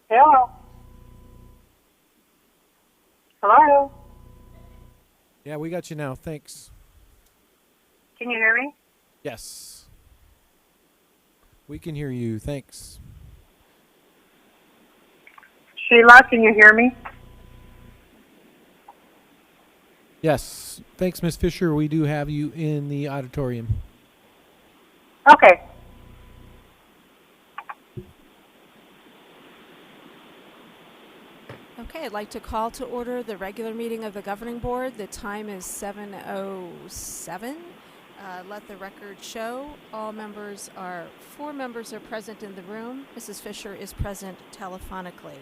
Hello. Hello. Yeah, we got you now. Thanks. Can you hear me? Yes. We can hear you. Thanks. Sheila, can you hear me? Yes. Thanks, Miss Fisher. We do have you in the auditorium. Okay. Okay, I'd like to call to order the regular meeting of the Governing Board. The time is 7:07. Let the record show four members are present in the room. Mrs. Fisher is present telephonically.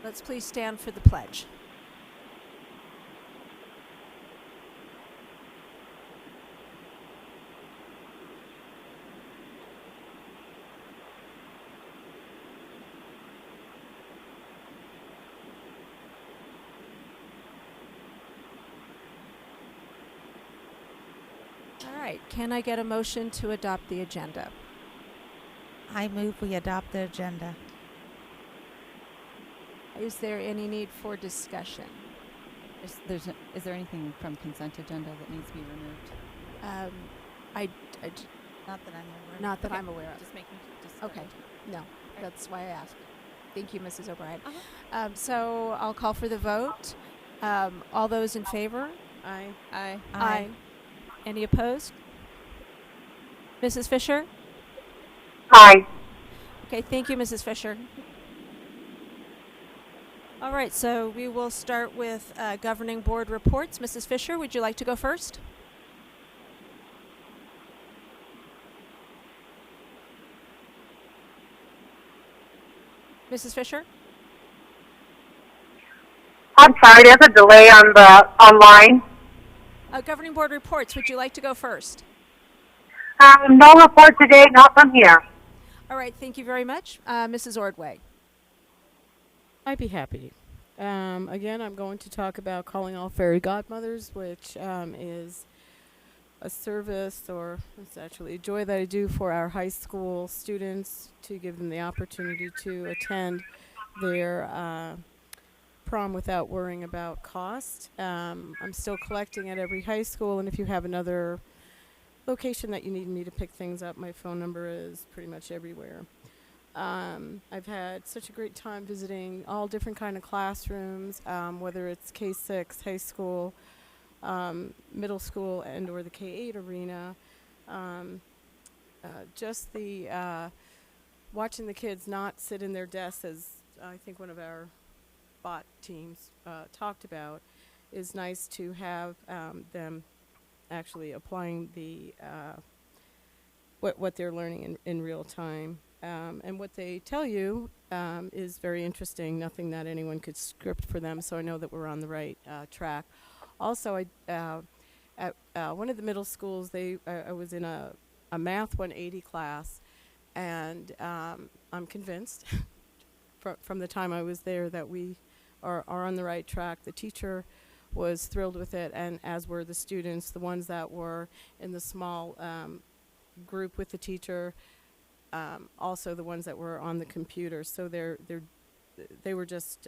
Let's please stand for the pledge. All right, can I get a motion to adopt the agenda? I move we adopt the agenda. Is there any need for discussion? Is there anything from consent agenda that needs to be removed? Not that I'm aware. Not that Okay. I'm aware of. Just making. Okay. No, that's why I asked. Thank you, Mrs. O'Brien. Uh-huh. So I'll call for the vote. All those in favor? Aye. Aye. Any opposed? Mrs. Fisher? Hi. Okay, thank you, Mrs. Fisher. All right, so we will start with Governing Board reports. Mrs. Fisher, would you like to go first? Mrs. Fisher? I'm sorry, there's a delay on the online. Governing Board reports, would you like to go first? No report today, not from here. All right, thank you very much. Mrs. Ordway. I'd be happy. Again, I'm going to talk about Calling All Fairy Godmothers, which is a service, or it's actually a joy that I do for our high school students to give them the opportunity to attend their prom without worrying about cost. I'm still collecting at every high school, and if you have another location that you need me to pick things up, my phone number is pretty much everywhere. I've had such a great time visiting all different kind of classrooms, whether it's K-6, high school, middle school, and or the K-8 arena. Just the watching the kids not sit in their desks, as I think one of our bot teams talked about, is nice to have them actually applying the what they're learning in real time. And what they tell you is very interesting, nothing that anyone could script for them, so I know that we're on the right track. Also, at one of the middle schools, I was in a Math 180 class, and I'm convinced from the time I was there that we are on the right track. The teacher was thrilled with it, and as were the students, the ones that were in the small group with the teacher, also the ones that were on the computer. So they were just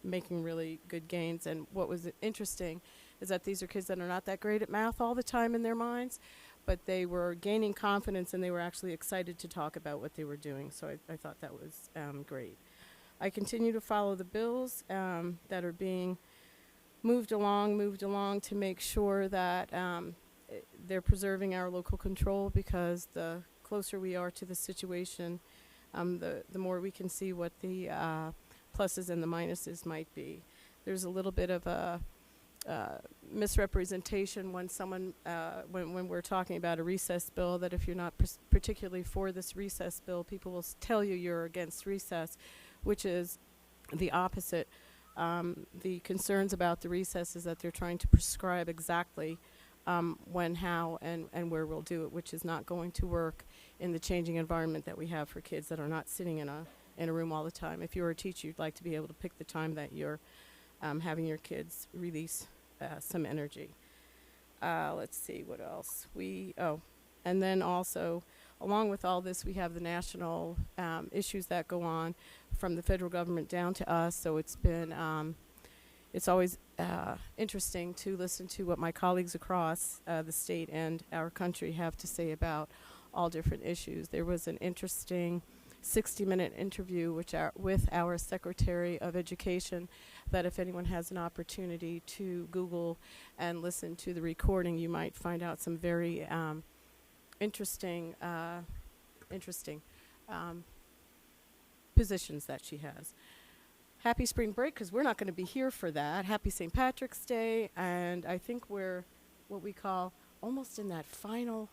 making really good gains. And what was interesting is that these are kids that are not that great at math all the time in their minds, but they were gaining confidence and they were actually excited to talk about what they were doing. So I thought that was great. I continue to follow the bills that are being moved along to make sure that they're preserving our local control, because the closer we are to the situation, the more we can see what the pluses and the minuses might be. There's a little bit of a misrepresentation when someone, when we're talking about a recess bill, that if you're not particularly for this recess bill, people will tell you you're against recess, which is the opposite. The concerns about the recess is that they're trying to prescribe exactly when, how, and where we'll do it, which is not going to work in the changing environment that we have for kids that are not sitting in a room all the time. If you're a teacher, you'd like to be able to pick the time that you're having your kids release some energy. Let's see what else. And then also along with all this, we have the national issues that go on from the federal government down to us. So it's been, it's always interesting to listen to what my colleagues across the state and our country have to say about all different issues. There was an interesting 60-minute interview with our Secretary of Education that if anyone has an opportunity to Google and listen to the recording, you might find out some very interesting positions that she has. Happy spring break, because we're not going to be here for that. Happy St. Patrick's Day, and I think we're what we call almost in that final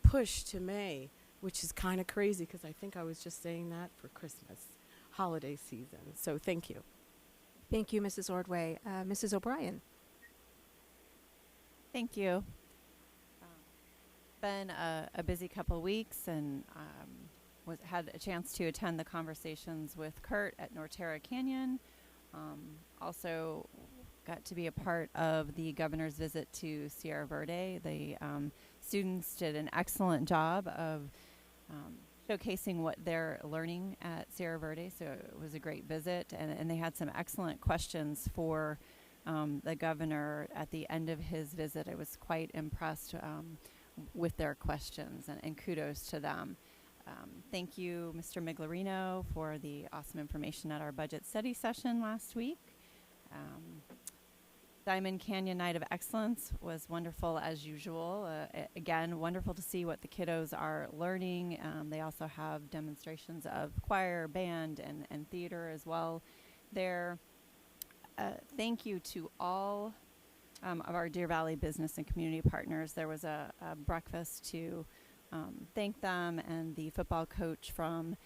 push to May, which is kind of crazy because I think I was just saying that for Christmas holiday season. So thank you. Thank you, Mrs. Ordway. Mrs. O'Brien. Thank you. Been a busy couple weeks, and had a chance to attend the conversations with Kurt at Norterra Canyon. Also got to be a part of the governor's visit to Sierra Verde. The students did an excellent job of showcasing what they're learning at Sierra Verde, so it was a great visit, and they had some excellent questions for the governor at the end of his visit. I was quite impressed with their questions, and kudos to them. Thank you, Mr. Miglarino, for the awesome information at our budget study session last week. Diamond Canyon Night of Excellence was wonderful as usual. Again, wonderful to see what the kiddos are learning. They also have demonstrations of choir, band, and theater as well there. Thank you to all of our Deer Valley business and community partners. There was a breakfast to thank them, and the football coach from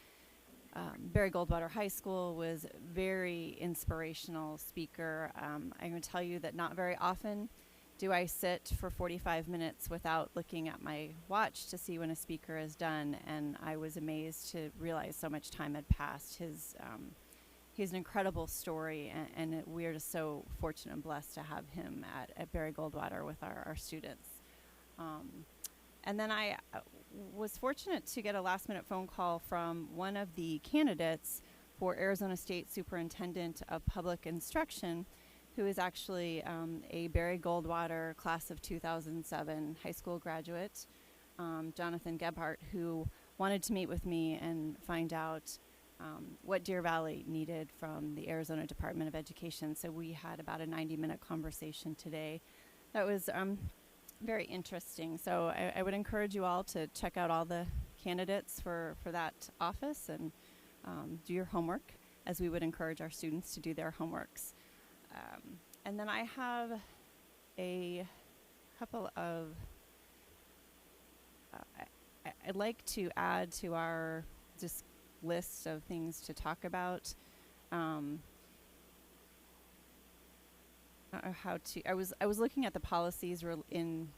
Barry Goldwater High School was very inspirational speaker. I'm going to tell you that not very often do I sit for 45 minutes without looking at my watch to see when a speaker is done, and I was amazed to realize so much time had passed. He's an incredible story, and we're just so fortunate and blessed to have him at Barry Goldwater with our students. And then I was fortunate to get a last-minute phone call from one of the candidates for Arizona State Superintendent of Public Instruction, who is actually a Barry Goldwater class of 2007 high school graduate, Jonathan Gebhardt, who wanted to meet with me and find out what Deer Valley needed from the Arizona Department of Education. So we had about a 90-minute conversation today. That was very interesting. So I would encourage you all to check out all the candidates for that office and do your homework, as we would encourage our students to do their homeworks. And then I have a couple of, I'd like to add to our just list of things to talk about. I was looking at the policies in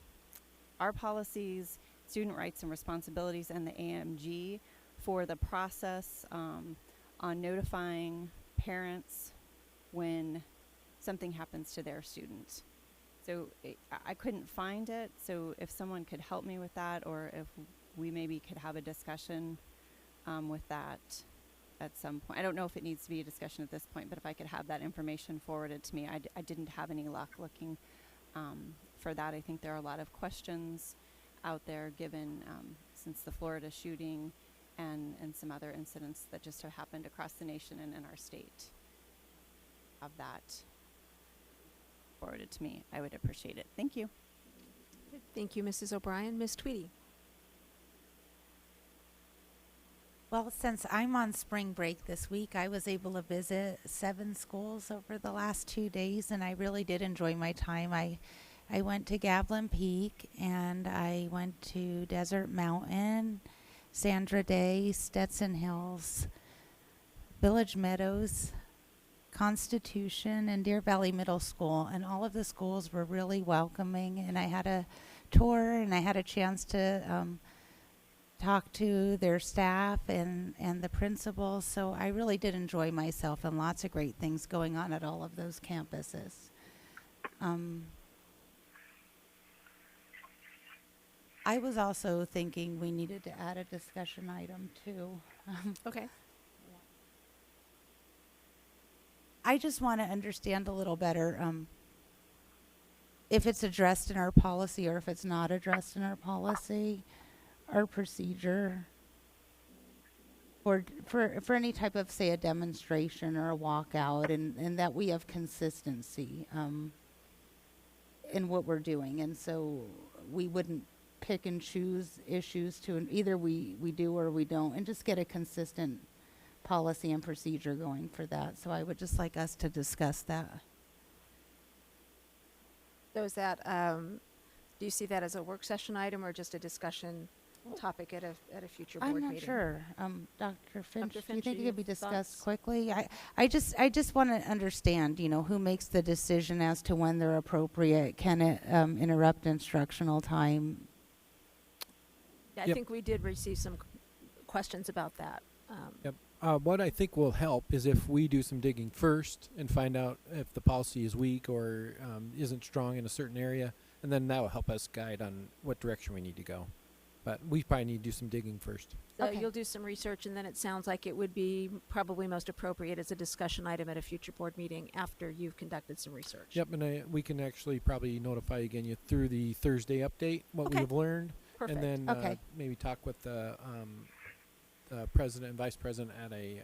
our policies, student rights and responsibilities, and the AMG for the process on notifying parents when something happens to their student. So I couldn't find it, so if someone could help me with that, or if we maybe could have a discussion with that at some point. I don't know if it needs to be a discussion at this point, but if I could have that information forwarded to me. I didn't have any luck looking for that. I think there are a lot of questions out there given since the Florida shooting and some other incidents that just have happened across the nation and in our state. Have that forwarded to me. I would appreciate it. Thank you. Thank you, Mrs. O'Brien. Ms. Tweedy. Well, since I'm on spring break this week, I was able to visit 7 schools over the last 2 days, and I really did enjoy my time. I went to Gavilan Peak, and I went to Desert Mountain, Sandra Day, Stetson Hills, Village Meadows, Constitution, and Deer Valley Middle School, and all of the schools were really welcoming, and I had a tour, and I had a chance to talk to their staff and the principals, so I really did enjoy myself, and lots of great things going on at all of those campuses. I was also thinking we needed to add a discussion item too. Okay. I just want to understand a little better if it's addressed in our policy or if it's not addressed in our policy, our procedure for any type of, say, a demonstration or a walkout, and that we have consistency in what we're doing, and so we wouldn't pick and choose issues to either we do or we don't, and just get a consistent policy and procedure going for that. So I would just like us to discuss that. So is that, do you see that as a work session item or just a discussion topic at a future board I'm meeting? not sure. Dr. Finch, do you Finch, think you it could be have discussed thoughts? quickly? I just want to understand, who makes the decision as to when they're appropriate. Can it interrupt instructional time? Yeah, I Yep. think we did receive some questions about that. Yep. What I think will help is if we do some digging first and find out if the policy is weak or isn't strong in a certain area, and then that will help us guide on what direction we need to go. But we probably need to do some digging first. So Okay. you'll do some research, and then it sounds like it would be probably most appropriate as a discussion item at a future board meeting after you've conducted some research. Yep, and we can actually probably notify again you through the Thursday update what Okay. we have learned, Perfect. and then Okay. maybe talk with the president and vice president at a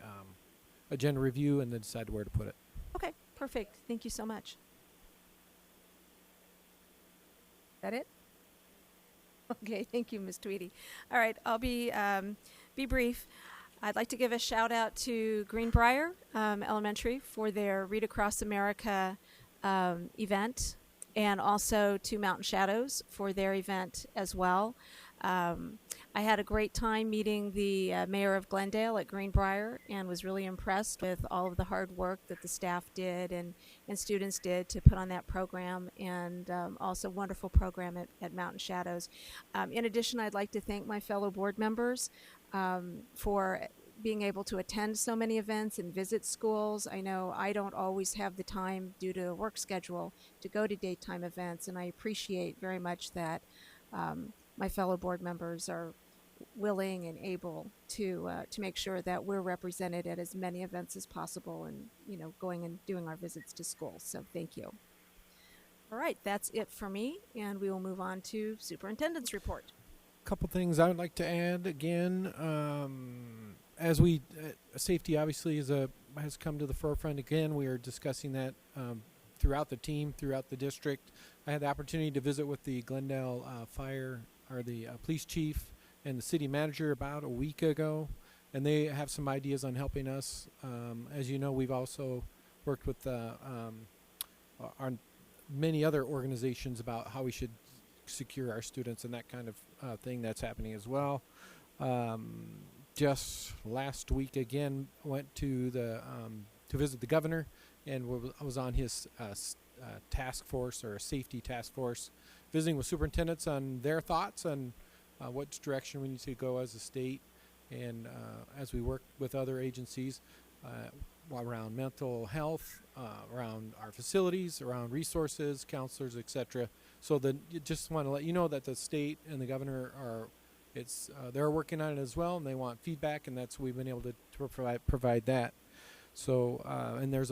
agenda review, and then decide where to put it. Okay, perfect. Thank you so much. That it? Okay, thank you, Ms. Tweedy. All right, I'll be brief. I'd like to give a shout out to Greenbrier Elementary for their Read Across America event, and also to Mountain Shadows for their event as well. I had a great time meeting the mayor of Glendale at Greenbrier, and was really impressed with all of the hard work that the staff did and students did to put on that program, and also wonderful program at Mountain Shadows. In addition, I'd like to thank my fellow board members for being able to attend so many events and visit schools. I know I don't always have the time due to a work schedule to go to daytime events, and I appreciate very much that my fellow board members are willing and able to make sure that we're represented at as many events as possible, and going and doing our visits to schools. So thank you. All right, that's it for me, and we will move on to superintendent's report. Couple things I would like to add again. As we safety obviously has come to the forefront again. We are discussing that throughout the team, throughout the district. I had the opportunity to visit with the Glendale fire or the police chief and the city manager about a week ago, and they have some ideas on helping us. As you know, we've also worked with our many other organizations about how we should secure our students and that kind of thing that's happening as well. Just last week again went to the to visit the governor, and I was on his task force, or a safety task force, visiting with superintendents on their thoughts on what direction we need to go as a state, and as we work with other agencies around mental health, around our facilities, around resources, counselors, etc. So that you just want to let you know that the state and the governor are they're working on it as well, and they want feedback, and that's we've been able to provide that. So and there's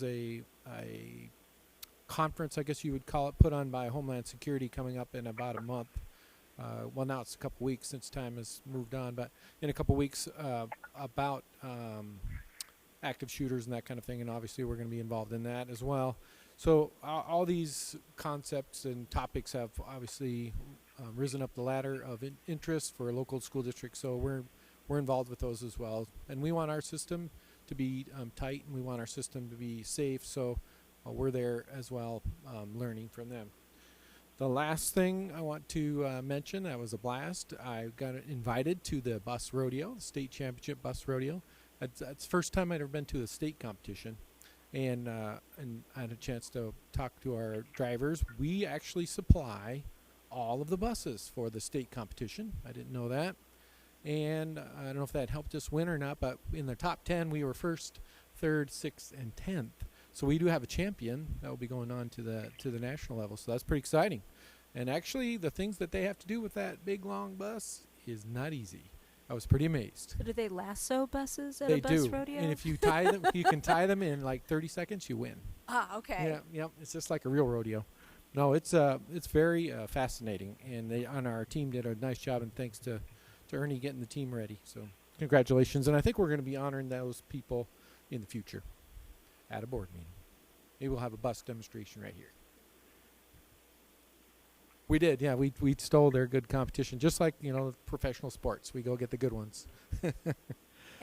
a conference, I guess you would call it, put on by Homeland Security coming up in about a month. Well, now it's a couple weeks since time has moved on, but in a couple weeks about active shooters and that kind of thing, and obviously we're going to be involved in that as well. So all these concepts and topics have obviously risen up the ladder of interest for local school districts, so we're involved with those as well. And we want our system to be tight, and we want our system to be safe, so we're there as well, learning from them. The last thing I want to mention, that was a blast. I got invited to the bus rodeo, the state championship bus rodeo. It's the first time I'd ever been to a state competition, and I had a chance to talk to our drivers. We actually supply all of the buses for the state competition. I didn't know that, and I don't know if that helped us win or not, but in the top 10 we were first, third, sixth, and 10th. So we do have a champion that will be going on to the national level, so that's pretty exciting. And actually, the things that they have to do with that big, long bus is not easy. I was pretty amazed. So do they lasso buses at They a bus do. rodeo? And if you tie them, you can tie them in like 30 seconds, you win. Ah, okay. Yeah, yep. It's just like a real rodeo. No, it's very fascinating, and they on our team did a nice job. And thanks to Ernie getting the team ready. So congratulations, and I think we're going to be honoring those people in the future at a board meeting. Maybe we'll have a bus demonstration right here. We did, yeah. We stole their good competition, just like professional sports. We go get the good ones.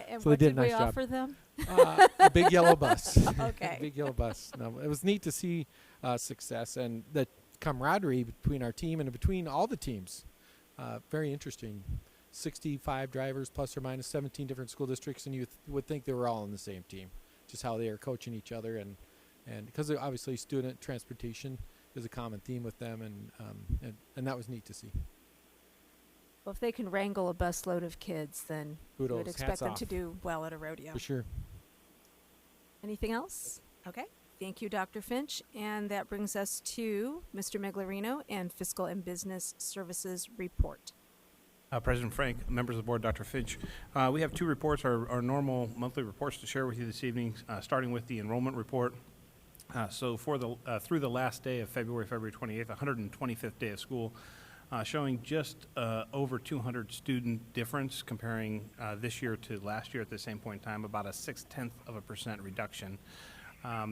And So what they did did a we nice job. offer them? A big yellow bus. Okay. Big yellow bus. No, it was neat to see success and the camaraderie between our team and between all the teams. Very interesting. 65 drivers plus or minus 17 different school districts, and you would think they were all on the same team. Just how they are coaching each other, and because obviously student transportation is a common theme with them, and that was neat to see. Well, if they can wrangle a busload of kids, then you Kudos. would expect Hats them off. to do well at a rodeo. For sure. Anything else? Okay. Thank you, Dr. Finch. And that brings us to Mr. Miglerino and Fiscal and Business Services Report. President Frank, members of the board, Dr. Finch. We have two reports, our normal monthly reports to share with you this evening, starting with the enrollment report. So for through the last day of February 28th, 125th day of school, showing just over 200 student difference comparing this year to last year at the same point in time, about a 0.6% reduction.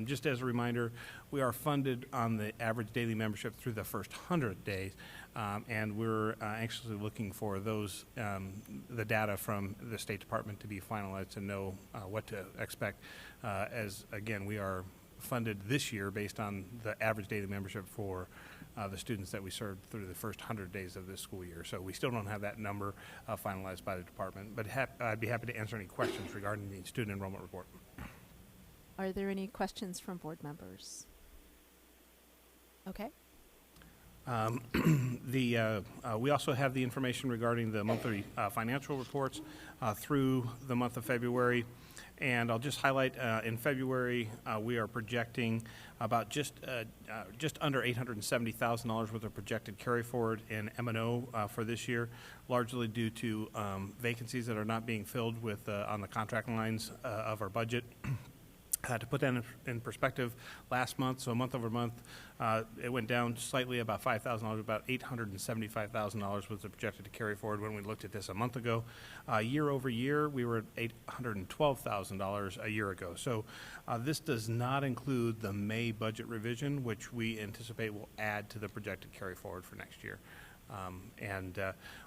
Just as a reminder, we are funded on the average daily membership through the first 100 days, and we're anxiously looking for those, the data from the State Department to be finalized to know what to expect, as again, we are funded this year based on the average daily membership for the students that we served through the first 100 days of this school year. So we still don't have that number finalized by the department, but I'd be happy to answer any questions regarding the student enrollment report. Are there any questions from board members? Okay. We also have the information regarding the monthly financial reports through the month of February. And I'll just highlight, in February, we are projecting about just under $870,000 worth of projected carry forward in M&O for this year, largely due to vacancies that are not being filled with on the contract lines of our budget. To put that in perspective, last month, so month over month, it went down slightly, about $5,000, about $875,000 was projected to carry forward when we looked at this a month ago. Year over year, we were at $812,000 a year ago. So this does not include the May budget revision, which we anticipate will add to the projected carry forward for next year.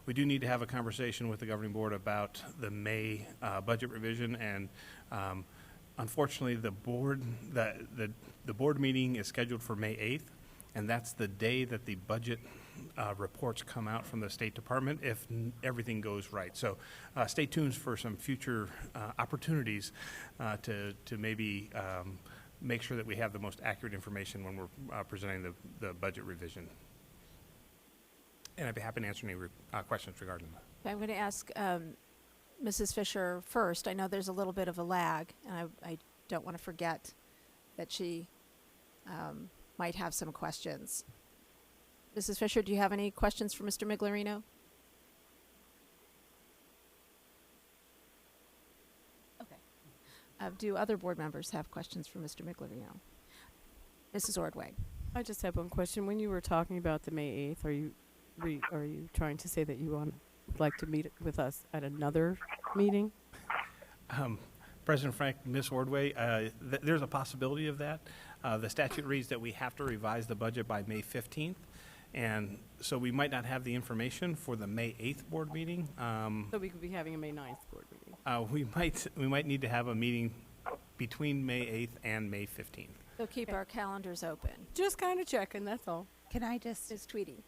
We do need to have a conversation with the governing board about the May budget revision, and unfortunately, the board meeting is scheduled for May 8th, and that's the day that the budget reports come out from the State Department if everything goes right. So stay tuned for some future opportunities to maybe make sure that we have the most accurate information when we're presenting the budget revision. And I'd be happy to answer any questions regarding that. I'm going to ask Mrs. Fisher first. I know there's a little bit of a lag, and I don't want to forget that she might have some questions. Mrs. Fisher, do you have any questions for Mr. Miglerino? Okay. Do other board members have questions for Mr. Miglerino? Mrs. Ordway. I just have one question. When you were talking about the May 8th, are you trying to say that you would like to meet with us at another meeting? President Frank, Ms. Ordway, there's a possibility of that. The statute reads that we have to revise the budget by May 15th, and so we might not have the information for the May 8th board meeting. So we could be having a May 9th board meeting. We might need to have a meeting between May 8th and May 15th. So keep our calendars open. Just kind of checking, that's all. Can I just, Ms. Tweedy.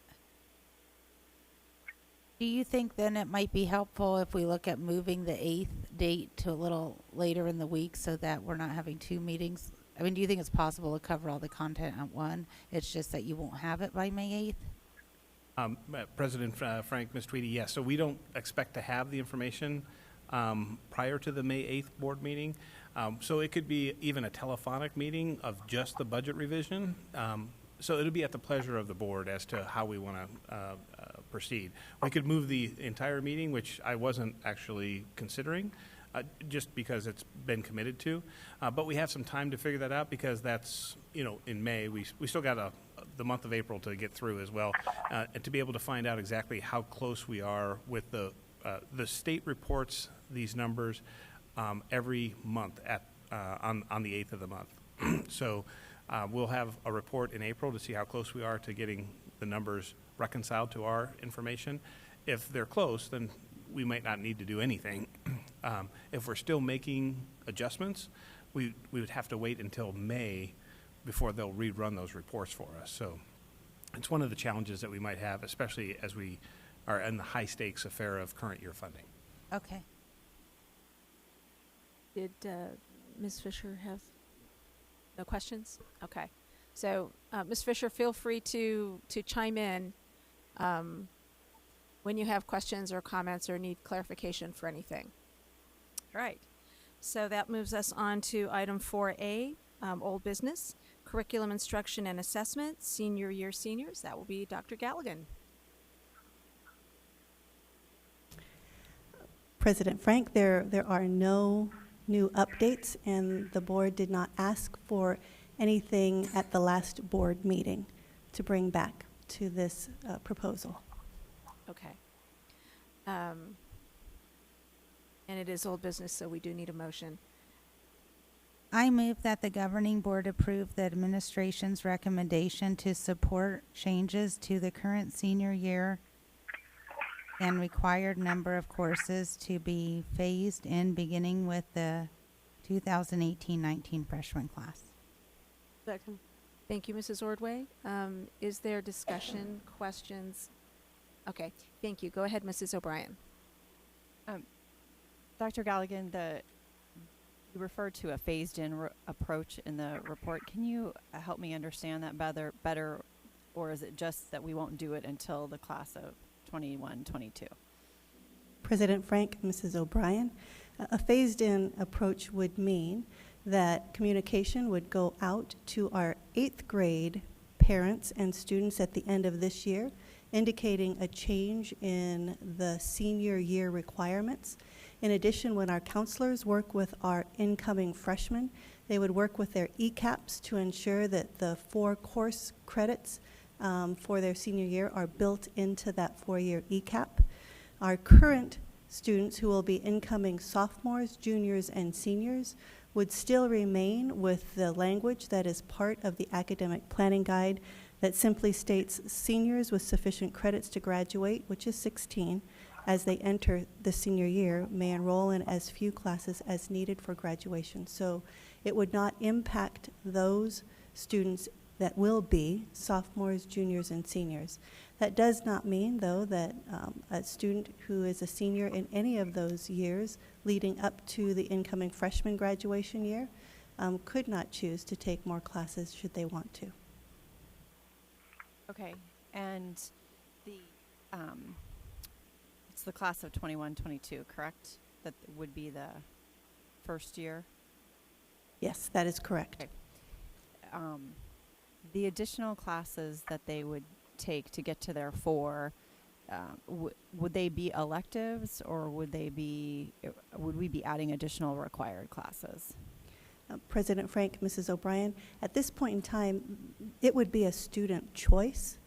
do you think then it might be helpful if we look at moving the 8th date to a little later in the week so that we're not having two meetings? I mean, do you think it's possible to cover all the content at one? It's just that you won't have it by May 8th? President Frank, Ms. Tweedy, yes. So we don't expect to have the information prior to the May 8th board meeting. So it could be even a telephonic meeting of just the budget revision. So it'll be at the pleasure of the board as to how we want to proceed. We could move the entire meeting, which I wasn't actually considering, just because it's been committed to. But we have some time to figure that out because that's, in May. We still got the month of April to get through as well, and to be able to find out exactly how close we are with the state reports these numbers every month on the 8th of the month. So we'll have a report in April to see how close we are to getting the numbers reconciled to our information. If they're close, then we might not need to do anything. If we're still making adjustments, we would have to wait until May before they'll rerun those reports for us. So it's one of the challenges that we might have, especially as we are in the high-stakes affair of current year funding. Okay. Did Ms. Fisher have no questions? Okay. So, Ms. Fisher, feel free to chime in when you have questions or comments or need clarification for anything. All right. So that moves us on to item 4A, old business, curriculum instruction and assessment, senior year seniors. That will be Dr. Galligan. President Frank, there are no new updates, and the board did not ask for anything at the last board meeting to bring back to this proposal. Okay. And it is old business, so we do need a motion. I move that the governing board approve the administration's recommendation to support changes to the current senior year and required number of courses to be phased in beginning with the 2018-19 freshman class. Second. Thank you, Mrs. Ordway. Is there discussion, questions? Okay, thank you. Go ahead, Mrs. O'Brien. Dr. Galligan, you referred to a phased-in approach in the report. Can you help me understand that better, or is it just that we won't do it until the class of 21-22? President Frank, Mrs. O'Brien, a phased-in approach would mean that communication would go out to our 8th grade parents and students at the end of this year, indicating a change in the senior year requirements. In addition, when our counselors work with our incoming freshmen, they would work with their ECAPs to ensure that the 4 course credits for their senior year are built into that 4-year ECAP. Our current students who will be incoming sophomores, juniors, and seniors would still remain with the language that is part of the academic planning guide that simply states seniors with sufficient credits to graduate, which is 16, as they enter the senior year, may enroll in as few classes as needed for graduation. So it would not impact those students that will be sophomores, juniors, and seniors. That does not mean, though, that a student who is a senior in any of those years leading up to the incoming freshman graduation year could not choose to take more classes should they want to. Okay, and it's the class of 21-22, correct? That would be the first year? Yes, that is correct. Okay. The additional classes that they would take to get to their 4, would they be electives, or would we be adding additional required classes? President Frank, Mrs. O'Brien, at this point in time, it would be a student choice.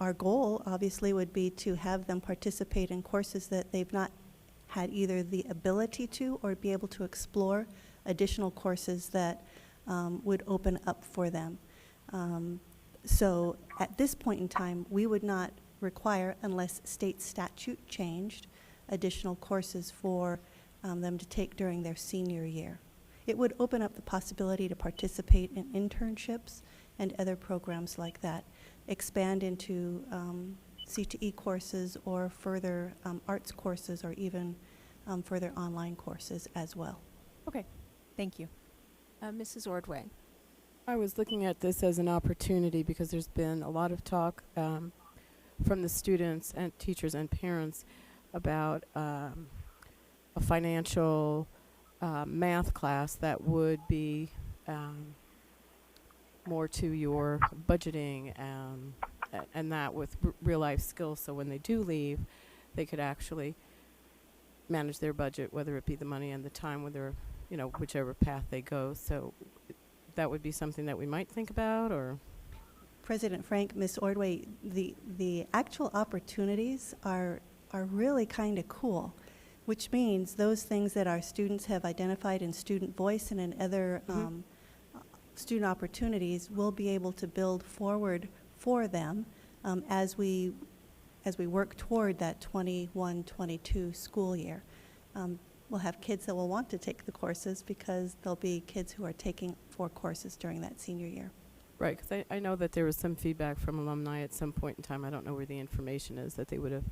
Our goal, obviously, would be to have them participate in courses that they've not had either the ability to or be able to explore additional courses that would open up for them. So at this point in time, we would not require, unless state statute changed, additional courses for them to take during their senior year. It would open up the possibility to participate in internships and other programs like that, expand into CTE courses or further arts courses, or even further online courses as well. Okay, thank you. Mrs. Ordway. I was looking at this as an opportunity because there's been a lot of talk from the students and teachers and parents about a financial math class that would be more to your budgeting and that with real life skills, so when they do leave, they could actually manage their budget, whether it be the money and the time, whether, you know, whichever path they go. So that would be something that we might think about, or? President Frank, Ms. Ordway, the actual opportunities are really kind of cool, which means those things that our students have identified in student voice and in other student opportunities, we'll be able to build forward for them as we work toward that 21-22 school year. We'll have kids that will want to take the courses because there'll be kids who are taking 4 courses during that senior year. Right, because I know that there was some feedback from alumni at some point in time, I don't know where the information is, that they would have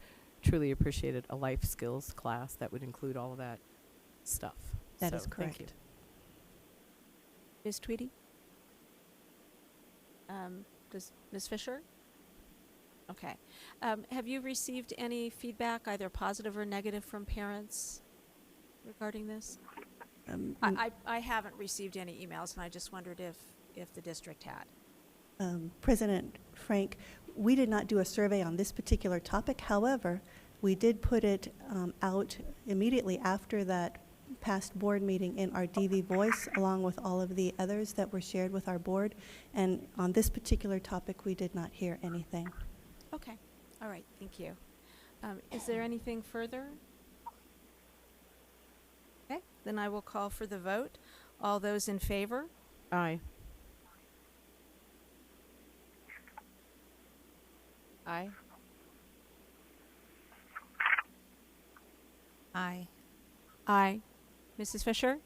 truly appreciated a life skills class that would include all of that stuff. That is So, thank you. correct. Ms. Tweedy? Does Ms. Fisher? Okay. Have you received any feedback, either positive or negative, from parents regarding this? I haven't received any emails, and I just wondered if the district had. President Frank, we did not do a survey on this particular topic. However, we did put it out immediately after that past board meeting in our DV Voice, along with all of the others that were shared with our board. And on this particular topic, we did not hear anything. Okay. All right. Thank you. Is there anything further? Okay. Then I will call for the vote. All those in favor? Aye. Aye. Aye. Aye. Mrs. Fisher?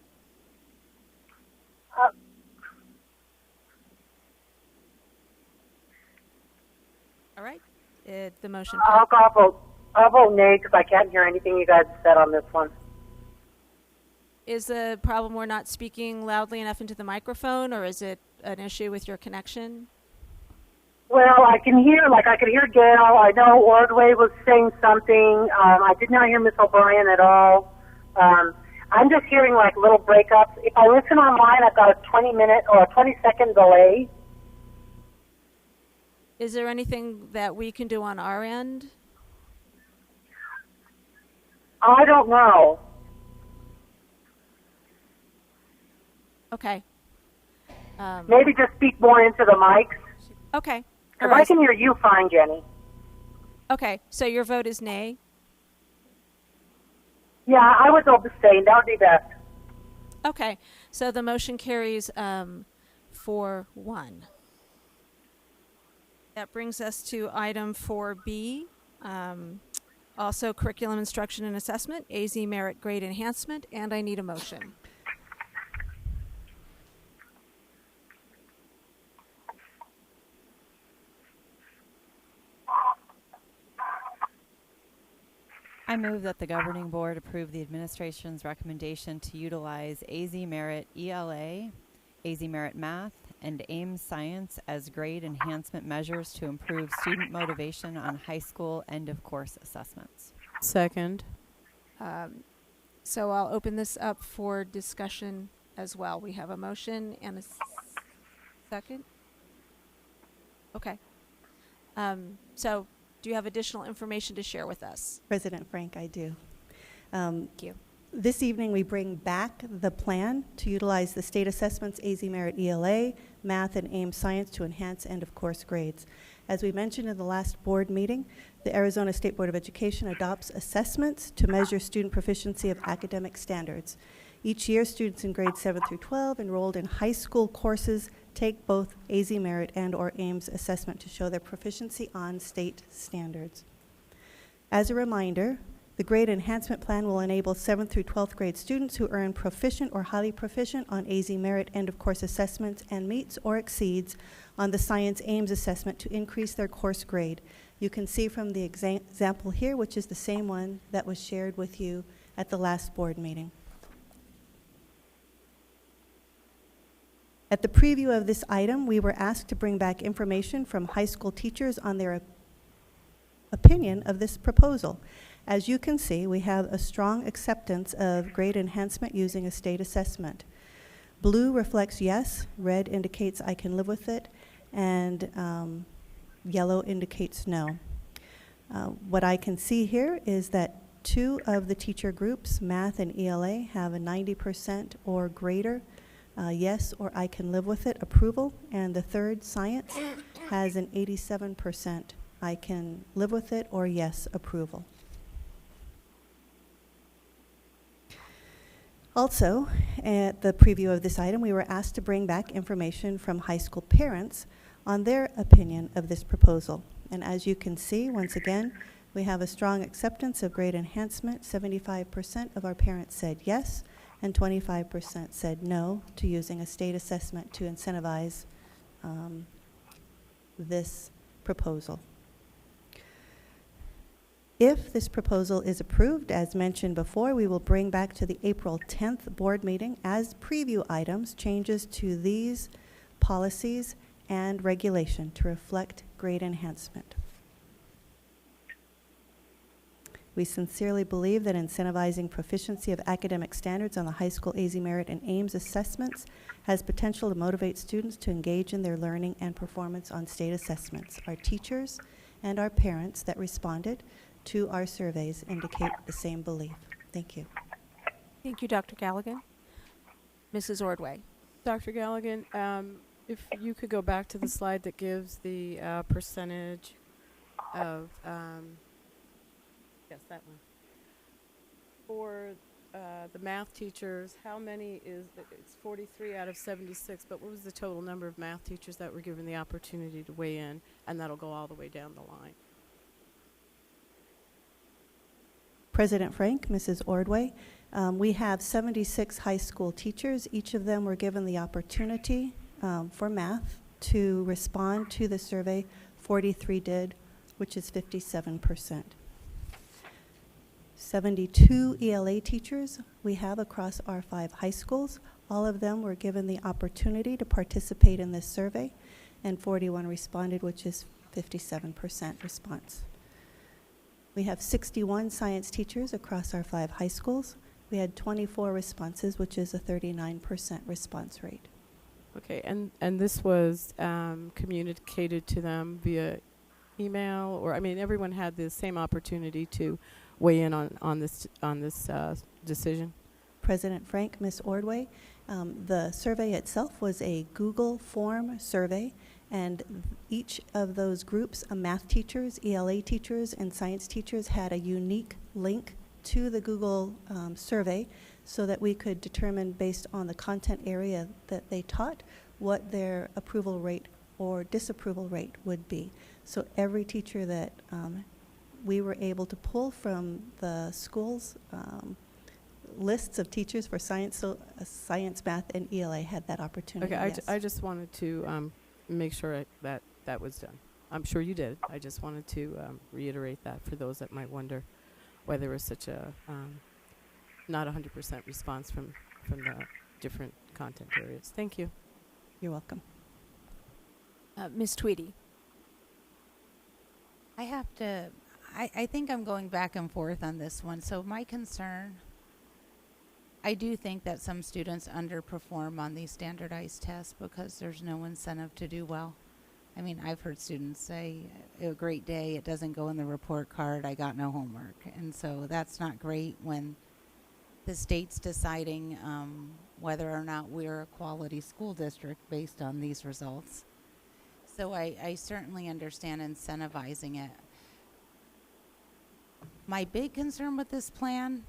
All right. The motion. I'll vote nay because I can't hear anything you guys said on this one. Is the problem we're not speaking loudly enough into the microphone, or is it an issue with your connection? Well, I can hear, I could hear Gail. I know Ordway was saying something. I did not hear Miss O'Brien at all. I'm just hearing little breakups. If I listen online, I've got a 20-minute or a 20-second delay. Is there anything that we can do on our end? I don't know. Okay. Maybe just speak more into the mics. Okay. Because I can hear you fine, Jenny. Okay. So your vote is nay? Yeah, I would abstain. That would be best. Okay. So the motion carries 4-1. That brings us to item 4B, also curriculum instruction and assessment, AZ merit grade enhancement, and I need a motion. I move that the governing board approve the administration's recommendation to utilize AZ Merit ELA, AZ Merit Math, and AIMS Science as grade enhancement measures to improve student motivation on high school end-of-course assessments. Second. So I'll open this up for discussion as well. We have a motion and a second. Okay. So do you have additional information to share with us? President Frank, I do. Thank you. This evening, we bring back the plan to utilize the state assessments, AZ Merit ELA, Math, and AIMS Science to enhance end-of-course grades. As we mentioned in the last board meeting, the Arizona State Board of Education adopts assessments to measure student proficiency of academic standards. Each year, students in grades 7 through 12 enrolled in high school courses take both AZ Merit and/or AIMS assessment to show their proficiency on state standards. As a reminder, the grade enhancement plan will enable 7th through 12th grade students who earn proficient or highly proficient on AZ Merit end-of-course assessments and meets or exceeds on the Science AIMS assessment to increase their course grade. You can see from the example here, which is the same one that was shared with you at the last board meeting. At the preview of this item, we were asked to bring back information from high school teachers on their opinion of this proposal. As you can see, we have a strong acceptance of grade enhancement using a state assessment. Blue reflects yes, red indicates I can live with it, and yellow indicates no. What I can see here is that 2 of the teacher groups, math and ELA, have a 90% or greater yes or I can live with it approval, and the third, science, has an 87% I can live with it or yes approval. Also, at the preview of this item, we were asked to bring back information from high school parents on their opinion of this proposal. And as you can see, once again, we have a strong acceptance of grade enhancement. 75% of our parents said yes, and 25% said no to using a state assessment to incentivize this proposal. If this proposal is approved, as mentioned before, we will bring back to the April 10th board meeting as preview items changes to these policies and regulation to reflect grade enhancement. We sincerely believe that incentivizing proficiency of academic standards on the high school AZ Merit and Ames assessments has potential to motivate students to engage in their learning and performance on state assessments. Our teachers and our parents that responded to our surveys indicate the same belief. Thank you. Thank you, Dr. Galligan. Mrs. Ordway. Dr. Galligan, if you could go back to the slide that gives the percentage of, yes, that one. For the math teachers, how many is, it's 43 out of 76, but what was the total number of math teachers that were given the opportunity to weigh in? And that'll go all the way down the line. President Frank, Mrs. Ordway, we have 76 high school teachers. Each of them were given the opportunity for math to respond to the survey. 43 did, which is 57%. 72 ELA teachers we have across our 5 high schools. All of them were given the opportunity to participate in this survey, and 41 responded, which is 57% response. We have 61 science teachers across our 5 high schools. We had 24 responses, which is a 39% response rate. Okay, and this was communicated to them via email, or I mean, everyone had the same opportunity to weigh in on this decision. President Frank, Ms. Ordway, the survey itself was a Google form survey, and each of those groups, math teachers, ELA teachers, and science teachers, had a unique link to the Google survey so that we could determine, based on the content area that they taught, what their approval rate or disapproval rate would be. So every teacher that we were able to pull from the school's lists of teachers for science, science, math, and ELA had that opportunity. Okay, yes. I just wanted to make sure that that was done. I'm sure you did. I just wanted to reiterate that for those that might wonder why there was such a not 100% response from the different content areas. Thank you. You're welcome. Ms. Tweedy. I think I'm going back and forth on this one. So my concern, I do think that some students underperform on these standardized tests because there's no incentive to do well. I mean, I've heard students say, a great day, it doesn't go in the report card, I got no homework. And so that's not great when the state's deciding whether or not we're a quality school district based on these results. So I certainly understand incentivizing it. My big concern with this plan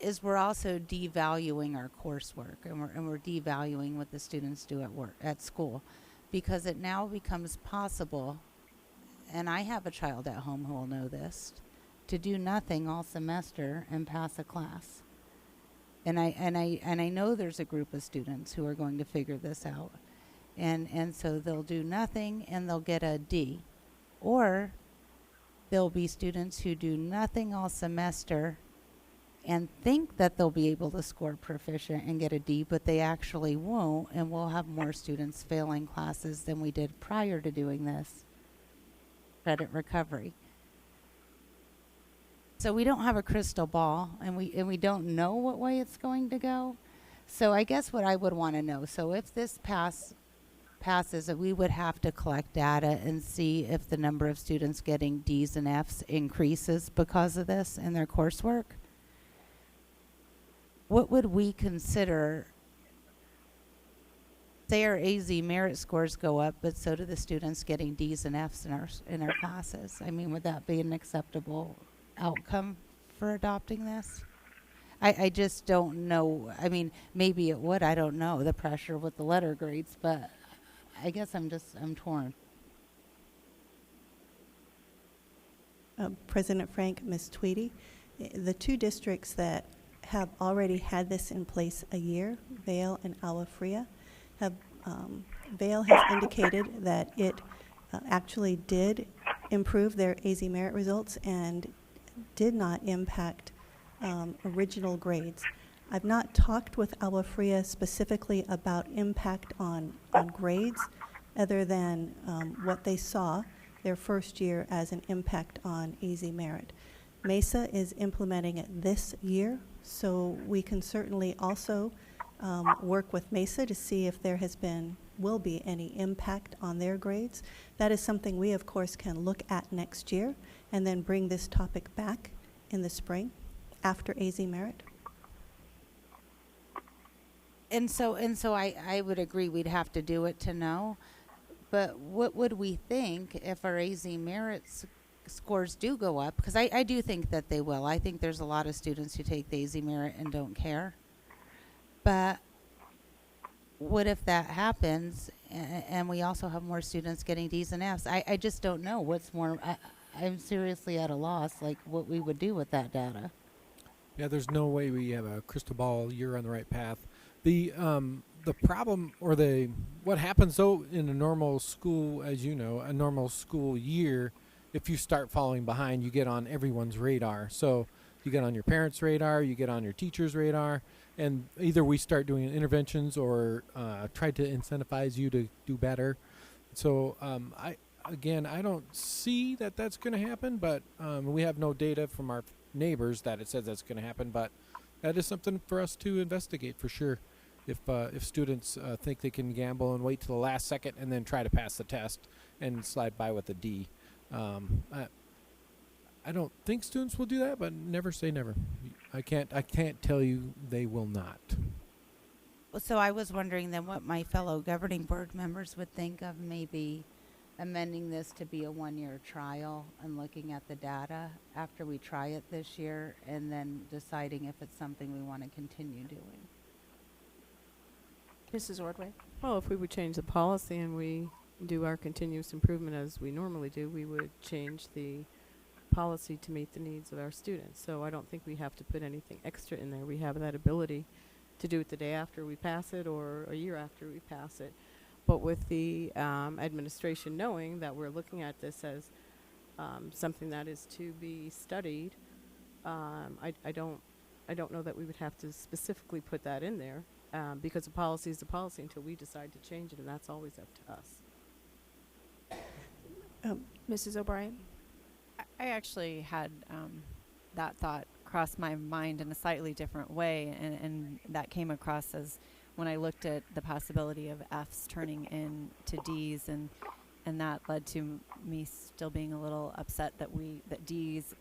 is we're also devaluing our coursework, and we're devaluing what the students do at school, because it now becomes possible, and I have a child at home who will know this, to do nothing all semester and pass a class. And I know there's a group of students who are going to figure this out, and so they'll do nothing and they'll get a D, or there'll be students who do nothing all semester and think that they'll be able to score proficient and get a D, but they actually won't, and we'll have more students failing classes than we did prior to doing this credit recovery. So we don't have a crystal ball, and we don't know what way it's going to go. So I guess what I would want to know, so if this passes, we would have to collect data and see if the number of students getting D's and F's increases because of this in their coursework. What would we consider? Say our AZ merit scores go up, but so do the students getting D's and F's in our classes. I mean, would that be an acceptable outcome for adopting this? I just don't know. I mean, maybe it would. I don't know the pressure with the letter grades, but I guess I'm torn. President Frank, Ms. Tweedy, the two districts that have already had this in place a year, Vail and Agua Fria, have Vail has indicated that it actually did improve their AZ merit results and did not impact original grades. I've not talked with Agua Fria specifically about impact on grades other than what they saw their first year as an impact on AZ merit. Mesa is implementing it this year, so we can certainly also work with Mesa to see if there will be any impact on their grades. That is something we, of course, can look at next year and then bring this topic back in the spring after AZ merit. And so I would agree we'd have to do it to know. But what would we think if our AZ merit scores do go up? Because I do think that they will. I think there's a lot of students who take the AZ merit and don't care. But what if that happens and we also have more students getting D's and F's? I just don't know what's more. I'm seriously at a loss, like what we would do with that data. Yeah, there's no way we have a crystal ball. You're on the right path. The problem or what happens though in a normal school, as you know, a normal school year, if you start falling behind, you get on everyone's radar. So you get on your parents' radar, you get on your teacher's radar, and either we start doing interventions or try to incentivize you to do better. So I don't see that that's going to happen, but we have no data from our neighbors that it says that's going to happen. But that is something for us to investigate for sure. If students think they can gamble and wait till the last second and then try to pass the test and slide by with a D. I don't think students will do that, but never say never. I can't tell you they will not. So I was wondering then what my fellow governing board members would think of maybe amending this to be a one-year trial and looking at the data after we try it this year and then deciding if it's something we want to continue doing. Mrs. Ordway? Well, if we would change the policy and we do our continuous improvement as we normally do, we would change the policy to meet the needs of our students. So I don't think we have to put anything extra in there. We have that ability to do it the day after we pass it or a year after we pass it. But with the administration knowing that we're looking at this as something that is to be studied, I don't know that we would have to specifically put that in there because the policy is the policy until we decide to change it, and that's always up to us. Mrs. O'Brien? I actually had that thought cross my mind in a slightly different way, and that came across as when I looked at the possibility of F's turning into D's, and that led to me still being a little upset that D's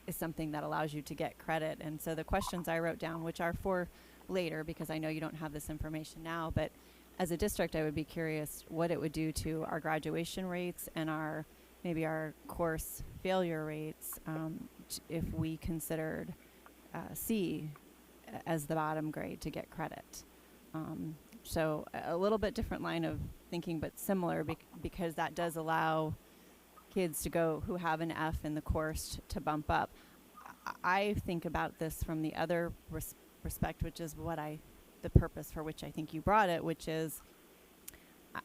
is something that allows you to get credit. And so the questions I wrote down, which are for later because I know you don't have this information now, but as a district I would be curious what it would do to our graduation rates and maybe our course failure rates if we considered C as the bottom grade to get credit. So a little bit different line of thinking, but similar because that does allow kids to go who have an F in the course to bump up. I think about this from the other respect, which is the purpose for which I think you brought it, which is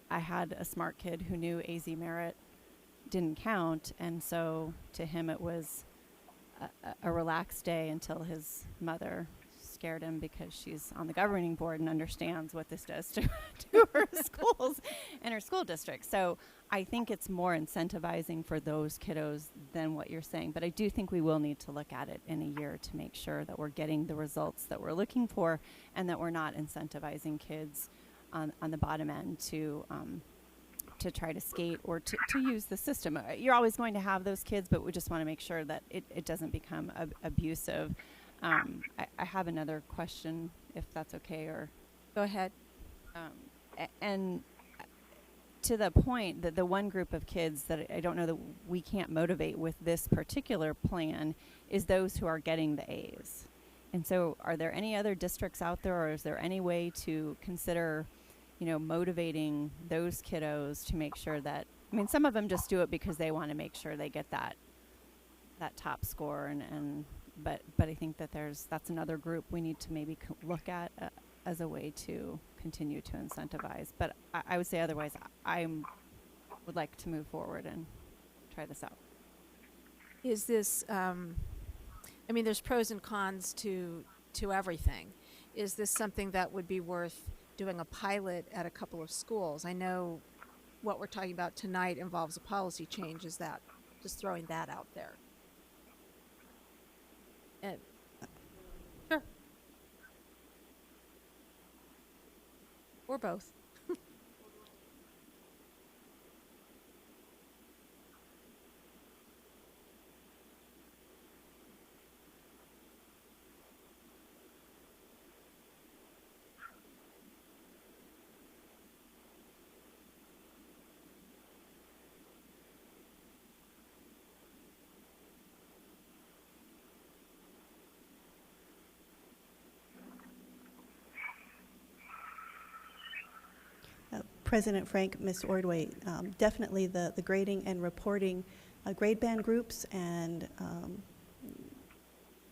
I had a smart kid who knew AZ merit didn't count, and so to him it was a relaxed day until his mother scared him because she's on the governing board and understands what this does to her schools and her school district. So I think it's more incentivizing for those kiddos than what you're saying. But I do think we will need to look at it in a year to make sure that we're getting the results that we're looking for and that we're not incentivizing kids on the bottom end to try to skate or to use the system. You're always going to have those kids, but we just want to make sure that it doesn't become abusive. I have another question, if that's okay, or Go ahead. and to the point that the one group of kids that I don't know that we can't motivate with this particular plan is those who are getting the A's. And so are there any other districts out there, or is there any way to consider motivating those kiddos to make sure that, I mean, some of them just do it because they want to make sure they get that top score, but I think that that's another group we need to maybe look at as a way to continue to incentivize. But I would say otherwise, I would like to move forward and try this out. Is this, there's pros and cons to everything. Is this something that would be worth doing a pilot at a couple of schools? I know what we're talking about tonight involves a policy change. Is that just throwing that out there? Sure. Or both. President Frank, Ms. Ordway, definitely the grading and reporting grade band groups and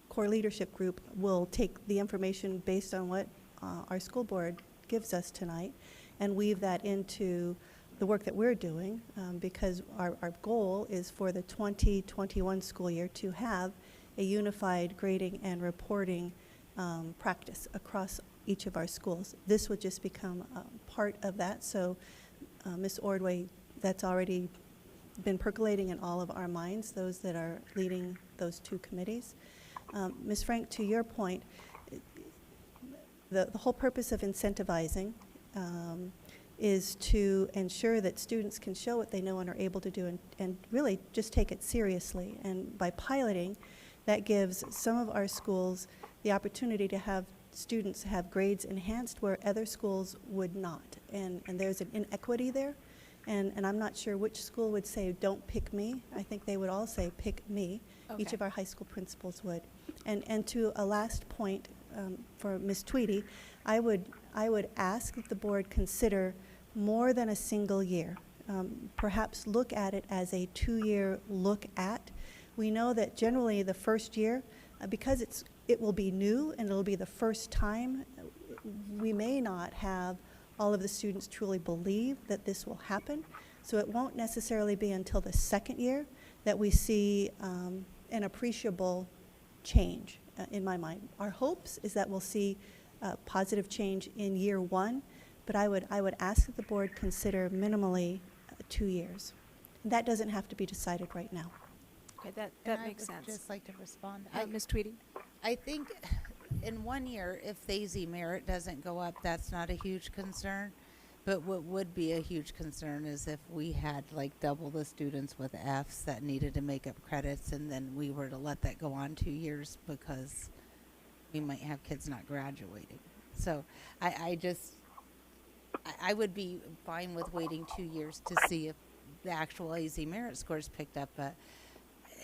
core leadership group will take the information based on what our school board gives us tonight and weave that into the work that we're doing because our goal is for the 2021 school year to have a unified grading and reporting practice across each of our schools. This would just become part of that. So, Ms. Ordway, that's already been percolating in all of our minds, those that are leading those two committees. Ms. Frank, to your point, the whole purpose of incentivizing is to ensure that students can show what they know and are able to do and really just take it seriously. And by piloting, that gives some of our schools the opportunity to have students have grades enhanced where other schools would not. And there's an inequity there. And I'm not sure which school would say, don't pick me. I think they would all say, pick me. Okay. Each of our high school principals would. And to a last point for Ms. Tweedy, I would ask that the board consider more than a single year. Perhaps look at it as a 2-year look at. We know that generally the first year, because it will be new and it'll be the first time, we may not have all of the students truly believe that this will happen. So it won't necessarily be until the second year that we see an appreciable change in my mind. Our hopes is that we'll see positive change in year 1, but I would ask that the board consider minimally 2 years. And that doesn't have to be decided right now. Okay, that makes sense. I would just like to respond. Ms. Tweedy? I think in 1 year, if the AZ merit doesn't go up, that's not a huge concern. But what would be a huge concern is if we had like double the students with Fs that needed to make up credits and then we were to let that go on 2 years because we might have kids not graduating. So I would be fine with waiting 2 years to see if the actual AZ merit scores picked up, but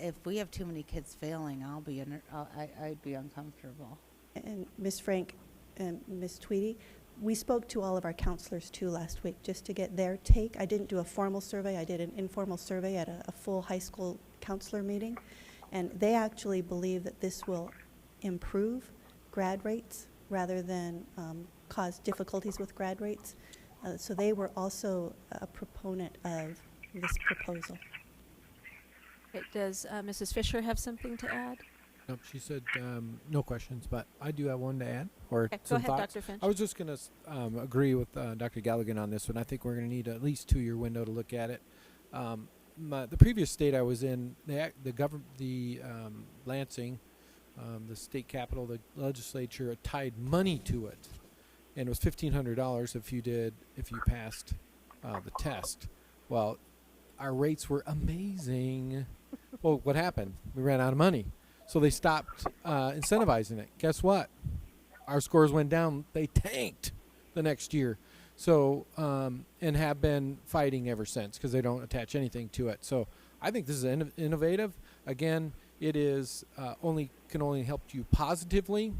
if we have too many kids failing, I'd be uncomfortable. And Ms. Frank and Ms. Tweedy, we spoke to all of our counselors too last week just to get their take. I didn't do a formal survey. I did an informal survey at a full high school counselor meeting. And they actually believe that this will improve grad rates rather than cause difficulties with grad rates. So they were also a proponent of this proposal. Okay, does Mrs. Fisher have something to add? Nope, she said no questions, but I do have one to add, or Okay, go some ahead, thoughts. Dr. Finch. I was just going to agree with Dr. Galligan on this one. I think we're going to need at least 2-year window to look at it. The previous state I was in, Lansing, the state capital, the legislature tied money to it, and it was $1,500 if you passed the test. Well, our rates were amazing. Well, what happened? We ran out of money. So they stopped incentivizing it. Guess what? Our scores went down. They tanked the next year. So, and have been fighting ever since because they don't attach anything to it. So I think this is innovative. Again, it is can only help you positively.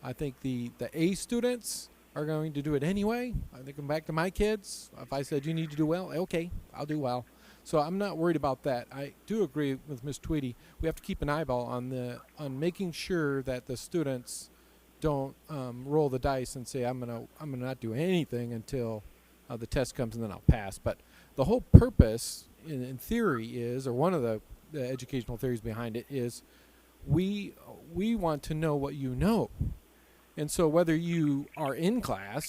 I think the A students are going to do it anyway. I think I'm back to my kids. If I said you need to do well, okay, I'll do well. So I'm not worried about that. I do agree with Ms. Tweedy. We have to keep an eyeball on making sure that the students don't roll the dice and say I'm gonna not do anything until the test comes and then I'll pass. But the whole purpose, in theory, is, or one of the educational theories behind it is, we want to know what you know, and so whether you are in class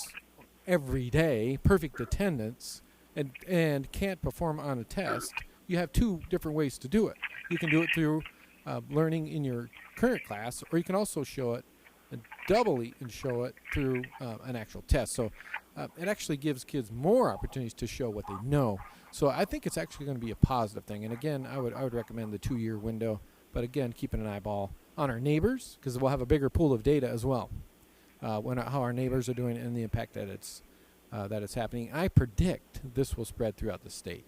every day, perfect attendance, and can't perform on a test, you have 2 different ways to do it. You can do it through learning in your current class, or you can also show it and doubly and show it through an actual test. So it actually gives kids more opportunities to show what they know. So I think it's actually going to be a positive thing. And again, I would recommend the 2-year window. But again, keeping an eyeball on our neighbors, because we'll have a bigger pool of data as well. How our neighbors are doing and the impact that it's happening. I predict this will spread throughout the state.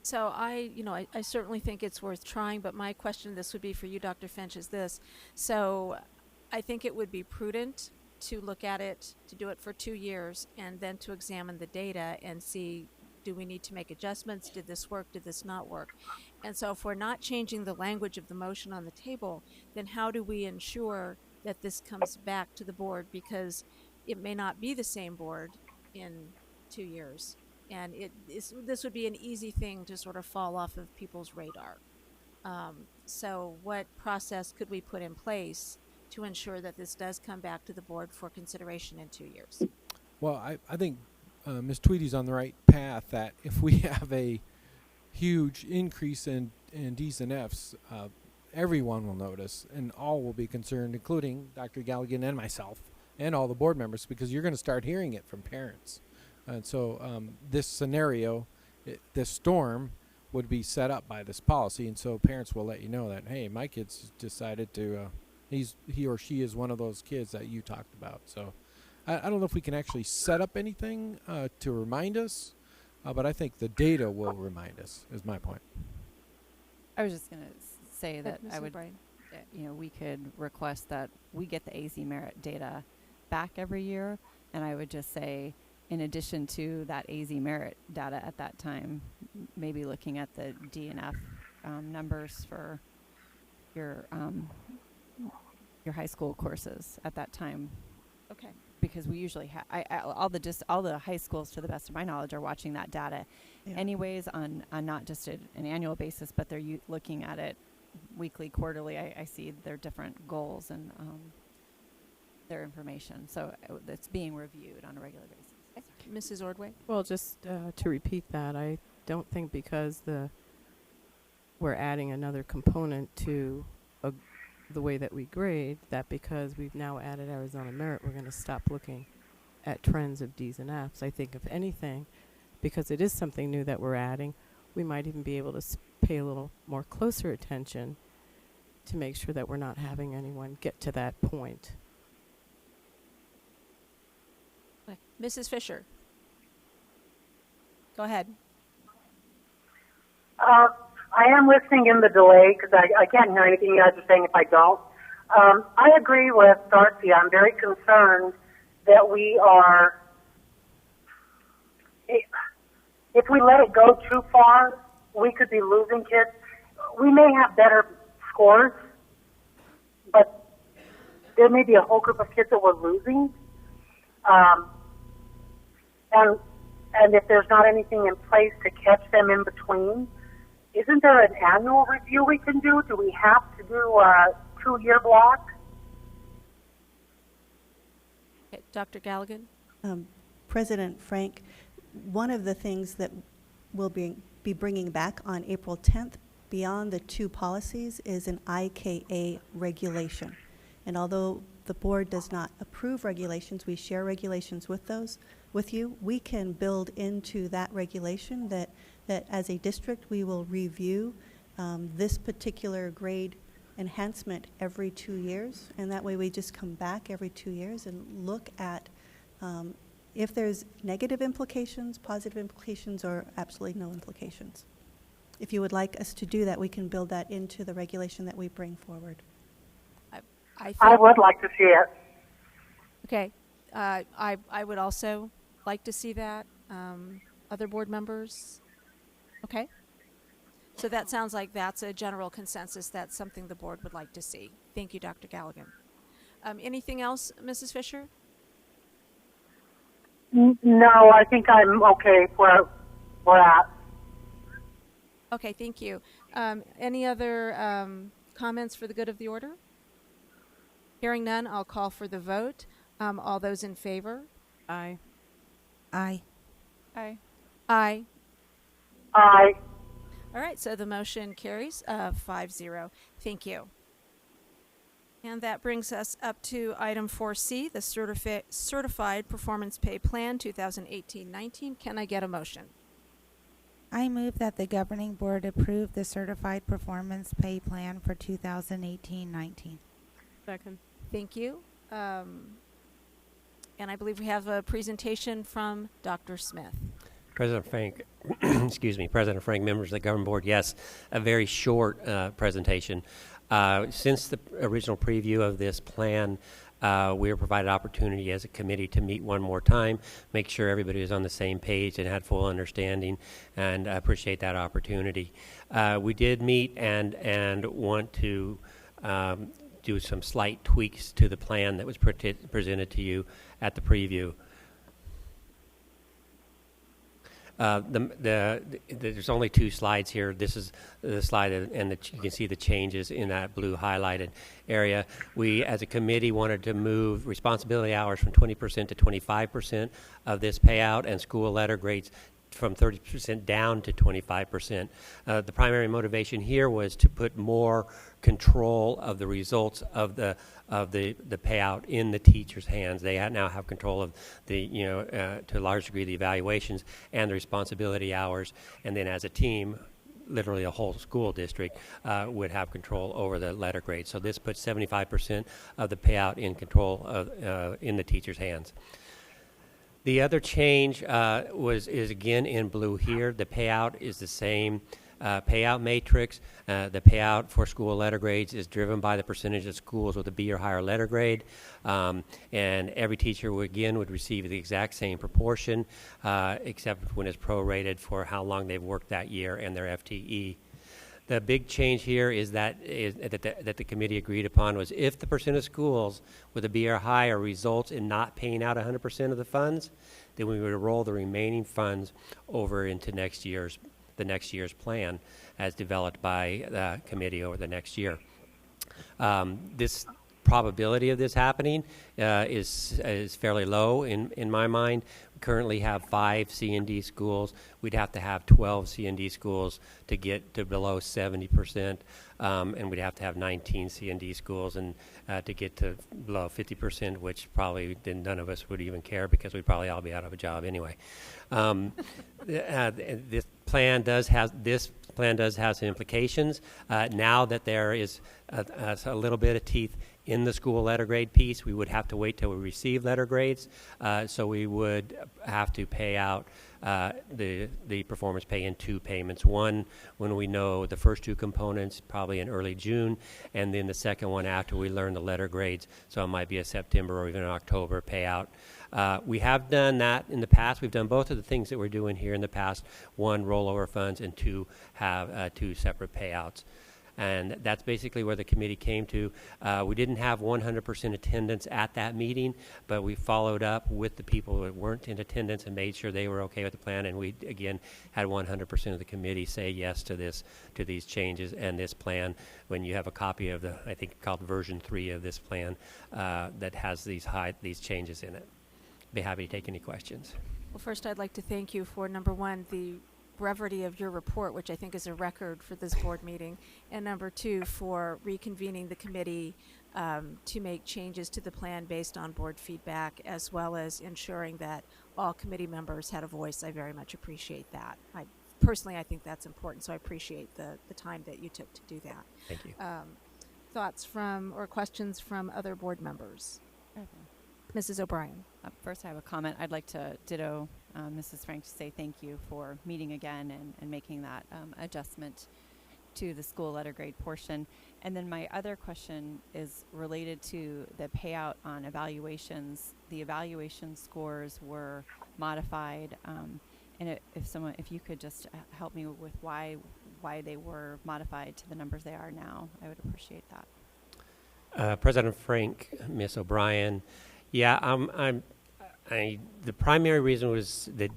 So I certainly think it's worth trying, but my question, this would be for you, Dr. Finch, is this. So I think it would be prudent to look at it, to do it for 2 years, and then to examine the data and see, do we need to make adjustments? Did this work? Did this not work? And so if we're not changing the language of the motion on the table, then how do we ensure that this comes back to the board? Because it may not be the same board in 2 years. And this would be an easy thing to sort of fall off of people's radar. So what process could we put in place to ensure that this does come back to the board for consideration in 2 years? Well, I think Ms. Tweedy's on the right path, that if we have a huge increase in D's and F's, everyone will notice and all will be concerned, including Dr. Galligan and myself and all the board members, because you're going to start hearing it from parents. And so this scenario, this storm, would be set up by this policy, and so parents will let you know that, hey, my kid's decided to, he or she is one of those kids that you talked about. So I don't know if we can actually set up anything to remind us, but I think the data will remind us, is my point. I was just going to say that Ms. I would, O'Brien. we could request that we get the AZ merit data back every year, and I would just say, in addition to that AZ merit data at that time, maybe looking at the D and F numbers for your high school courses at that time. Okay. Because we usually all the high schools, to the best of my knowledge, are watching that data, anyways, on not just an annual basis, but they're looking at it weekly, quarterly. I see their different goals and their information, so it's being reviewed on a regular basis. Mrs. Ordway? Well, just to repeat that, I don't think because we're adding another component to the way that we grade, that because we've now added Arizona Merit, we're going to stop looking at trends of D's and F's. I think, if anything, because it is something new that we're adding, we might even be able to pay a little more closer attention to make sure that we're not having anyone get to that point. Okay. Mrs. Fisher? Go ahead. I am listening in the delay because I can't hear anything you guys are saying if I don't. I agree with Darcy. I'm very concerned that we are, if we let it go too far, we could be losing kids. We may have better scores, but there may be a whole group of kids that we're losing. And if there's not anything in place to catch them in between, isn't there an annual review we can do? Do we have to do a 2-year block. Okay, Dr. Galligan? President Frank, one of the things that we'll be bringing back on April 10th, beyond the 2 policies, is an IKA regulation. And although the board does not approve regulations, we share regulations with you. We can build into that regulation that as a district we will review this particular grade enhancement every 2 years, and that way we just come back every 2 years and look at if there's negative implications, positive implications, or absolutely no implications. If you would like us to do that, we can build that into the regulation that we bring forward. I would like to see it. Okay. I would also like to see that. Other board members? Okay. So that sounds like that's a general consensus. That's something the board would like to see. Thank you, Dr. Galligan. Anything else, Mrs. Fisher? No, I think I'm okay where we're at. Okay, thank you. Any other comments for the good of the order? Hearing none, I'll call for the vote. All those in favor? Aye. Aye. Aye. Aye. Aye. All right, so the motion carries 5-0. Thank you. And that brings us up to item 4C, the Certified Performance Pay Plan 2018-19. Can I get a motion? I move that the governing board approve the Certified Performance Pay Plan for 2018-19. Second. Thank you. And I believe we have a presentation from Dr. Smith. President Frank, excuse me, President Frank, members of the governing board, yes, a very short presentation. Since the original preview of this plan, we were provided opportunity as a committee to meet one more time, make sure everybody was on the same page and had full understanding, and I appreciate that opportunity. We did meet and want to do some slight tweaks to the plan that was presented to you at the preview. There's only 2 slides here. This is the slide, and you can see the changes in that blue highlighted area. We, as a committee, wanted to move responsibility hours from 20% to 25% of this payout, and school letter grades from 30% down to 25%. The primary motivation here was to put more control of the results of the payout in the teacher's hands. They now have control of the, to a large degree, the evaluations and the responsibility hours, and then as a team, literally a whole school district would have control over the letter grade. So this puts 75% of the payout in control of in the teacher's hands. The other change is again in blue here. The payout is the same payout matrix. The payout for school letter grades is driven by the percentage of schools with a B or higher letter grade. And every teacher would receive the exact same proportion, except when it's prorated for how long they've worked that year and their FTE. The big change here is that the committee agreed upon was if the percent of schools with a B or higher results in not paying out 100% of the funds, then we would roll the remaining funds over into the next year's plan as developed by the committee over the next year. This probability of this happening is fairly low in my mind. We currently have 5 C&D schools. We'd have to have 12 C&D schools to get to below 70%, and we'd have to have 19 C&D schools and to get to below 50%, which probably none of us would even care because we'd probably all be out of a job anyway. This plan does have some implications. Now that there is a little bit of teeth in the school letter grade piece, we would have to wait till we receive letter grades. So we would have to pay out the performance pay in 2 payments. One when we know the first 2 components, probably in early June, and then the second one after we learn the letter grades. So it might be a September or even an October payout. We have done that in the past. We've done both of the things that we're doing here in the past. 1, rollover funds, and 2, have 2 separate payouts. And that's basically where the committee came to. We didn't have 100% attendance at that meeting, but we followed up with the people that weren't in attendance and made sure they were okay with the plan. And we, again, had 100% of the committee say yes to these changes and this plan. When you have a copy of the, I think called version 3 of this plan that has these changes in it. Be happy to take any questions. Well, first I'd like to thank you for, number one, the brevity of your report, which I think is a record for this board meeting, and number two, for reconvening the committee to make changes to the plan based on board feedback, as well as ensuring that all committee members had a voice. I very much appreciate that. Personally, I think that's important, so I appreciate the time that you took to do that. Thank you. Thoughts from or questions from other board members? Mrs. O'Brien. First, I have a comment. I'd like to ditto Mrs. Frank to say thank you for meeting again and making that adjustment to the school letter grade portion. And then my other question is related to the payout on evaluations. The evaluation scores were modified, and if you could just help me with why they were modified to the numbers they are now, I would appreciate that. President Frank, Ms. O'Brien. Yeah, the primary reason was that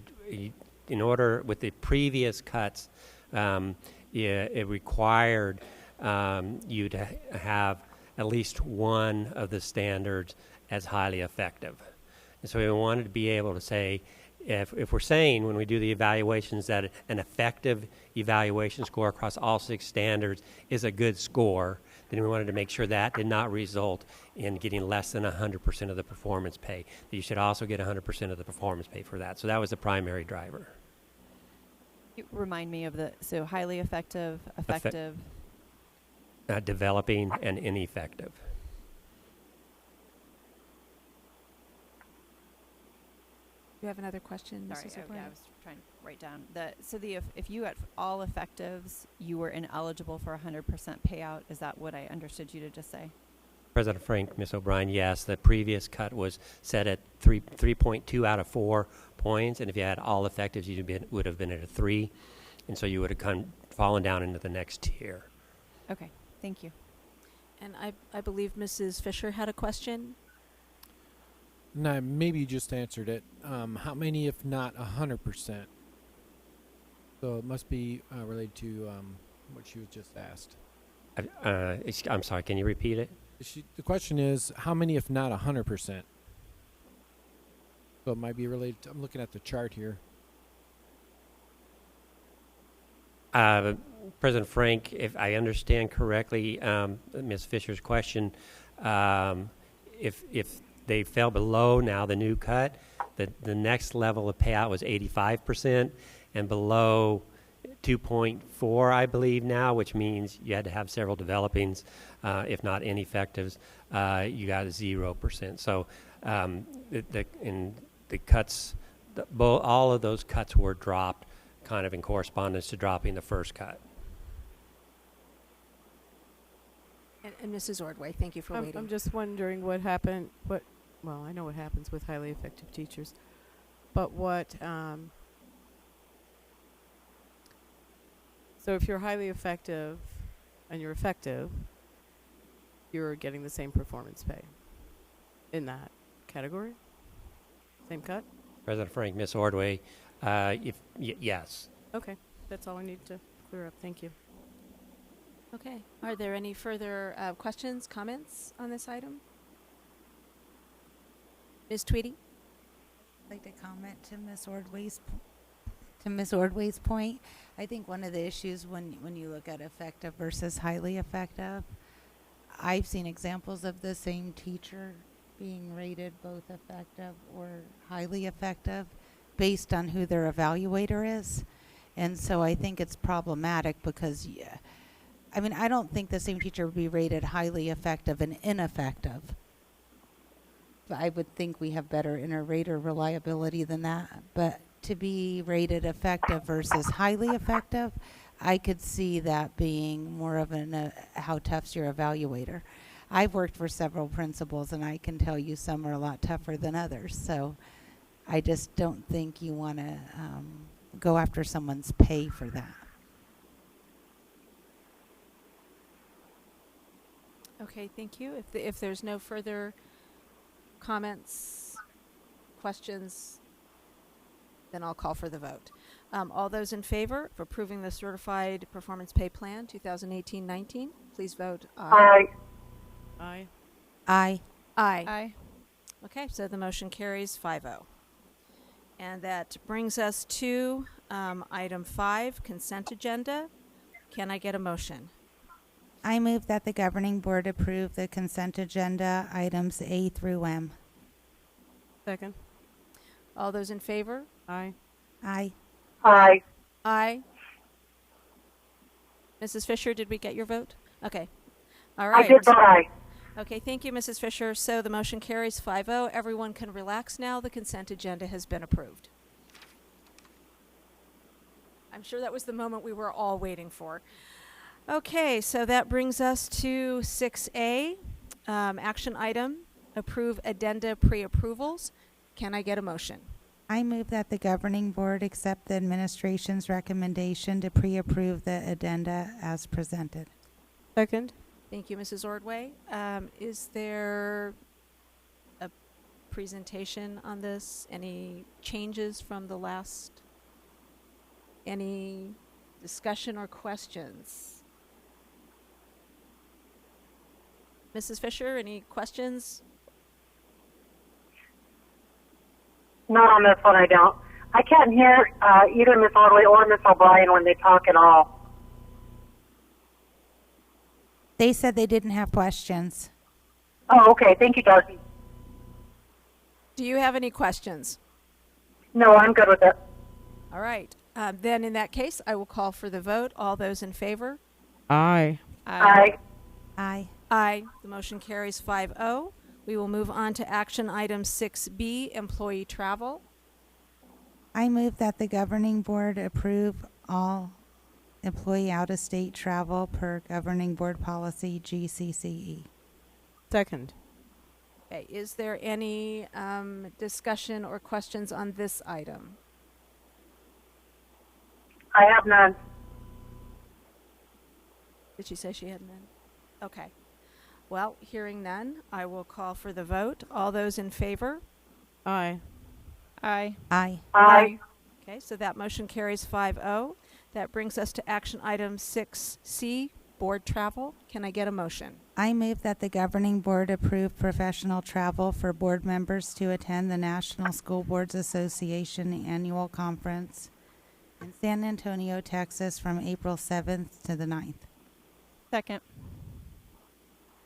in order with the previous cuts, it required you to have at least one of the standards as highly effective. And so we wanted to be able to say, if we're saying when we do the evaluations that an effective evaluation score across all 6 standards is a good score, then we wanted to make sure that did not result in getting less than 100% of the performance pay. That you should also get 100% of the performance pay for that. So that was the primary driver. Remind me of so highly effective, effective. Developing and ineffective. Do you have another question, Mrs. Sorry, O'Brien? I was trying to write down. If you at all effectives, you were ineligible for 100% payout, is that what I understood you to just say? President Frank, Ms. O'Brien, yes. The previous cut was set at 3.2 out of 4 points, and if you had all effectives, you would have been at a 3, and so you would have fallen down into the next tier. Okay, thank you. And I believe Mrs. Fisher had a question. No, maybe you just answered it. How many, if not 100%? So it must be related to what she was just asked. I'm sorry, can you repeat it? The question is, how many, if not 100%? So it might be related to, I'm looking at the chart here. President Frank, if I understand correctly, Ms. Fisher's question, if they fell below now the new cut, the next level of payout was 85%, and below 2.4, I believe now, which means you had to have several developings, if not ineffectives, you got 0%. So the cuts, all of those cuts were dropped kind of in correspondence to dropping the first cut. And Mrs. Ordway, thank you for waiting. I'm just wondering what happened. Well, I know what happens with highly effective teachers, but so if you're highly effective and you're effective, you're getting the same performance pay in that category? Same cut? President Frank, Ms. Ordway, yes. Okay, that's all I need to clear up. Thank you. Okay. Are there any further questions, comments on this item? Ms. Tweedy? I'd like to comment to Ms. Ordway's point. I think one of the issues when you look at effective versus highly effective, I've seen examples of the same teacher being rated both effective or highly effective based on who their evaluator is. And so I think it's problematic because, I don't think the same teacher would be rated highly effective and ineffective. But I would think we have better inter-rater reliability than that. But to be rated effective versus highly effective, I could see that being more of how tough's your evaluator. I've worked for several principals, and I can tell you some are a lot tougher than others. So I just don't think you want to go after someone's pay for that. Okay, thank you. If there's no further comments, questions, then I'll call for the vote. All those in favor of approving the Certified Performance Pay Plan 2018-19, please vote aye. Aye. Aye. Aye. Aye. Aye. Okay, so the motion carries 5-0. And that brings us to item 5, consent agenda. Can I get a motion? I move that the governing board approve the consent agenda items A through M. Second. All those in favor? Aye. Aye. Aye. Aye. Mrs. Fisher, did we get your vote? Okay. All I right. did vote aye. Okay, thank you, Mrs. Fisher. So the motion carries 5-0. Everyone can relax now. The consent agenda has been approved. I'm sure that was the moment we were all waiting for. Okay, so that brings us to 6A, action item, approve addenda pre-approvals. Can I get a motion? I move that the governing board accept the administration's recommendation to pre-approve the addenda as presented. Second. Thank you, Mrs. Ordway. Is there a presentation on this? Any changes from the last? Any discussion or questions? Mrs. Fisher, any questions? Not on this one, I don't. I can't hear either Miss Ordway or Miss O'Brien when they talk at all. They said they didn't have questions. Oh, okay. Thank you, Darcy. Do you have any questions? No, I'm good with it. All right. Then in that case, I will call for the vote. All those in favor? Aye. Aye. Aye. Aye. The motion carries 5-0. We will move on to action item 6B, employee travel. I move that the governing board approve all employee out-of-state travel per governing board policy GCCE. Second. Okay. Is there any discussion or questions on this item? I have none. Did she say she had none? Okay. Well, hearing none, I will call for the vote. All those in favor? Aye. Aye. Aye. Aye. Okay, so that motion carries 5-0. That brings us to action item 6C, board travel. Can I get a motion? I move that the governing board approve professional travel for board members to attend the National School Boards Association annual conference in San Antonio, Texas from April 7th to the 9th. Second.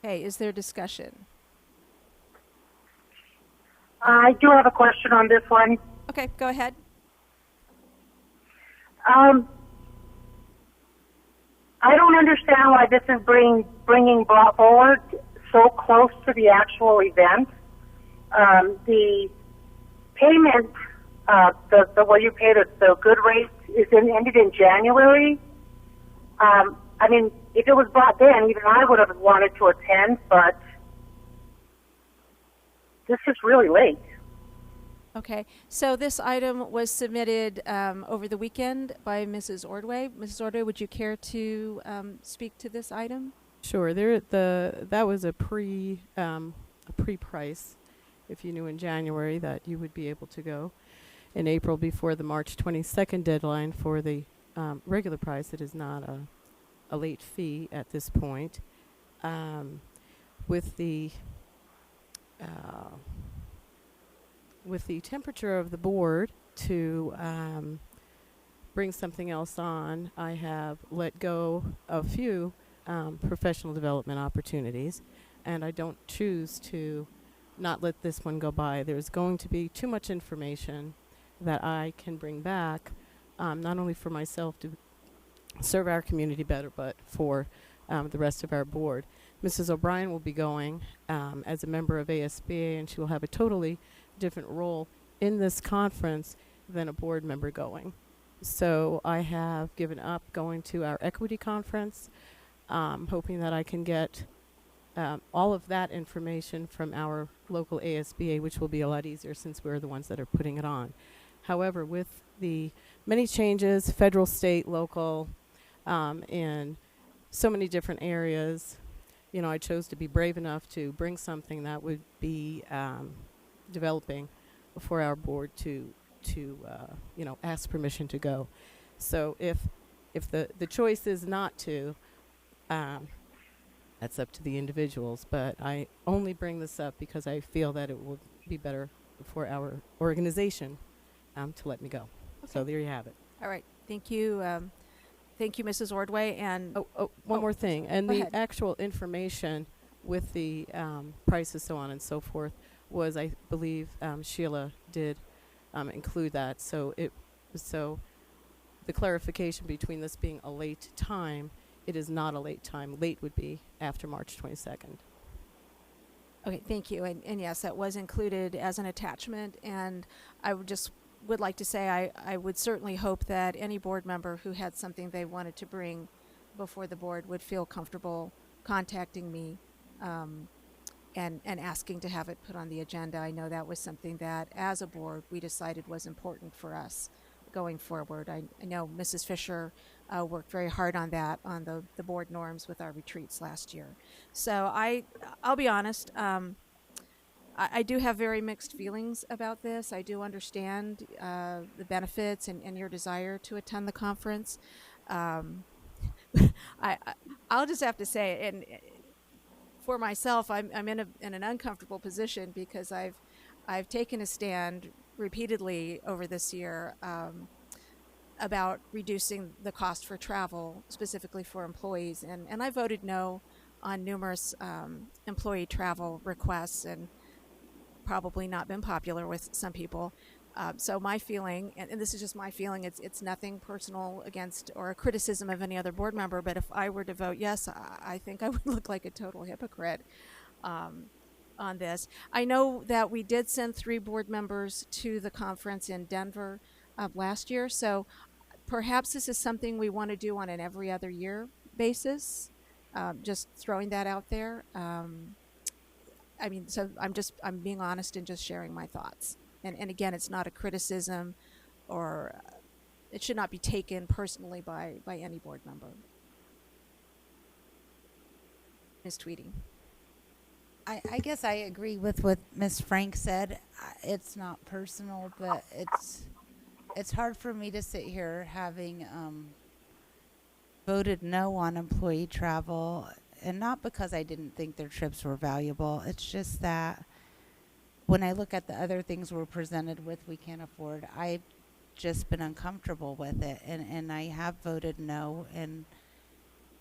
Okay, is there discussion? I do have a question on this one. Okay, go ahead. I don't understand why this is bringing brought forward so close to the actual event. The payment, the way you pay the good rate ended in January. I mean, if it was brought then, even I would have wanted to attend, but this is really late. Okay, so this item was submitted over the weekend by Mrs. Ordway. Mrs. Ordway, would you care to speak to this item? Sure. That was a pre-price. If you knew in January that you would be able to go in April before the March 22nd deadline for the regular price, it is not a late fee at this point. With the temperature of the board to bring something else on, I have let go of few professional development opportunities, and I don't choose to not let this one go by. There's going to be too much information that I can bring back, not only for myself to serve our community better, but for the rest of our board. Mrs. O'Brien will be going as a member of ASBA, and she will have a totally different role in this conference than a board member going. So I have given up going to our equity conference, hoping that I can get all of that information from our local ASBA, which will be a lot easier since we're the ones that are putting it on. However, with the many changes, federal, state, local, in so many different areas, I chose to be brave enough to bring something that would be developing for our board to ask permission to go. So if the choice is not to, that's up to the individuals. But I only bring this up because I feel that it will be better for our organization to let me go. So Okay. there you have it. All right. Thank you. Thank you, Mrs. Ordway. And One more thing. And Go the ahead. actual information with the prices, so on and so forth, was, I believe, Sheila did include that. So the clarification between this being a late time, it is not a late time. Late would be after March 22nd. okay, thank you. And yes, that was included as an attachment. And I would like to say I would certainly hope that any board member who had something they wanted to bring before the board would feel comfortable contacting me and asking to have it put on the agenda. I know that was something that, as a board, we decided was important for us going forward. I know Mrs. Fisher worked very hard on that, on the board norms with our retreats last year. So I'll be honest, I do have very mixed feelings about this. I do understand the benefits and your desire to attend the conference. I'll just have to say, and for myself, I'm in an uncomfortable position because I've taken a stand repeatedly over this year about reducing the cost for travel, specifically for employees, and I voted no on numerous employee travel requests, and probably not been popular with some people. So my feeling, and this is just my feeling, it's nothing personal against or a criticism of any other board member, but if I were to vote yes, I think I would look like a total hypocrite on this. I know that we did send 3 board members to the conference in Denver last year, so perhaps this is something we want to do on an every other year basis. Just throwing that out there. I mean, so I'm being honest and just sharing my thoughts. And again, it's not a criticism, or it should not be taken personally by any board member. Ms. Tweedy. I guess I agree with what Ms. Frank said. It's not personal, but it's hard for me to sit here having voted no on employee travel, and not because I didn't think their trips were valuable. It's just that when I look at the other things we're presented with we can't afford, I've just been uncomfortable with it, and I have voted no. And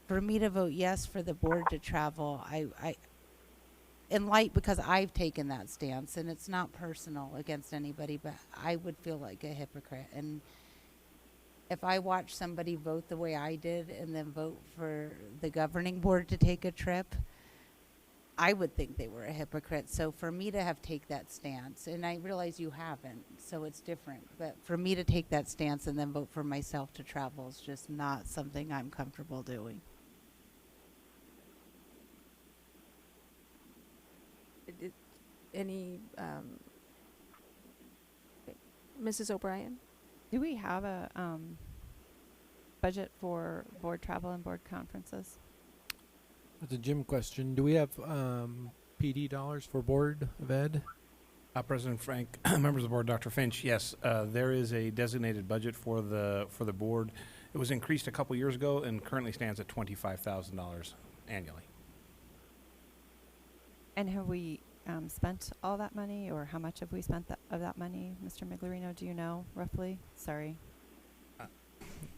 for me to vote yes for the board to travel, I in light, because I've taken that stance, and it's not personal against anybody, but I would feel like a hypocrite. And if I watch somebody vote the way I did and then vote for the governing board to take a trip, I would think they were a hypocrite. So for me to have take that stance, and I realize you haven't, so it's different, but for me to take that stance and then vote for myself to travel is just not something I'm comfortable doing. Any Mrs. O'Brien? Do we have a budget for board travel and board conferences? That's a Jim question. Do we have PD dollars for Board of Ed? President Frank, members of the board, Dr. Finch, yes, there is a designated budget for the board. It was increased a couple years ago and currently stands at $25,000 annually. And have we spent all that money, or how much have we spent of that money? Mr. Miglerino, do you know roughly? Sorry.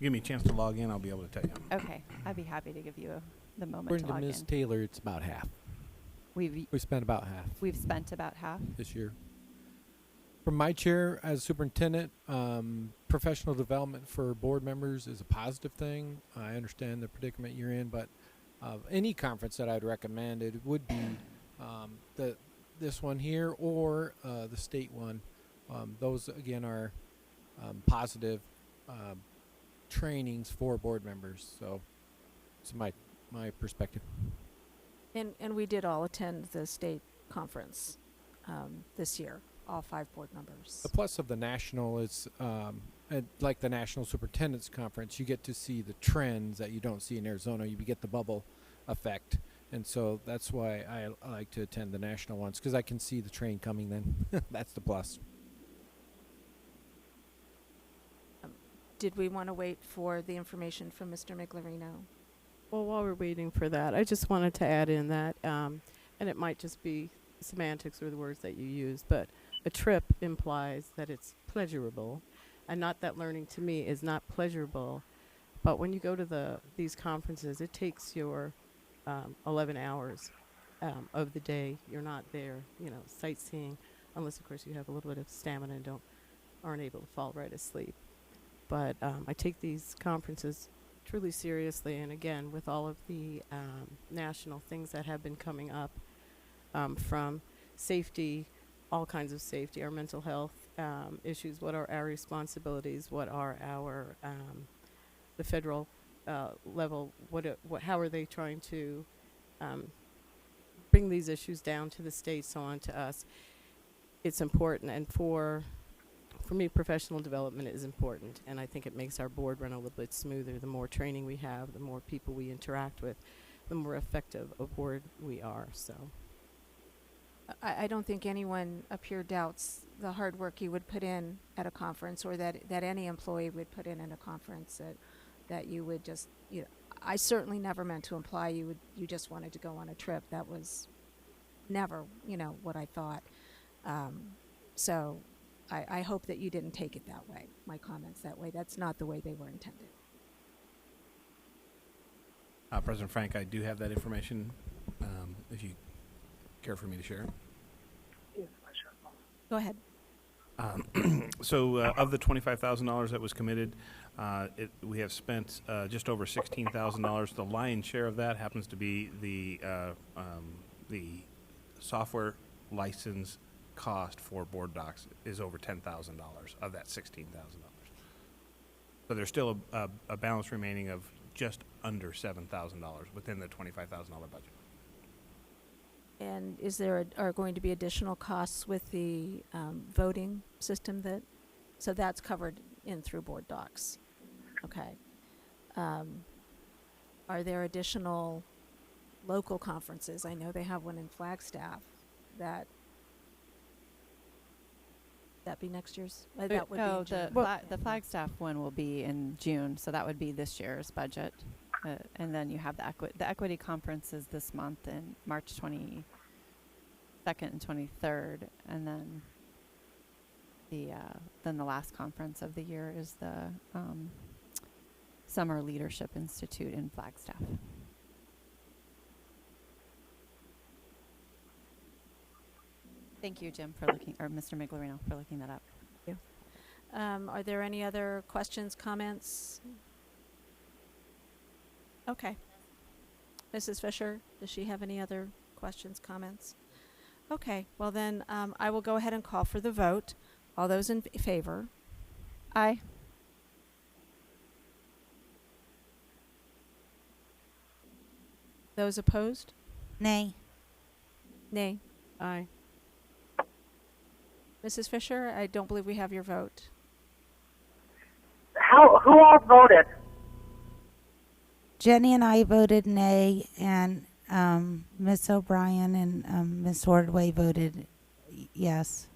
Give me a chance to log in, I'll be able to tell you. Okay, I'd be happy to give you the moment According to to log Ms. in. Taylor, it's about half. We spent about half spent about half. this year. From my chair as superintendent, professional development for board members is a positive thing. I understand the predicament you're in, but any conference that I'd recommend, it would be this one here or the state one. Those, again, are positive trainings for board members. So it's my perspective. And we did all attend the state conference this year, all 5 board members. The plus of the national is, like the National Superintendent's Conference, you get to see the trends that you don't see in Arizona. You get the bubble effect, And so that's why I like to attend the national ones, because I can see the train coming then. That's the plus. Did we want to wait for the information from Mr. Miglerino? Well, while we're waiting for that, I just wanted to add in that, and it might just be semantics or the words that you use, but a trip implies that it's pleasurable, and not that learning to me is not pleasurable. But when you go to these conferences, it takes your 11 hours of the day. You're not there, sightseeing, unless of course you have a little bit of stamina and aren't able to fall right asleep. But I take these conferences truly seriously, and again, with all of the national things that have been coming up, from safety, all kinds of safety, our mental health issues, what are our responsibilities, what are our the federal level, how are they trying to bring these issues down to the states, so on to us. It's important, and for me, professional development is important, and I think it makes our board run a little bit smoother. The more training we have, the more people we interact with, the more effective a board we are. So I don't think anyone up here doubts the hard work you would put in at a conference, or that any employee would put in a conference, that you would just, I certainly never meant to imply you just wanted to go on a trip. That was never, what I thought. So I hope that you didn't take it that way, my comments that way. That's not the way they were intended. President Frank, I do have that information, if you care for me to share it. Go ahead. So of the $25,000 that was committed, we have spent just over $16,000. The lion's share of that happens to be the software license cost for board docs is over $10,000 of that $16,000. So there's still a balance remaining of just under $7,000 within the $25,000 budget. And are going to be additional costs with the voting system so that's covered in through board docs? Okay. Are there additional local conferences? I know they have one in Flagstaff. That be next year's? That would be in June. The Flagstaff one will be in June, so that would be this year's budget. And then you have the equity conference is this month in March 22nd and 23rd, and then the last conference of the year is the Summer Leadership Institute in Flagstaff. Thank you, Jim, for looking, or Mr. Miglerino, for looking that up. Thank you. Are there any other questions, comments? Okay. Mrs. Fisher, does she have any other questions, comments? Okay. Well, then I will go ahead and call for the vote. All those in favor? Aye. Those opposed? Nay. Nay. Aye. Mrs. Fisher, I don't believe we have your vote. Who all voted? Jenny and I voted nay, and Miss O'Brien and Miss Ordway voted yes.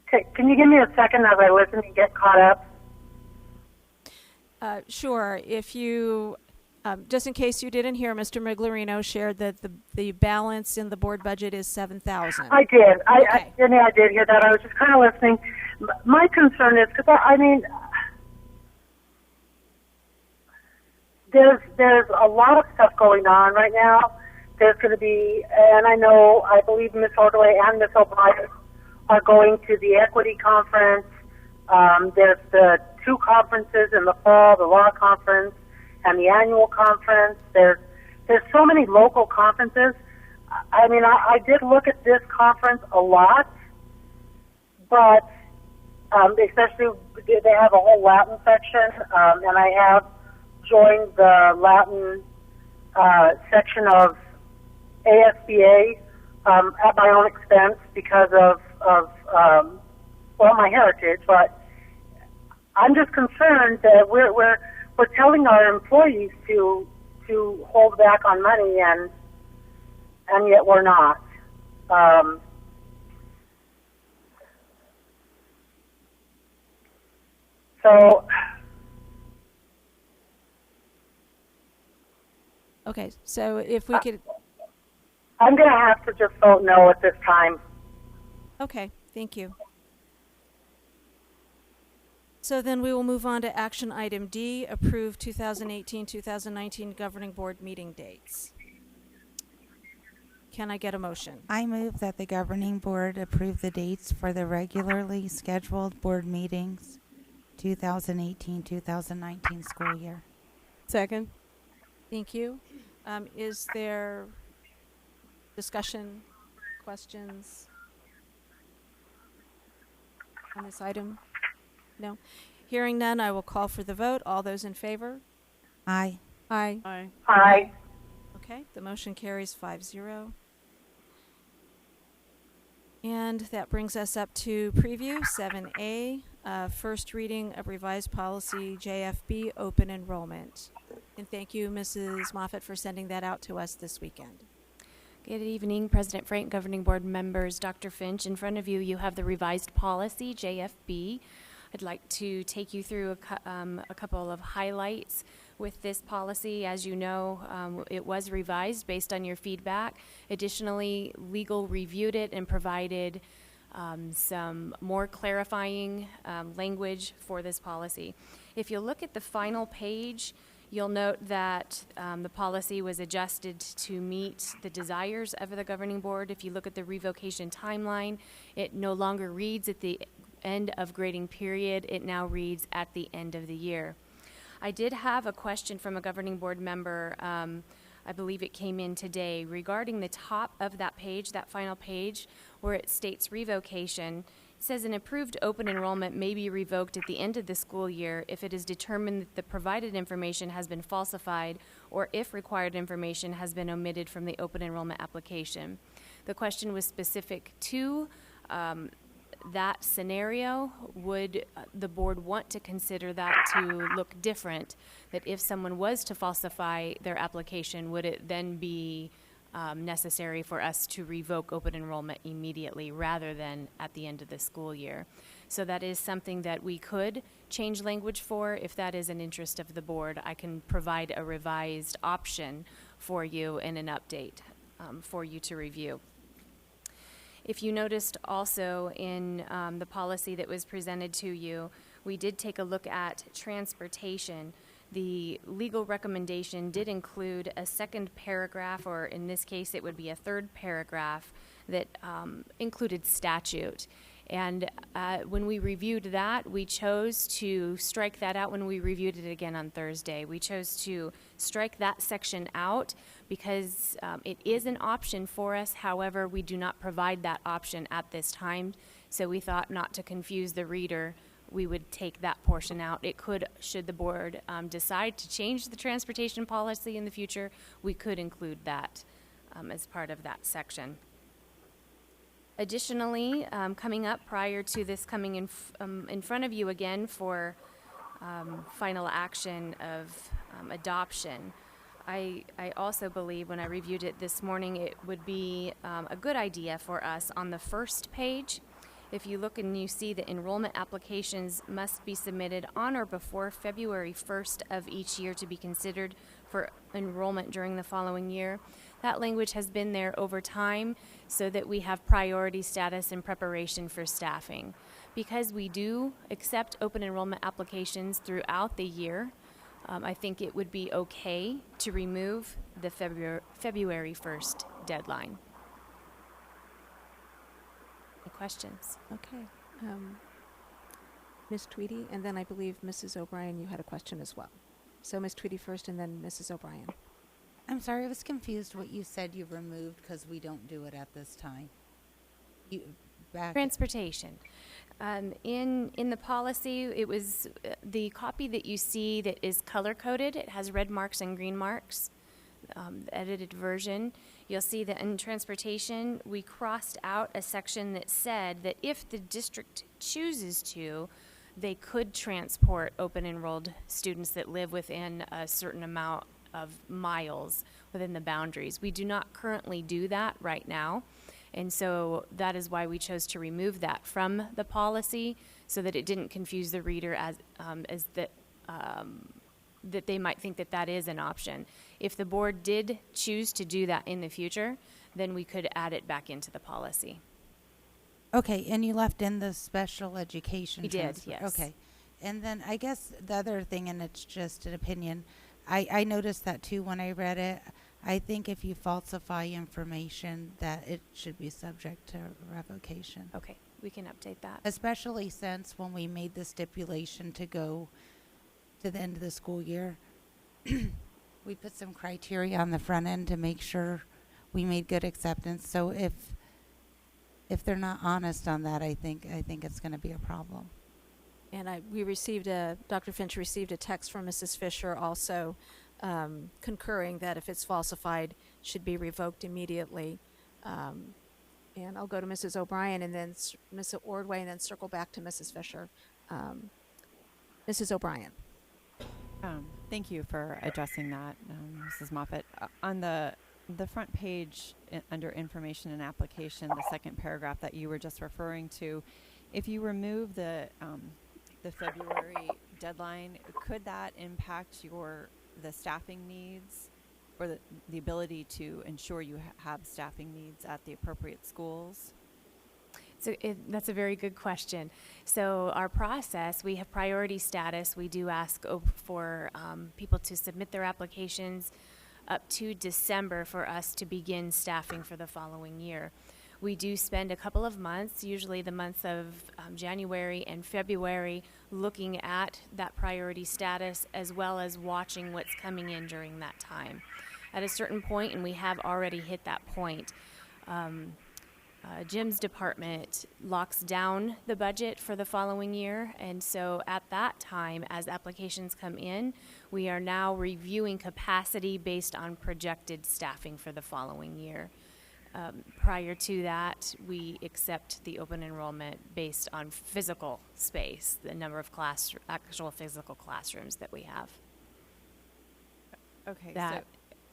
Okay, can you give me a second as I listen and get caught up? Sure. If you, just in case you didn't hear, Mr. Miglerino shared that the balance in the board budget is $7,000. I did. Okay. Jenny, I did hear that. I was just kind of listening. My concern is, because there's a lot of stuff going on right now. There's going to be, and I believe Ms. Ordway and Ms. O'Brien are going to the equity conference. There's the two conferences in the fall, the law conference and the annual conference. There's so many local conferences. I did look at this conference a lot, but especially they have a whole Latin section, and I have joined the Latin section of ASBA at my own expense because of my heritage. But I'm just concerned that we're telling our employees to to hold back on money, and yet we're not. So, Okay, so if we could, I'm going to have to just vote no at this time. okay, thank you. So then we will move on to action item D, approve 2018-2019 governing board meeting dates. Can I get a motion? I move that the governing board approve the dates for the regularly scheduled board meetings 2018-2019 school year. Second. Thank you. Is there discussion, questions on this item? No? Hearing none, I will call for the vote. All those in favor? Aye. Aye. Aye. Aye. Okay, the motion carries 5-0. And that brings us up to preview 7A, first reading of revised policy JFB, open enrollment. And thank you, Mrs. Moffett, for sending that out to us this weekend. Good evening, President Frank, governing board members, Dr. Finch. In front of you, you have the revised policy, JFB. I'd like to take you through a couple of highlights with this policy. As you know, it was revised based on your feedback. Additionally, legal reviewed it and provided some more clarifying language for this policy. If you look at the final page, you'll note that the policy was adjusted to meet the desires of the governing board. If you look at the revocation timeline, it no longer reads at the end of grading period. It now reads at the end of the year. I did have a question from a governing board member, I believe it came in today, regarding the top of that page, that final page, where it states revocation. It says an approved open enrollment may be revoked at the end of the school year if it is determined that the provided information has been falsified or if required information has been omitted from the open enrollment application. The question was specific to that scenario. Would the board want to consider that to look different? That if someone was to falsify their application, would it then be necessary for us to revoke open enrollment immediately rather than at the end of the school year? So that is something that we could change language for. If that is an interest of the board, I can provide a revised option for you and an update for you to review. If you noticed also in the policy that was presented to you, we did take a look at transportation. The legal recommendation did include a second paragraph, or in this case it would be a third paragraph, that included statute. And when we reviewed that, we chose to strike that out when we reviewed it again on Thursday. We chose to strike that section out because it is an option for us. However, we do not provide that option at this time. So we thought, not to confuse the reader, we would take that portion out. It could, should the board decide to change the transportation policy in the future, we could include that as part of that section. Additionally, coming up prior to this coming in front of you again for final action of adoption, I also believe when I reviewed it this morning, it would be a good idea for us on the first page. If you look and you see that enrollment applications must be submitted on or before February 1st of each year to be considered for enrollment during the following year. That language has been there over time so that we have priority status in preparation for staffing. Because we do accept open enrollment applications throughout the year, I think it would be okay to remove the February 1st deadline. Any questions? Okay. Ms. Tweedy, and then I believe Mrs. O'Brien, you had a question as well. So Ms. Tweedy first, and then Mrs. O'Brien. I'm sorry, I was confused what you said you removed because we don't do it at this time. Transportation. In the policy, it was the copy that you see that is color-coded. It has red marks and green marks, the edited version. You'll see that in transportation, we crossed out a section that said that if the district chooses to, they could transport open enrolled students that live within a certain amount of miles within the boundaries. We do not currently do that right now. And so that is why we chose to remove that from the policy, so that it didn't confuse the reader as that that they might think that that is an option. If the board did choose to do that in the future, then we could add it back into the policy. Okay, and you left in the special education We did, transfer. yes. Okay. And then I guess the other thing, and it's just an opinion, I noticed that too when I read it. I think if you falsify information, that it should be subject to revocation. Okay, we can update that. Especially since when we made the stipulation to go to the end of the school year, we put some criteria on the front end to make sure we made good acceptance. So if they're not honest on that, I think it's going to be a problem. And we received Dr. Finch received a text from Mrs. Fisher also concurring that if it's falsified, should be revoked immediately. And I'll go to Mrs. O'Brien and then Mrs. Ordway and then circle back to Mrs. Fisher. Mrs. O'Brien. Thank you for addressing that, Mrs. Moffett. On the front page under information and application, the second paragraph that you were just referring to, if you remove the February deadline, could that impact the staffing needs or the ability to ensure you have staffing needs at the appropriate schools? So that's a very good question. So our process, we have priority status. We do ask for people to submit their applications up to December for us to begin staffing for the following year. We do spend a couple of months, usually the months of January and February, looking at that priority status as well as watching what's coming in during that time. At a certain point, and we have already hit that point, Jim's department locks down the budget for the following year, and so at that time, as applications come in, we are now reviewing capacity based on projected staffing for the following year. Prior to that, we accept the open enrollment based on physical space, the number of actual physical classrooms that we have. Okay, That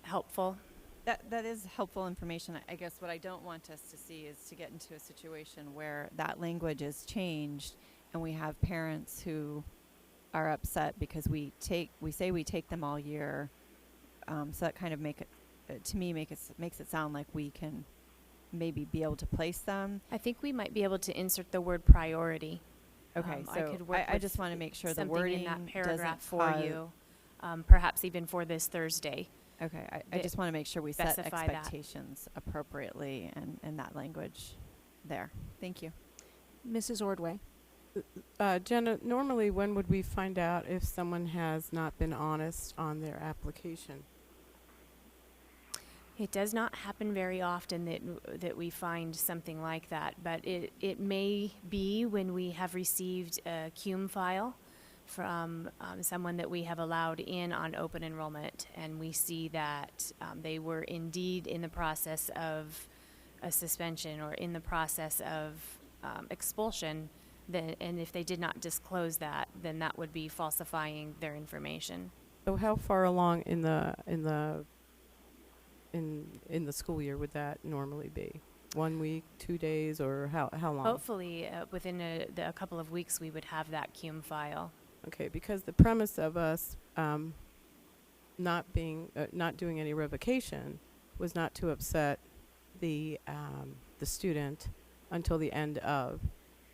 helpful? That is helpful information. I guess what I don't want us to see is to get into a situation where that language is changed and we have parents who are upset because we say we take them all year. So that kind of makes it sound like we can maybe be able to place them. I think we might be able to insert the word priority. Okay, I so could work I with just want to make sure the something wording in that paragraph doesn't for you, perhaps even for this Thursday. Okay, I just want to make sure we set specify that. expectations appropriately and that language there. Thank you. Mrs. Ordway. Jenna, normally when would we find out if someone has not been honest on their application? It does not happen very often that we find something like that, but it may be when we have received a CUME file from someone that we have allowed in on open enrollment, and we see that they were indeed in the process of a suspension or in the process of expulsion, and if they did not disclose that, then that would be falsifying their information. So how far along in the school year would that normally be? 1 week, 2 days, or how long? Hopefully, within a couple of weeks, we would have that CUME file. Okay, because the premise of us not doing any revocation was not to upset the student until the end of.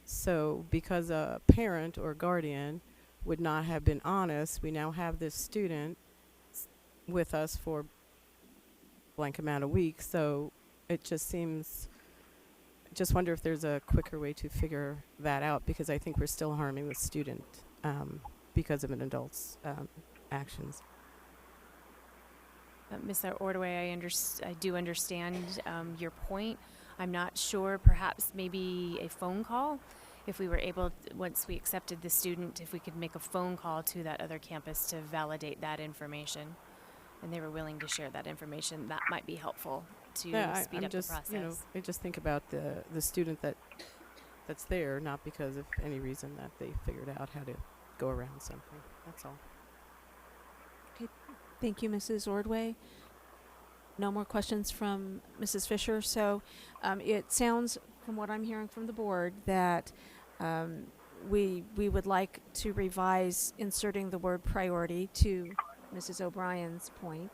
So because a parent or guardian would not have been honest, we now have this student with us for blank amount of weeks. So it just seems, just wonder if there's a quicker way to figure that out, because I think we're still harming the student because of an adult's actions. Ms. Ordway, I do understand your point. I'm not sure, perhaps maybe a phone call, if we were able, once we accepted the student, if we could make a phone call to that other campus to validate that information, and they were willing to share that information, that might be helpful to speed up the process. I just think about the student that's there, not because of any reason that they figured out how to go around something. That's all. Okay. Thank you, Mrs. Ordway. No more questions from Mrs. Fisher. So it sounds, from what I'm hearing from the board, that we would like to revise inserting the word priority to Mrs. O'Brien's point,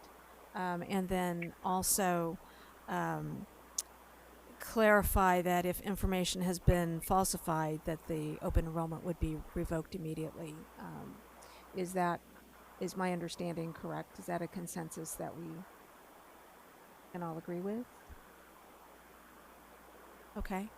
and then also clarify that if information has been falsified, that the open enrollment would be revoked immediately. Is my understanding correct? Is that a consensus that we can all agree with? Okay.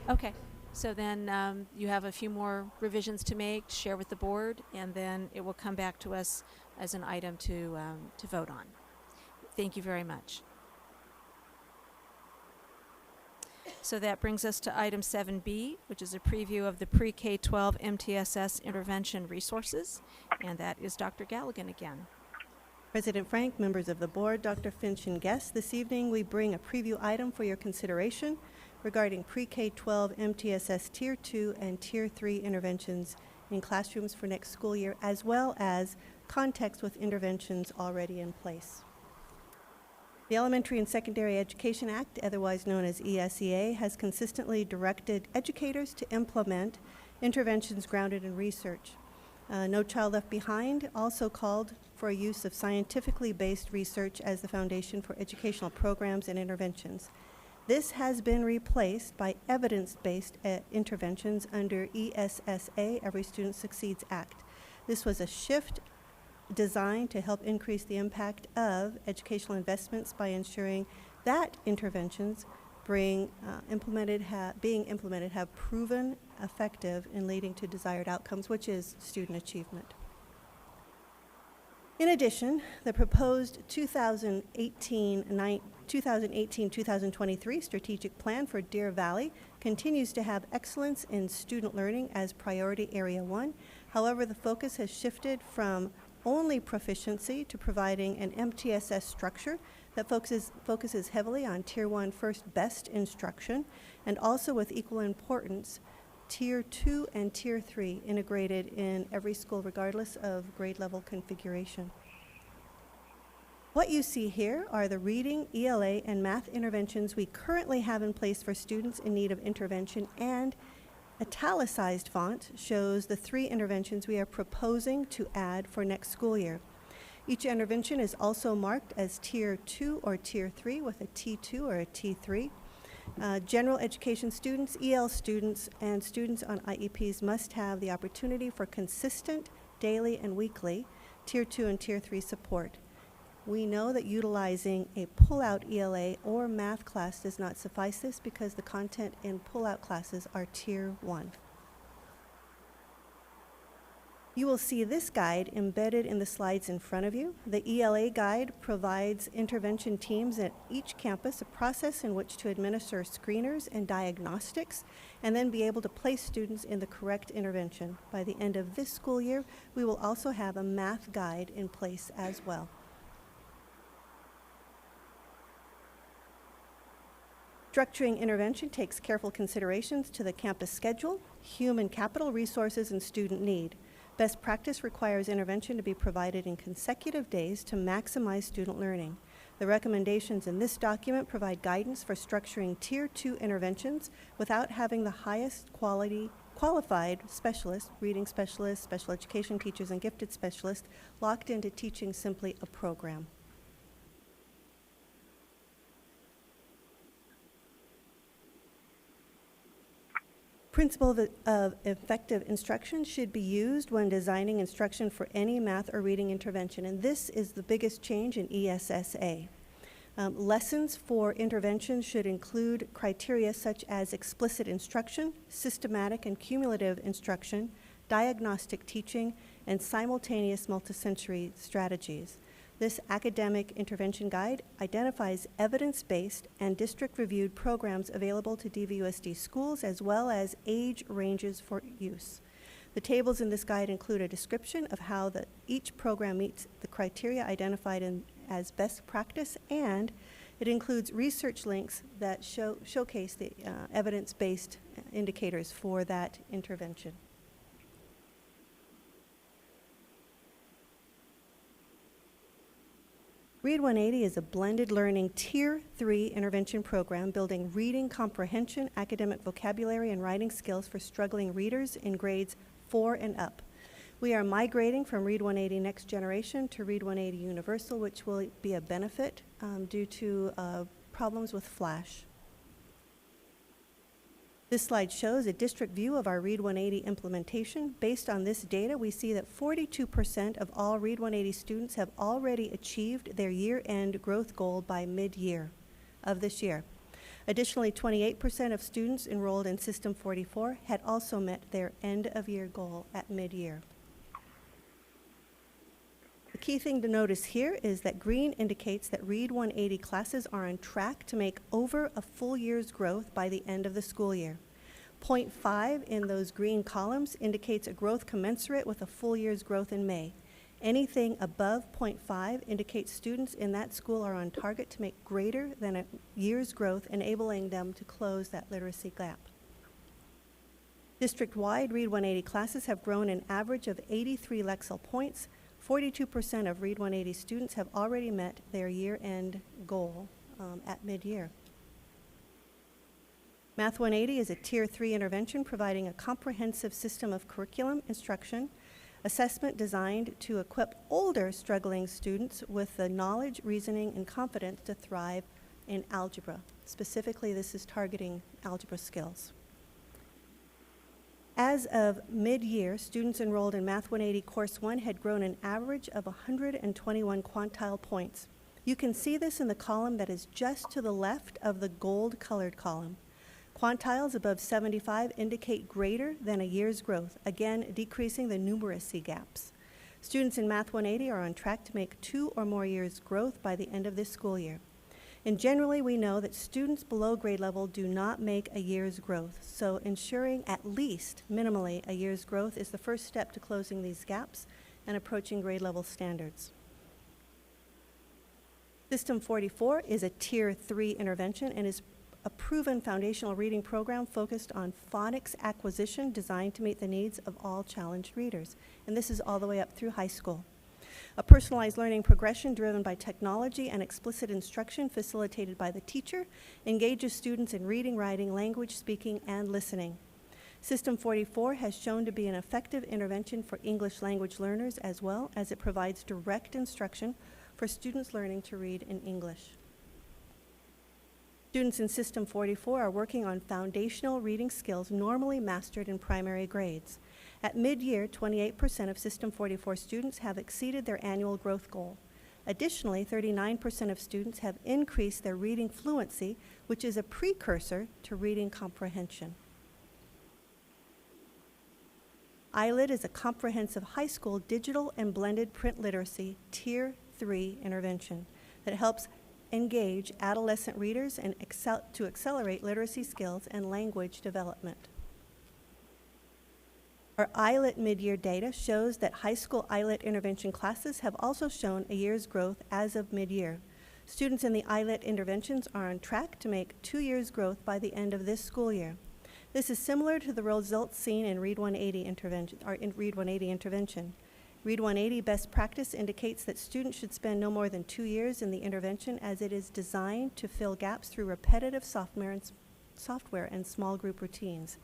Okay. So then you have a few more revisions to make, share with the board, and then it will come back to us as an item to vote on. Thank you very much. So that brings us to item 7B, which is a preview of the pre-K-12 MTSS intervention resources, and that is Dr. Galligan again. President Frank, members of the board, Dr. Finch, and guests, this evening we bring a preview item for your consideration regarding pre-K-12 MTSS Tier 2 and Tier 3 interventions in classrooms for next school year, as well as context with interventions already in place. The Elementary and Secondary Education Act, otherwise known as ESEA, has consistently directed educators to implement interventions grounded in research. No Child Left Behind also called for a use of scientifically based research as the foundation for educational programs and interventions. This has been replaced by evidence-based interventions under ESSA, Every Student Succeeds Act. This was a shift designed to help increase the impact of educational investments by ensuring that interventions being implemented have proven effective in leading to desired outcomes, which is student achievement. In addition, the proposed 2018-2023 strategic plan for Deer Valley continues to have excellence in student learning as priority area 1. However, the focus has shifted from only proficiency to providing an MTSS structure that focuses heavily on Tier 1 first best instruction, and also with equal importance, Tier 2 and Tier 3 integrated in every school regardless of grade level configuration. What you see here are the reading, ELA, and math interventions we currently have in place for students in need of intervention, and italicized font shows the 3 interventions we are proposing to add for next school year. Each intervention is also marked as Tier 2 or Tier 3 with a T2 or a T3. General education students, EL students, and students on IEPs must have the opportunity for consistent daily and weekly Tier 2 and Tier 3 support. We know that utilizing a pull-out ELA or math class does not suffice this because the content in pull-out classes are Tier 1. You will see this guide embedded in the slides in front of you. The ELA guide provides intervention teams at each campus a process in which to administer screeners and diagnostics and then be able to place students in the correct intervention. By the end of this school year, we will also have a math guide in place as well. Structuring intervention takes careful considerations to the campus schedule, human capital, resources, and student need. Best practice requires intervention to be provided in consecutive days to maximize student learning. The recommendations in this document provide guidance for structuring Tier 2 interventions without having the highest qualified specialists, reading specialists, special education teachers, and gifted specialists locked into teaching simply a program. Principle of effective instruction should be used when designing instruction for any math or reading intervention, and this is the biggest change in ESSA. Lessons for interventions should include criteria such as explicit instruction, systematic and cumulative instruction, diagnostic teaching, and simultaneous multisensory strategies. This academic intervention guide identifies evidence-based and district-reviewed programs available to DVUSD schools as well as age ranges for use. The tables in this guide include a description of how each program meets the criteria identified as best practice, and it includes research links that showcase the evidence-based indicators for that intervention. Read 180 is a blended learning Tier 3 intervention program building reading comprehension, academic vocabulary, and writing skills for struggling readers in grades 4 and up. We are migrating from Read 180 Next Generation to Read 180 Universal, which will be a benefit due to problems with Flash. This slide shows a district view of our Read 180 implementation. Based on this data, we see that 42% of all Read 180 students have already achieved their year-end growth goal by mid-year of this year. Additionally, 28% of students enrolled in System 44 had also met their end-of-year goal at mid-year. The key thing to notice here is that green indicates that Read 180 classes are on track to make over a full year's growth by the end of the school year. 0.5 in those green columns indicates a growth commensurate with a full year's growth in May. Anything above 0.5 indicates students in that school are on target to make greater than a year's growth, enabling them to close that literacy gap. District-wide Read 180 classes have grown an average of 83 Lexile points. 42% of Read 180 students have already met their year-end goal at mid-year. Math 180 is a Tier 3 intervention providing a comprehensive system of curriculum, instruction, assessment designed to equip older struggling students with the knowledge, reasoning, and confidence to thrive in algebra. Specifically, this is targeting algebra skills. As of mid-year, students enrolled in Math 180 Course 1 had grown an average of 121 quantile points. You can see this in the column that is just to the left of the gold-colored column. Quantiles above 75 indicate greater than a year's growth, again decreasing the numeracy gaps. Students in Math 180 are on track to make 2 or more years' growth by the end of this school year. And generally, we know that students below grade level do not make a year's growth, so ensuring at least minimally a year's growth is the first step to closing these gaps and approaching grade level standards. System 44 is a Tier 3 intervention and is a proven foundational reading program focused on phonics acquisition designed to meet the needs of all challenged readers. And this is all the way up through high school. A personalized learning progression driven by technology and explicit instruction facilitated by the teacher engages students in reading, writing, language, speaking, and listening. System 44 has shown to be an effective intervention for English language learners as well as it provides direct instruction for students learning to read in English. Students in System 44 are working on foundational reading skills normally mastered in primary grades. At mid-year, 28% of System 44 students have exceeded their annual growth goal. Additionally, 39% of students have increased their reading fluency, which is a precursor to reading comprehension. ILIT is a comprehensive high school digital and blended print literacy Tier 3 intervention that helps engage adolescent readers and to accelerate literacy skills and language development. Our ILIT mid-year data shows that high school ILIT intervention classes have also shown a year's growth as of mid-year. Students in the ILIT interventions are on track to make 2 years' growth by the end of this school year. This is similar to the results seen in Read 180 intervention. Read 180 best practice indicates that students should spend no more than 2 years in the intervention as it is designed to fill gaps through repetitive software and small group routines.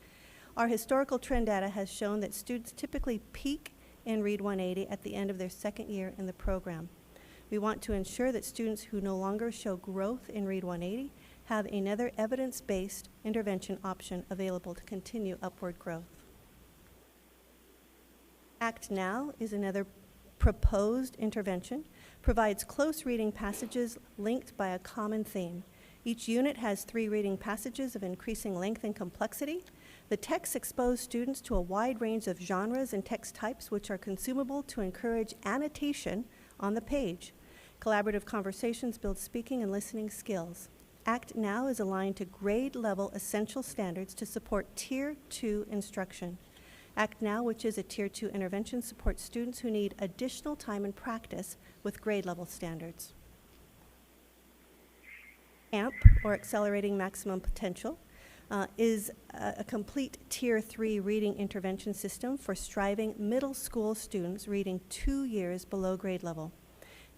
Our historical trend data has shown that students typically peak in Read 180 at the end of their second year in the program. We want to ensure that students who no longer show growth in Read 180 have another evidence-based intervention option available to continue upward growth. Act Now is another proposed intervention, provides close reading passages linked by a common theme. Each unit has 3 reading passages of increasing length and complexity. The texts expose students to a wide range of genres and text types which are consumable to encourage annotation on the page. Collaborative conversations build speaking and listening skills. Act Now is aligned to grade-level essential standards to support Tier 2 instruction. Act Now, which is a Tier 2 intervention, supports students who need additional time and practice with grade-level standards. AMP, or Accelerating Maximum Potential, is a complete Tier 3 reading intervention system for striving middle school students reading 2 years below grade level.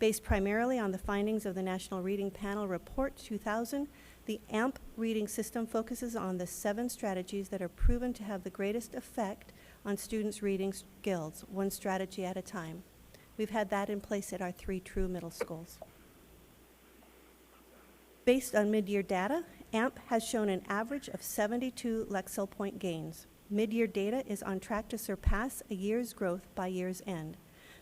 Based primarily on the findings of the National Reading Panel Report 2000, the AMP reading system focuses on the 7 strategies that are proven to have the greatest effect on students' reading skills, one strategy at a time. We've had that in place at our 3 true middle schools. Based on mid-year data, AMP has shown an average of 72 Lexile point gains. Mid-year data is on track to surpass a year's growth by year's end.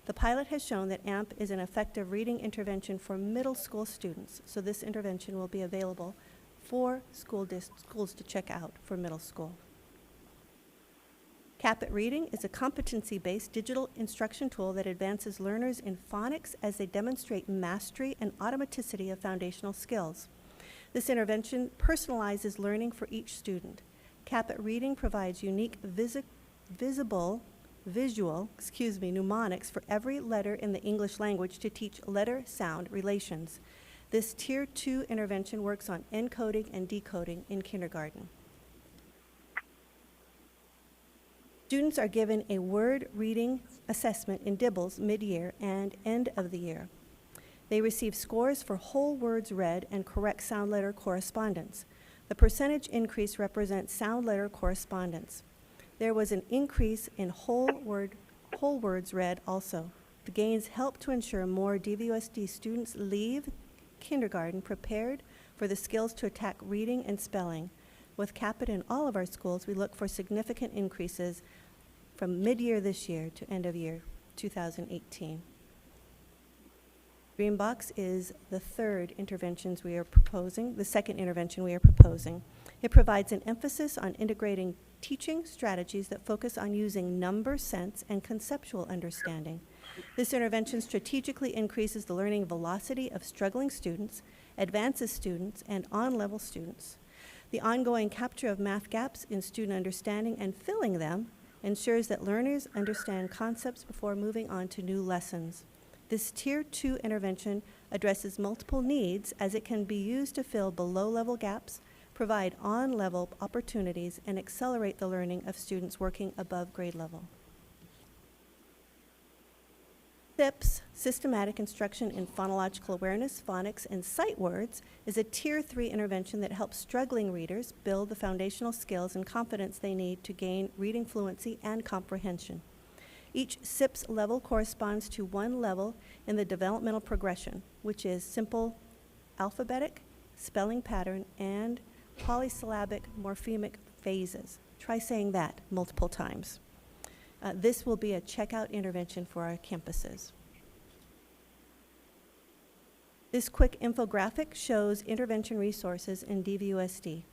The pilot has shown that AMP is an effective reading intervention for middle school students, so this intervention will be available for schools to check out for middle school. Capit Reading is a competency-based digital instruction tool that advances learners in phonics as they demonstrate mastery and automaticity of foundational skills. This intervention personalizes learning for each student. Capit Reading provides unique visual mnemonics for every letter in the English language to teach letter-sound relations. This Tier 2 intervention works on encoding and decoding in kindergarten. Students are given a word reading assessment in Dibbles mid-year and end of the year. They receive scores for whole words read and correct sound letter correspondence. The percentage increase represents sound letter correspondence. There was an increase in whole words read also. The gains help to ensure more DVUSD students leave kindergarten prepared for the skills to attack reading and spelling. With Capit in all of our schools, we look for significant increases from mid-year this year to end of year 2018. Dreambox is the second intervention we are proposing. It provides an emphasis on integrating teaching strategies that focus on using number sense and conceptual understanding. This intervention strategically increases the learning velocity of struggling students, advances students, and on-level students. The ongoing capture of math gaps in student understanding and filling them ensures that learners understand concepts before moving on to new lessons. This Tier 2 intervention addresses multiple needs as it can be used to fill below-level gaps, provide on-level opportunities, and accelerate the learning of students working above grade level. SIPS, Systematic Instruction in Phonological Awareness, Phonics, and Sight Words, is a Tier 3 intervention that helps struggling readers build the foundational skills and confidence they need to gain reading fluency and comprehension. Each SIPS level corresponds to one level in the developmental progression, which is simple alphabetic, spelling pattern, and polysyllabic morphemic phases. Try saying that multiple times. This will be a checkout intervention for our campuses. This quick infographic shows intervention resources in DVUSD.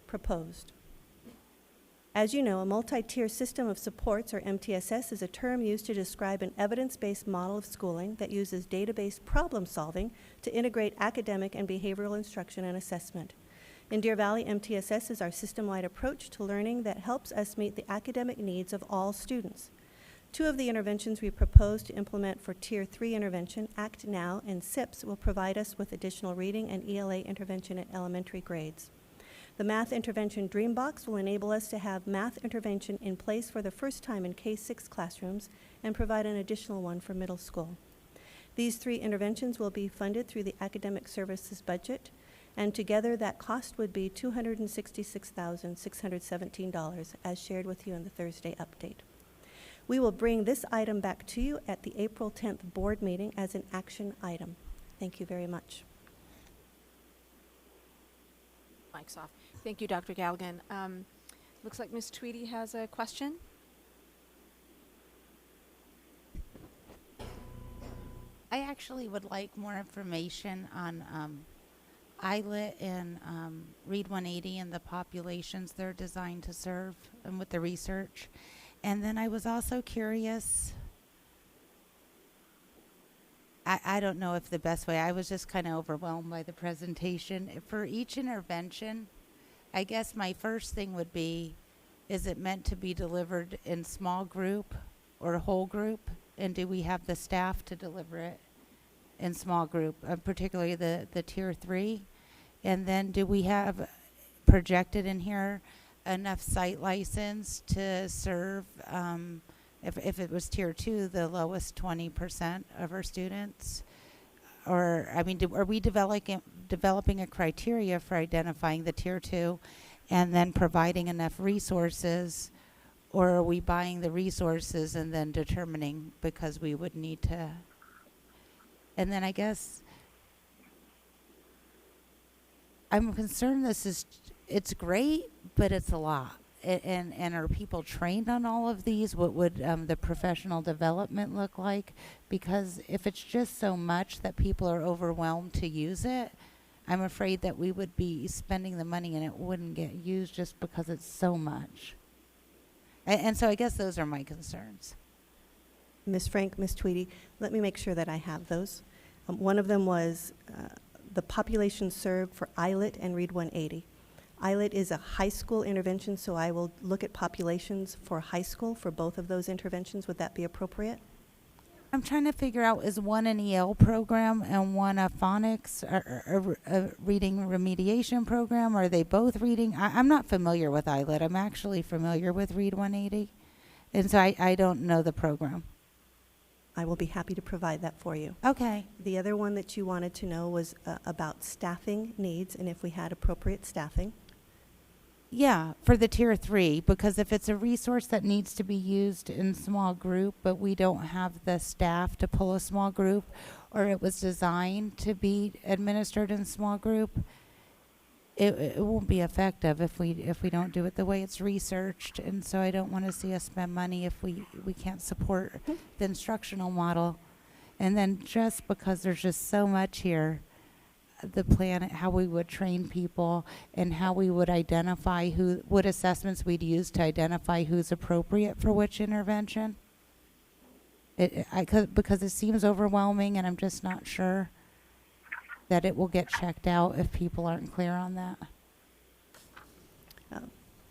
Proposed. As you know, a multi-tier system of supports, or MTSS, is a term used to describe an evidence-based model of schooling that uses data-based problem solving to integrate academic and behavioral instruction and assessment. In Deer Valley, MTSS is our system-wide approach to learning that helps us meet the academic needs of all students. 2 of the interventions we propose to implement for Tier 3 intervention, Act Now and SIPS, will provide us with additional reading and ELA intervention at elementary grades. The Math Intervention Dreambox will enable us to have math intervention in place for the first time in K-6 classrooms and provide an additional one for middle school. These 3 interventions will be funded through the academic services budget, and together that cost would be $266,617, as shared with you in the Thursday update. We will bring this item back to you at the April 10th board meeting as an action item. Thank you very much. Mic's off. Thank you, Dr. Galligan. Looks like Ms. Tweedy has a question. I actually would like more information on ILIT and Read 180 and the populations they're designed to serve and with the research. And then I was also curious, I don't know if the best way, I was just kind of overwhelmed by the presentation. For each intervention, I guess my first thing would be, is it meant to be delivered in small group or whole group? And do we have the staff to deliver it in small group, particularly the Tier 3? And then do we have projected in here enough site license to serve, if it was Tier 2, the lowest 20% of our students? or I mean, are we developing a criteria for identifying the tier 2 and then providing enough resources, or are we buying the resources and then determining because we would need to? And then I guess I'm concerned it's great, but it's a lot. And are people trained on all of these? What would the professional development look like? Because if it's just so much that people are overwhelmed to use it, I'm afraid that we would be spending the money and it wouldn't get used just because it's so much. And so I guess those are my concerns. Ms. Frank, Ms. Tweedy, let me make sure that I have those. One of them was the population served for ILET and Read 180. ILET is a high school intervention, so I will look at populations for high school for both of those interventions. Would that be appropriate? I'm trying to figure out, is one an EL program and one a phonics or a reading remediation program? Are they both reading? I'm not familiar with ILET. I'm actually familiar with Read 180. And so I don't know the program. I will be happy to provide that for you. Okay. The other one that you wanted to know was about staffing needs and if we had appropriate staffing. Yeah, for the tier 3, because if it's a resource that needs to be used in small group, but we don't have the staff to pull a small group, or it was designed to be administered in small group, it won't be effective if we don't do it the way it's researched. And so I don't want to see us spend money if we can't support the instructional model. And then just because there's just so much here, the plan, how we would train people and how we would identify what assessments we'd use to identify who's appropriate for which intervention. Because it seems overwhelming, and I'm just not sure that it will get checked out if people aren't clear on that.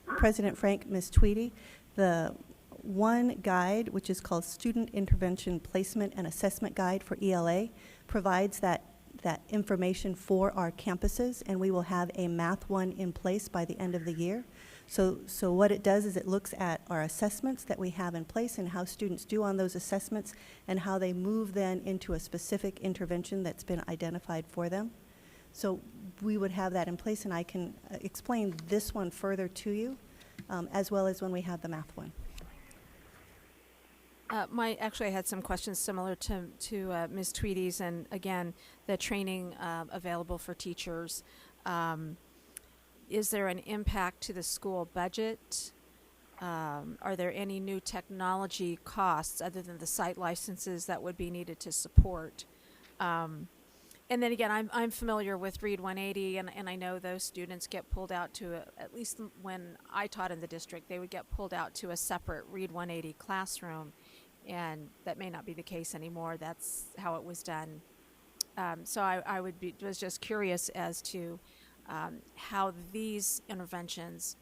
President Frank, Ms. Tweedy, the one guide, which is called Student Intervention Placement and Assessment Guide for ELA, provides that information for our campuses, and we will have a math one in place by the end of the year. So what it does is it looks at our assessments that we have in place and how students do on those assessments and how they move then into a specific intervention that's been identified for them. So we would have that in place, and I can explain this one further to you, as well as when we have the math one. Actually, I had some questions similar to Ms. Tweedy's, and again, the training available for teachers. Is there an impact to the school budget? Are there any new technology costs other than the site licenses that would be needed to support? And then again, I'm familiar with Read 180, and I know those students get pulled out to, at least when I taught in the district, they would get pulled out to a separate Read 180 classroom. And that may not be the case anymore. That's how it was done. So I was just curious as to how these interventions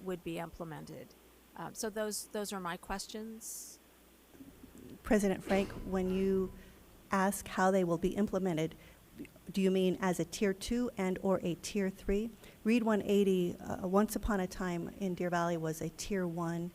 would be implemented. So those are my questions. President Frank, when you ask how they will be implemented, do you mean as a tier 2 and or a tier 3? Read 180, once upon a time in Deer Valley, was a tier 1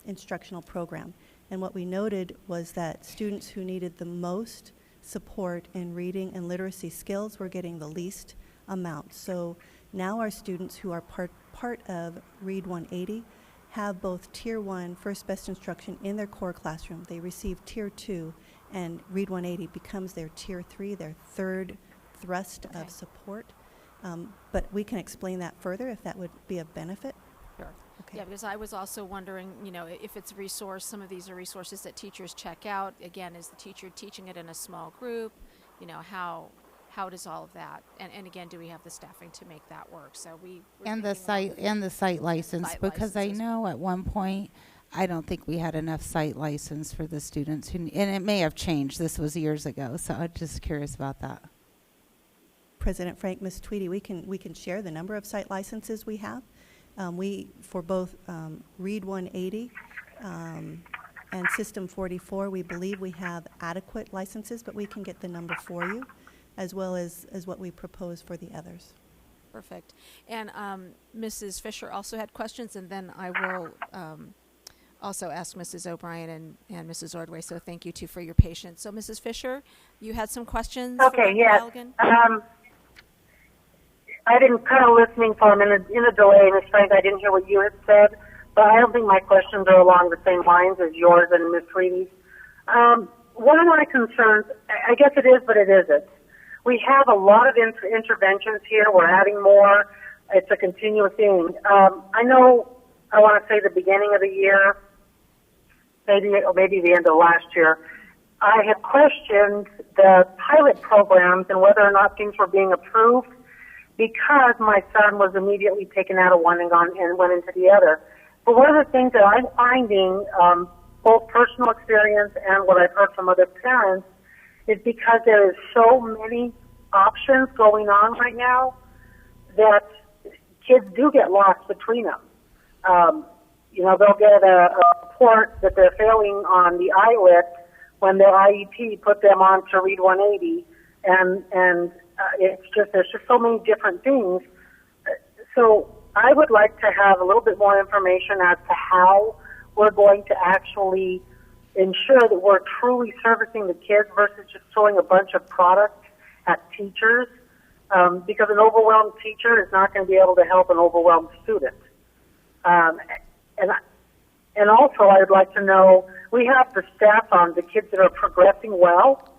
instructional program. And what we noted was that students who needed the most support in reading and literacy skills were getting the least amount. So now our students who are part of Read 180 have both Tier 1 First Best Instruction in their core classroom. They receive Tier 2, and Read 180 becomes their Tier 3, their third thrust of support. But we can explain that further if that would be of benefit. Sure. Okay. Yeah, because I was also wondering, if it's a resource, some of these are resources that teachers check out. Again, is the teacher teaching it in a small group? How does all of that? And again, do we have the staffing to make that work? So the site license, because I licenses. know at one point I don't think we had enough site license for the students and it may have changed. This was years ago, so I'm just curious about that. President Frank, Ms. Tweedy, we can share the number of site licenses we have. For both Read 180 and System 44, we believe we have adequate licenses, but we can get the number for you, as well as what we propose for the others. Perfect. And Mrs. Fisher also had questions, and then I will also ask Mrs. O'Brien and Mrs. Ordway, so thank you too for your patience. So Mrs. Fisher, you had some questions for Okay, Dr. yes. Galligan? I didn't kind of listening for a minute in a delay, Ms. Frank. I didn't hear what you had said, but I don't think my questions are along the same lines as yours and Ms. Reedy's. One of my concerns, I guess it is, but it isn't. We have a lot of interventions here. We're adding more. It's a continuous thing. I know, I want to say the beginning of the year, maybe the end of last year, I had questioned the pilot programs and whether or not things were being approved because my son was immediately taken out of one and went into the other. But one of the things that I'm finding, both personal experience and what I've heard from other parents, is because there is so many options going on right now that kids do get lost between them. They'll get a report that they're failing on the ILIT when their IEP put them on to Read 180, and there's just so many different things. So I would like to have a little bit more information as to how we're going to actually ensure that we're truly servicing the kids versus just throwing a bunch of products at teachers, because an overwhelmed teacher is not going to be able to help an overwhelmed student. And also, I'd like to know, we have the stats on the kids that are progressing well.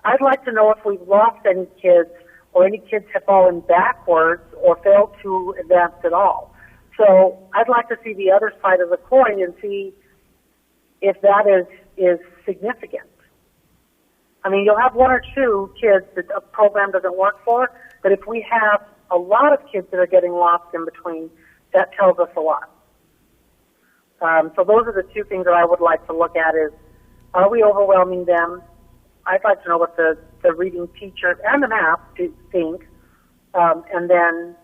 I'd like to know if we've lost any kids or any kids have fallen backwards or failed to advance at all. So I'd like to see the other side of the coin and see if that is significant. I mean, you'll have one or two kids that a program doesn't work for, but if we have a lot of kids that are getting lost in between, that tells us a lot. So those are the two things that I would like to look at is, are we overwhelming them? I'd like to know what the reading teacher and the math think, and then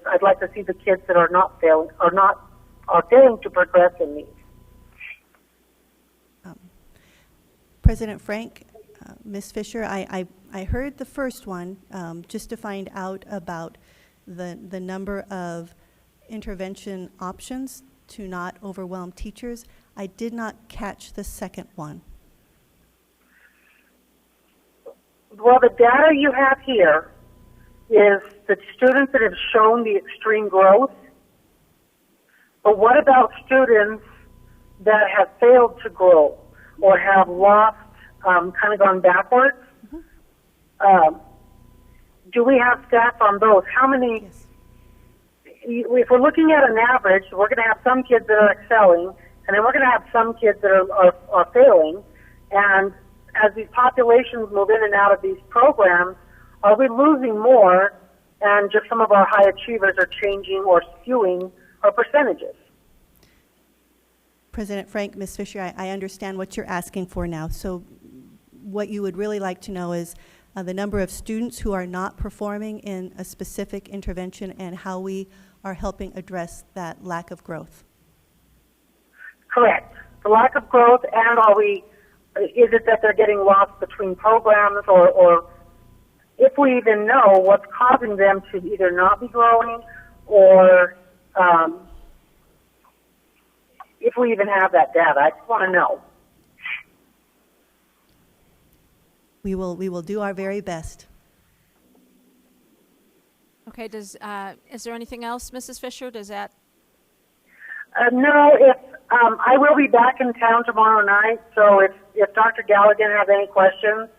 I'd like to see the kids that are not failing, are failing to progress in these. President Frank, Ms. Fisher, I heard the first one just to find out about the number of intervention options to not overwhelm teachers. I did not catch the second one. Well, the data you have here is the students that have shown the extreme growth. But what about students that have failed to grow or have lost, kind of gone backwards? Mm-hmm. Do we have stats on those? How many? Yes. If we're looking at an average, we're going to have some kids that are excelling, and then we're going to have some kids that are failing. And as these populations move in and out of these programs, are we losing more and just some of our high achievers are changing or skewing our percentages? President Frank, Ms. Fisher, I understand what you're asking for now. So what you would really like to know is the number of students who are not performing in a specific intervention and how we are helping address that lack of growth. Correct. The lack of growth, and is it that they're getting lost between programs, or if we even know what's causing them to either not be growing, or if we even have that data. I just want to know. We will do our very best. Okay, is there anything else, Mrs. Fisher? Does that? No, I will be back in town tomorrow night, so if Dr. Galligan has any questions,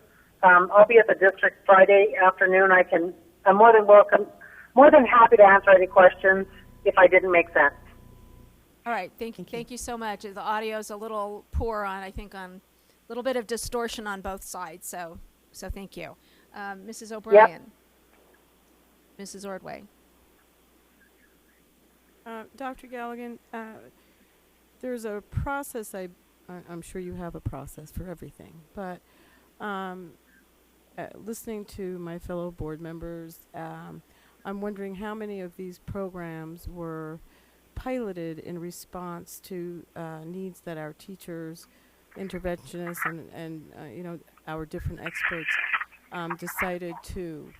I'll be at the district Friday afternoon. I'm more than happy to answer any questions if I didn't make sense. All right, thank you so much. The audio's a little poor I think on a little bit of distortion on both sides, so thank you. Mrs. O'Brien. Yep. Mrs. Ordway. Dr. Galligan, there's a process, I'm sure you have a process for everything, but listening to my fellow board members, I'm wondering how many of these programs were piloted in response to needs that our teachers, interventionists, and our different experts decided to.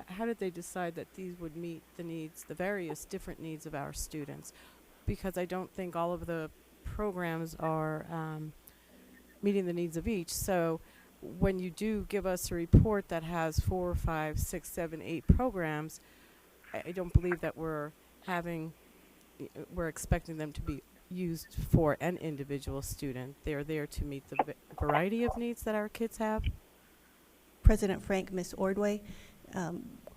How did they decide that these would meet the needs, the various different needs of our students? Because I don't think all of the programs are meeting the needs of each. So when you do give us a report that has 4, 5, 6, 7, 8 programs, I don't believe that we're expecting them to be used for an individual student. They're there to meet the variety of needs that our kids have. President Frank, Ms. Ordway,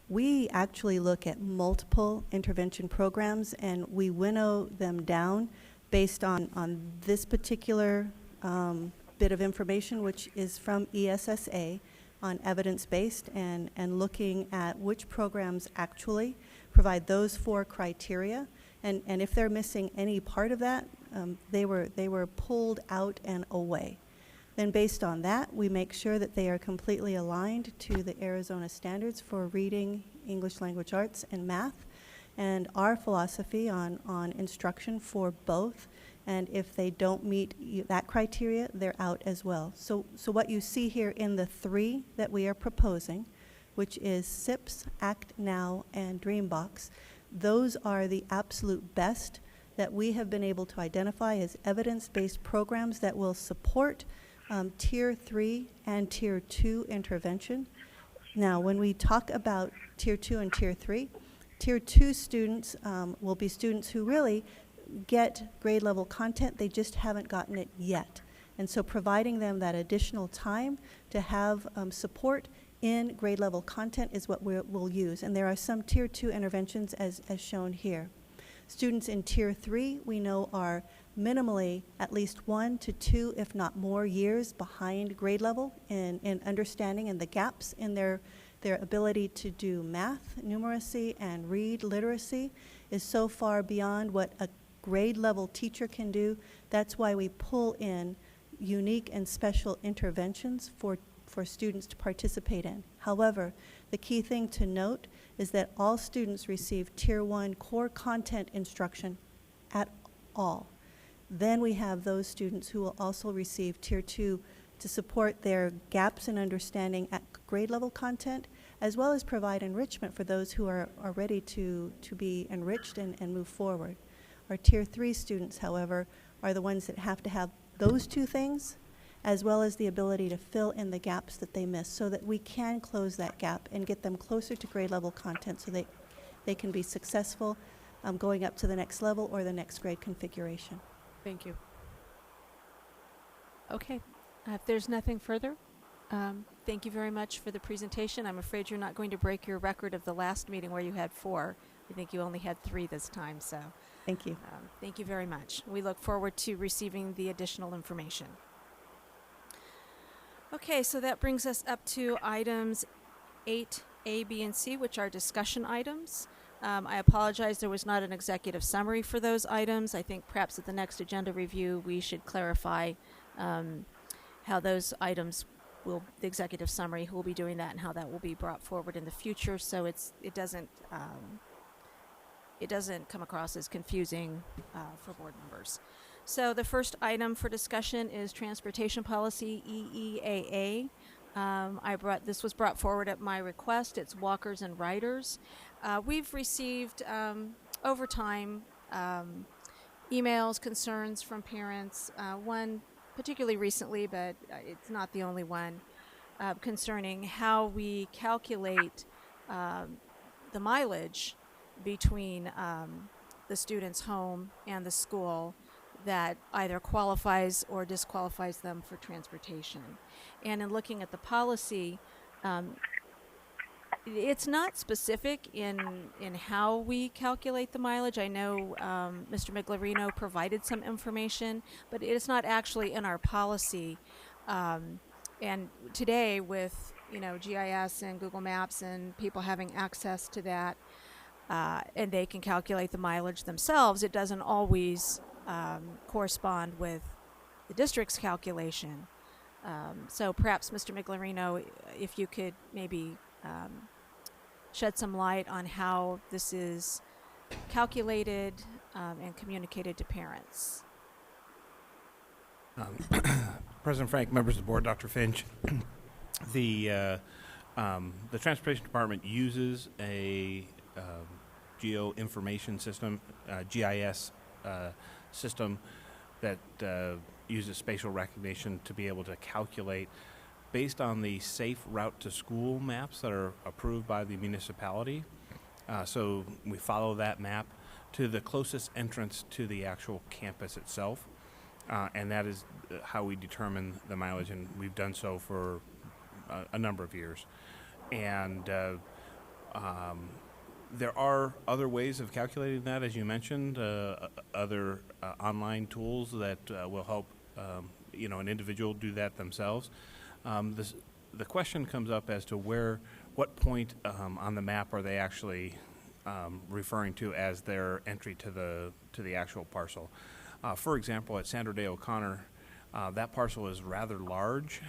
we actually look at multiple intervention programs, and we winnow them down based on this particular bit of information, which is from ESSA on evidence-based and looking at which programs actually provide those 4 criteria. And if they're missing any part of that, they were pulled out and away. Then based on that, we make sure that they are completely aligned to the Arizona standards for reading, English language arts, and math, and our philosophy on instruction for both. And if they don't meet that criteria, they're out as well. So what you see here in the 3 that we are proposing, which is SIPS, Act Now, and Dreambox, those are the absolute best that we have been able to identify as evidence-based programs that will support Tier 3 and Tier 2 intervention. Now, when we talk about Tier 2 and Tier 3, Tier 2 students will be students who really get grade level content, they just haven't gotten it yet. And so providing them that additional time to have support in grade level content is what we'll use. And there are some Tier 2 interventions as shown here. Students in Tier 3 we know are minimally at least 1 to 2, if not more, years behind grade level in understanding and the gaps in their ability to do math, numeracy, and read literacy is so far beyond what a grade level teacher can do. That's why we pull in unique and special interventions for students to participate in. However, the key thing to note is that all students receive Tier 1 core content instruction at all. Then we have those students who will also receive Tier 2 to support their gaps in understanding at grade level content, as well as provide enrichment for those who are ready to be enriched and move forward. Our Tier 3 students, however, are the ones that have to have those 2 things, as well as the ability to fill in the gaps that they miss so that we can close that gap and get them closer to grade level content so they can be successful going up to the next level or the next grade configuration. Thank you. Okay. If there's nothing further, thank you very much for the presentation. I'm afraid you're not going to break your record of the last meeting where you had 4. I think you only had 3 this time, so. Thank you. Thank you very much. We look forward to receiving the additional information. Okay, so that brings us up to items 8A, B, and C, which are discussion items. I apologize there was not an executive summary for those items. I think perhaps at the next agenda review we should clarify how those items will, the executive summary, who will be doing that and how that will be brought forward in the future, so it doesn't come across as confusing for board members. So the first item for discussion is transportation policy, EEAA. This was brought forward at my request. It's walkers and riders. We've received over time emails, concerns from parents, one particularly recently, but it's not the only one, concerning how we calculate the mileage between the student's home and the school that either qualifies or disqualifies them for transportation. And in looking at the policy, it's not specific in how we calculate the mileage. I know Mr. Miglarino provided some information, but it's not actually in our policy. And today with GIS and Google Maps and people having access to that, and they can calculate the mileage themselves, it doesn't always correspond with the district's calculation. So perhaps Mr. Miglarino, if you could maybe shed some light on how this is calculated and communicated to parents. President Frank, members of the board, Dr. Finch, the Transportation Department uses a geo information system, GIS system, that uses spatial recognition to be able to calculate based on the safe route to school maps that are approved by the municipality. So we follow that map to the closest entrance to the actual campus itself, and that is how we determine the mileage, and we've done so for a number of years. And there are other ways of calculating that, as you mentioned, other online tools that will help an individual do that themselves. The question comes up as to what point on the map are they actually referring to as their entry to the actual parcel. For example, at Sandra Day O'Connor, that parcel is rather large,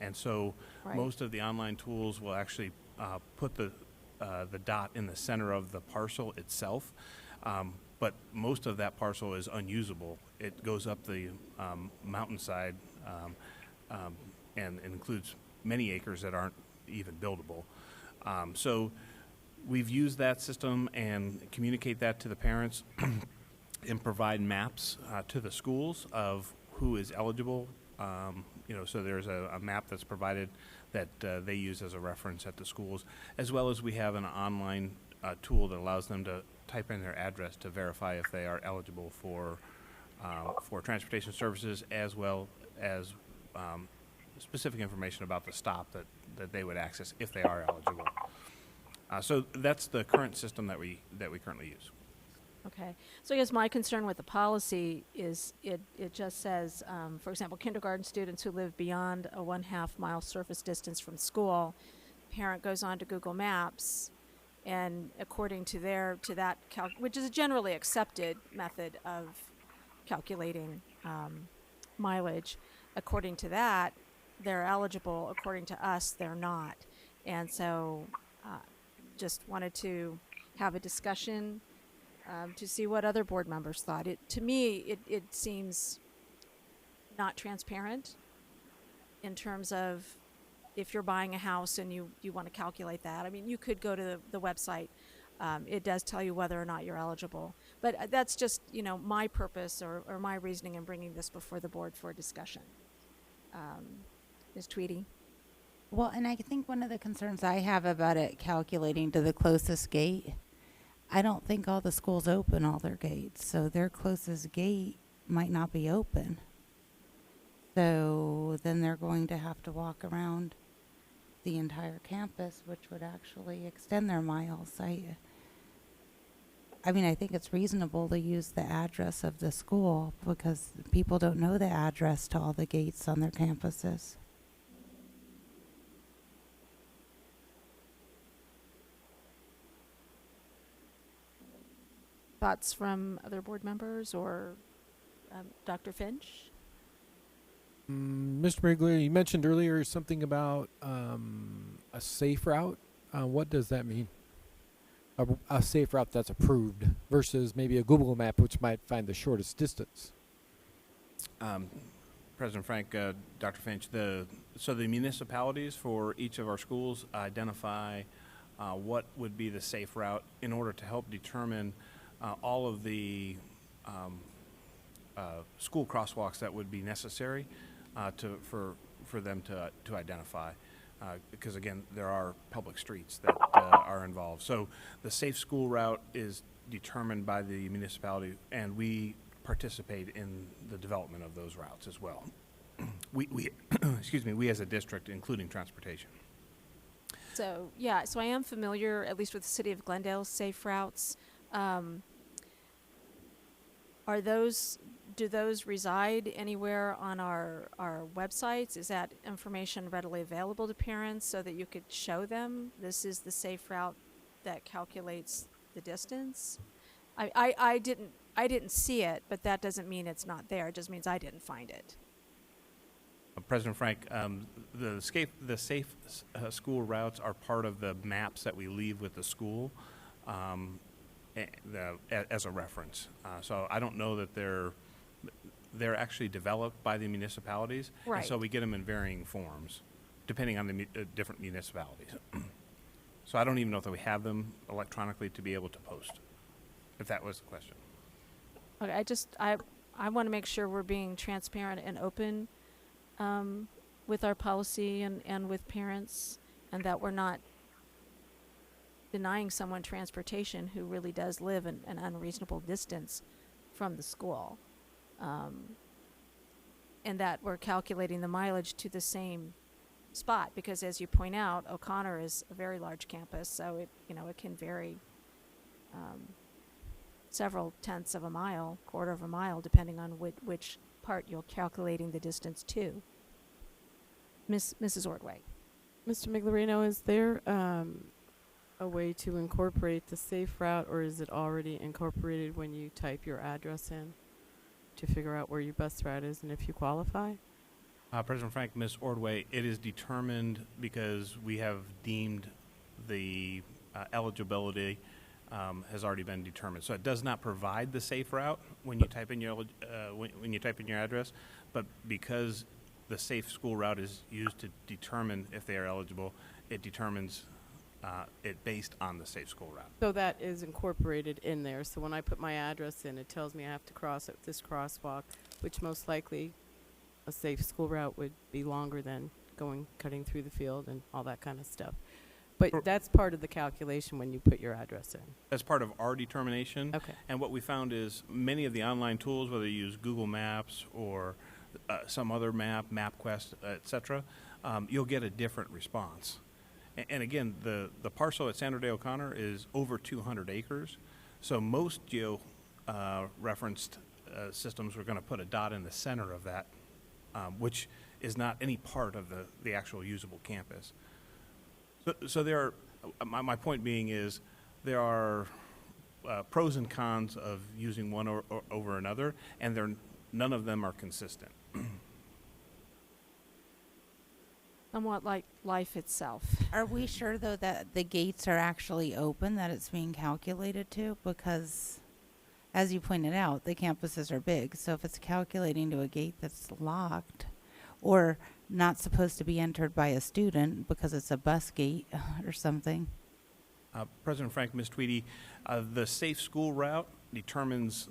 and so most of the online tools will actually put the dot in the center of the parcel itself, but most of that parcel is unusable. It goes up the mountainside and includes many acres that aren't even buildable. So we've used that system and communicate that to the parents and provide maps to the schools of who is eligible. So there's a map that's provided that they use as a reference at the schools, as well as we have an online tool that allows them to type in their address to verify if they are eligible for transportation services, as well as specific information about the stop that they would access if they are eligible. So that's the current system that we currently use. Okay. So I guess my concern with the policy is it just says, for example, kindergarten students who live beyond a 1/2 mile surface distance from school, parent goes on to Google Maps, and according to that which is a generally accepted method of calculating mileage, according to that, they're eligible. According to us, they're not. And so just wanted to have a discussion to see what other board members thought. To me, it seems not transparent in terms of if you're buying a house and you want to calculate that. I mean, you could go to the website. It does tell you whether or not you're eligible. But that's just, my purpose or my reasoning in bringing this before the board for discussion. Ms. Tweedy? Well, and I think one of the concerns I have about it calculating to the closest gate, I don't think all the schools open all their gates, so their closest gate might not be open. So then they're going to have to walk around the entire campus, which would actually extend their miles. I think it's reasonable to use the address of the school because people don't know the address to all the gates on their campuses. Thoughts from other board members or Dr. Finch? Mr. Brigler, you mentioned earlier something about a safe route. What does that mean? A safe route that's approved versus maybe a Google map, which might find the shortest distance. President Frank, Dr. Finch, so the municipalities for each of our schools identify what would be the safe route in order to help determine all of the school crosswalks that would be necessary for them to identify. Because again, there are public streets that are involved. So the safe school route is determined by the municipality, and we participate in the development of those routes as well. We as a district, including transportation. So I am familiar, at least with the City of Glendale's safe routes. Do those reside anywhere on our websites? Is that information readily available to parents so that you could show them this is the safe route that calculates the distance? I didn't see it, but that doesn't mean it's not there. It just means I didn't find it. President Frank, the safe school routes are part of the maps that we leave with the school as a reference. So I don't know that they're actually developed by the municipalities, right. And so we get them in varying forms, depending on the different municipalities. So I don't even know that we have them electronically to be able to post, if that was the question. Okay, I want to make sure we're being transparent and open with our policy and with parents, and that we're not denying someone transportation who really does live an unreasonable distance from the school. And that we're calculating the mileage to the same spot, because as you point out, O'Connor is a very large campus, so it can vary several tenths of a mile, quarter of a mile, depending on which part you're calculating the distance to. Mrs. Ordway. Mr. Miglerino, is there a way to incorporate the safe route, or is it already incorporated when you type your address in to figure out where your bus route is and if you qualify? President Frank, Ms. Ordway, it is determined because we have deemed the eligibility has already been determined. So it does not provide the safe route when you type in your when you type in your address, but because the safe school route is used to determine if they are eligible, it determines it based on the safe school route. So that is incorporated in there. So when I put my address in, it tells me I have to cross at this crosswalk, which most likely a safe school route would be longer than cutting through the field and all that kind of stuff. But that's part of the calculation when you put your address in. That's part of our determination. Okay. And what we found is many of the online tools, whether you use Google Maps or some other map, MapQuest, et cetera, you'll get a different response. And again, the parcel at Sandra Day O'Connor is over 200 acres. So most geo-referenced systems are going to put a dot in the center of that, which is not any part of the actual usable campus. So there are, my point being is there are pros and cons of using one over another, and none of them are consistent. Somewhat like life itself. Are we sure, though, that the gates are actually open, that it's being calculated to? Because, as you pointed out, the campuses are big. So if it's calculating to a gate that's locked or not supposed to be entered by a student because it's a bus gate or something. President Frank, Ms. Tweedy, the safe school route determines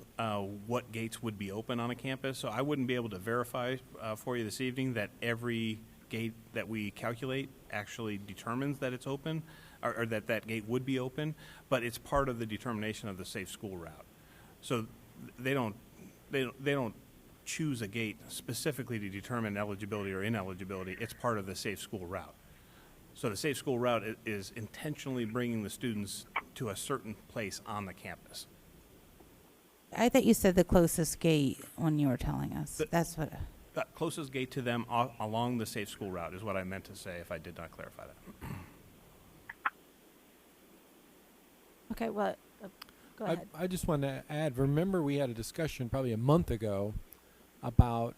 what gates would be open on a campus. So I wouldn't be able to verify for you this evening that every gate that we calculate actually determines that it's open, or that gate would be open, but it's part of the determination of the safe school route. So they don't choose a gate specifically to determine eligibility or ineligibility. It's part of the safe school route. So the safe school route is intentionally bringing the students to a certain place on the campus. I thought you said the closest gate when you were telling us. That's what. The closest gate to them along the safe school route is what I meant to say if I did not clarify that. Okay, well, go ahead. I just want to add, remember we had a discussion probably a month ago about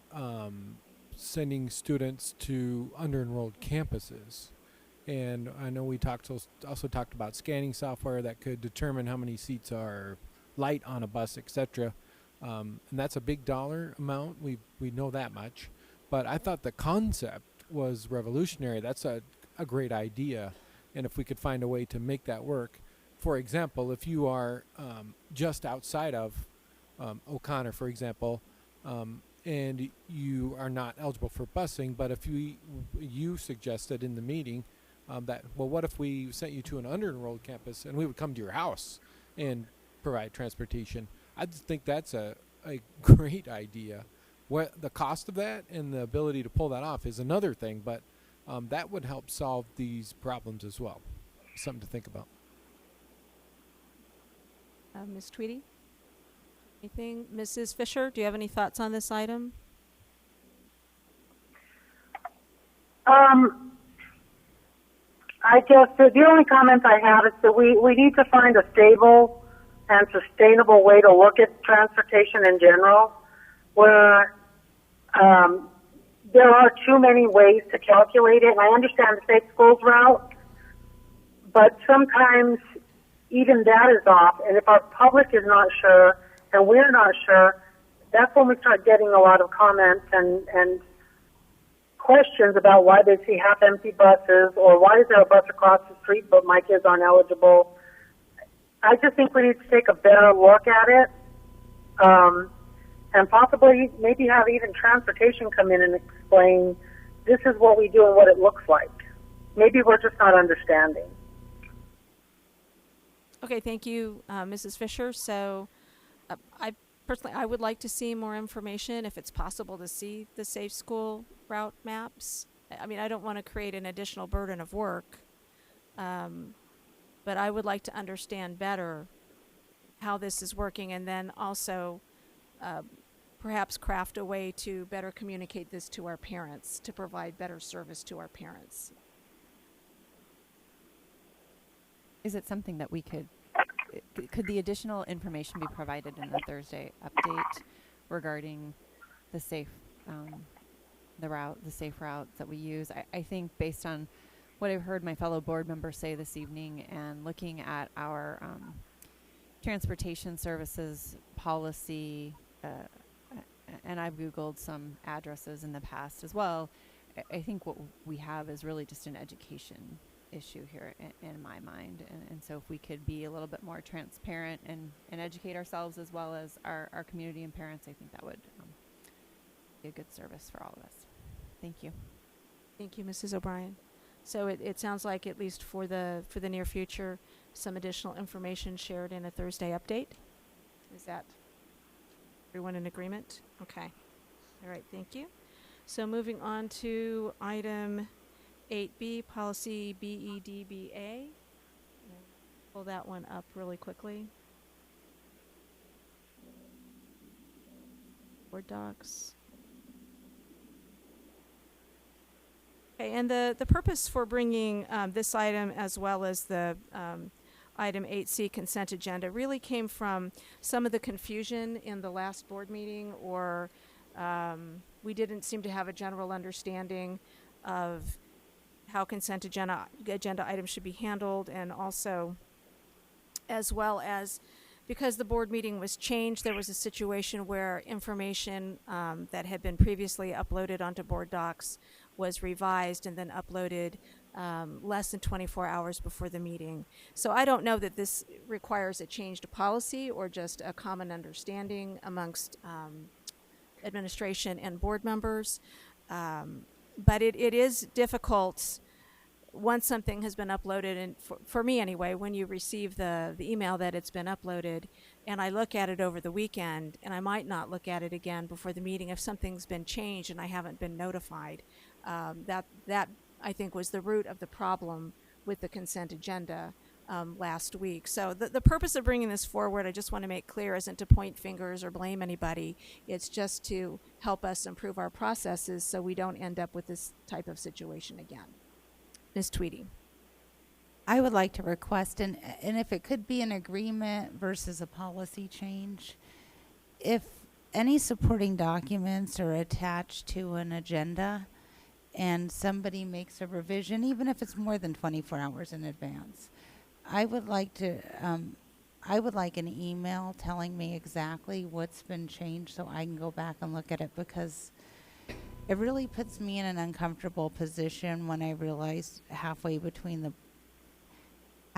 sending students to under-enrolled campuses. And I know we also talked about scanning software that could determine how many seats are light on a bus, etc. And that's a big dollar amount. We know that much. But I thought the concept was revolutionary. That's a great idea. And if we could find a way to make that work. For example, if you are just outside of O'Connor, for example, and you are not eligible for busing, but if you suggested in the meeting that, well, what if we sent you to an under-enrolled campus and we would come to your house and provide transportation? I just think that's a great idea. What the cost of that and the ability to pull that off is another thing, but that would help solve these problems as well. Something to think about. Ms. Tweedy? Anything? Mrs. Fisher, do you have any thoughts on this item? I guess the only comment I have is that we need to find a stable and sustainable way to look at transportation in general, where there are too many ways to calculate it. And I understand the safe schools route, but sometimes even that is off. And if our public is not sure and we're not sure, that's when we start getting a lot of comments and questions about why they see half-empty buses, or why is there a bus across the street but my kids aren't eligible. I just think we need to take a better look at it. and possibly maybe have even transportation come in and explain this is what we do and what it looks like. Maybe we're just not understanding. Okay, thank you, Mrs. Fisher. So I personally, I would like to see more information if it's possible to see the safe school route maps. I mean, I don't want to create an additional burden of work, but I would like to understand better how this is working, and then also perhaps craft a way to better communicate this to our parents, to provide better service to our parents. Is it something that we could the additional information be provided in the Thursday update regarding the safe routes that we use? I think based on what I've heard my fellow board members say this evening and looking at our transportation services policy, and I've Googled some addresses in the past as well, I think what we have is really just an education issue here in my mind. And so if we could be a little bit more transparent and educate ourselves as well as our community and parents, I think that would be a good service for all of us. Thank you. Thank you, Mrs. O'Brien. So it sounds like, at least for the near future, some additional information shared in a Thursday update. Is that everyone in agreement? Okay. All right, thank you. So moving on to item 8B, policy BEDBA. Pull that one up really quickly. Board docs. Okay, and the purpose for bringing this item as well as the item 8C consent agenda really came from some of the confusion in the last board meeting, or we didn't seem to have a general understanding of how consent agenda items should be handled, and also as well as because the board meeting was changed, there was a situation where information that had been previously uploaded onto board docs was revised and then uploaded less than 24 hours before the meeting. So I don't know that this requires a change to policy or just a common understanding amongst administration and board members. But it is difficult once something has been uploaded, and for me anyway, when you receive the email that it's been uploaded, and I look at it over the weekend, and I might not look at it again before the meeting if something's been changed and I haven't been notified. That I think was the root of the problem with the consent agenda last week. So the purpose of bringing this forward, I just want to make clear, isn't to point fingers or blame anybody. It's just to help us improve our processes so we don't end up with this type of situation again. Ms. Tweedy. I would like to request, and if it could be an agreement versus a policy change, if any supporting documents are attached to an agenda and somebody makes a revision, even if it's more than 24 hours in advance, I would like an email telling me exactly what's been changed so I can go back and look at it, because it really puts me in an uncomfortable position when I realize halfway between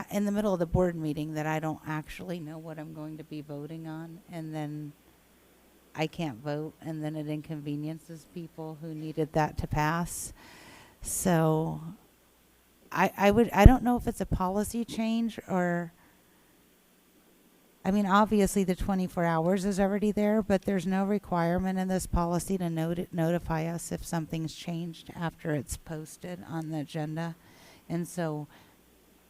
in the middle of the board meeting that I don't actually know what I'm going to be voting on, and then I can't vote, and then it inconveniences people who needed that to pass. So I don't know if it's a policy change or, I mean, obviously the 24 hours is already there, but there's no requirement in this policy to notify us if something's changed after it's posted on the agenda. And so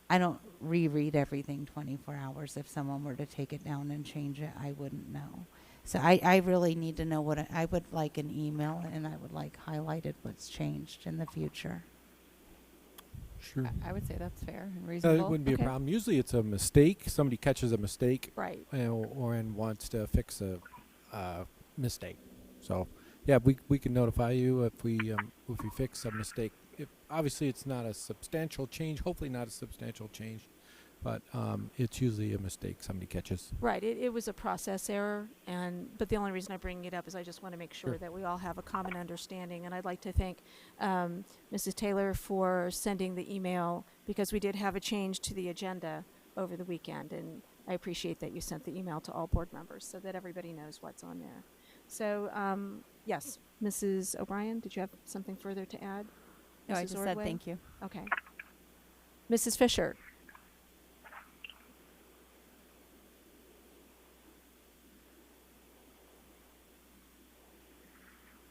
I don't reread everything 24 hours. If someone were to take it down and change it, I wouldn't know. So I really need to know what I would like an email, and I would like highlighted what's changed in the future. Sure. I would say that's fair and reasonable. It wouldn't be a problem. Usually it's a mistake. Somebody catches a mistake. Right. Or wants to fix a mistake. So, yeah, we can notify you if we fix a mistake. Obviously, it's not a substantial change. Hopefully not a substantial change. But it's usually a mistake somebody catches. Right. It was a process error, but the only reason I bring it up is I just want to make sure that we all have a common understanding. And I'd like to thank Mrs. Taylor for sending the email, because we did have a change to the agenda over the weekend, and I appreciate that you sent the email to all board members so that everybody knows what's on there. So, yes, Mrs. O'Brien, did you have something further to add? No, I Mrs. just said Ordway? thank you. Okay. Mrs. Fisher?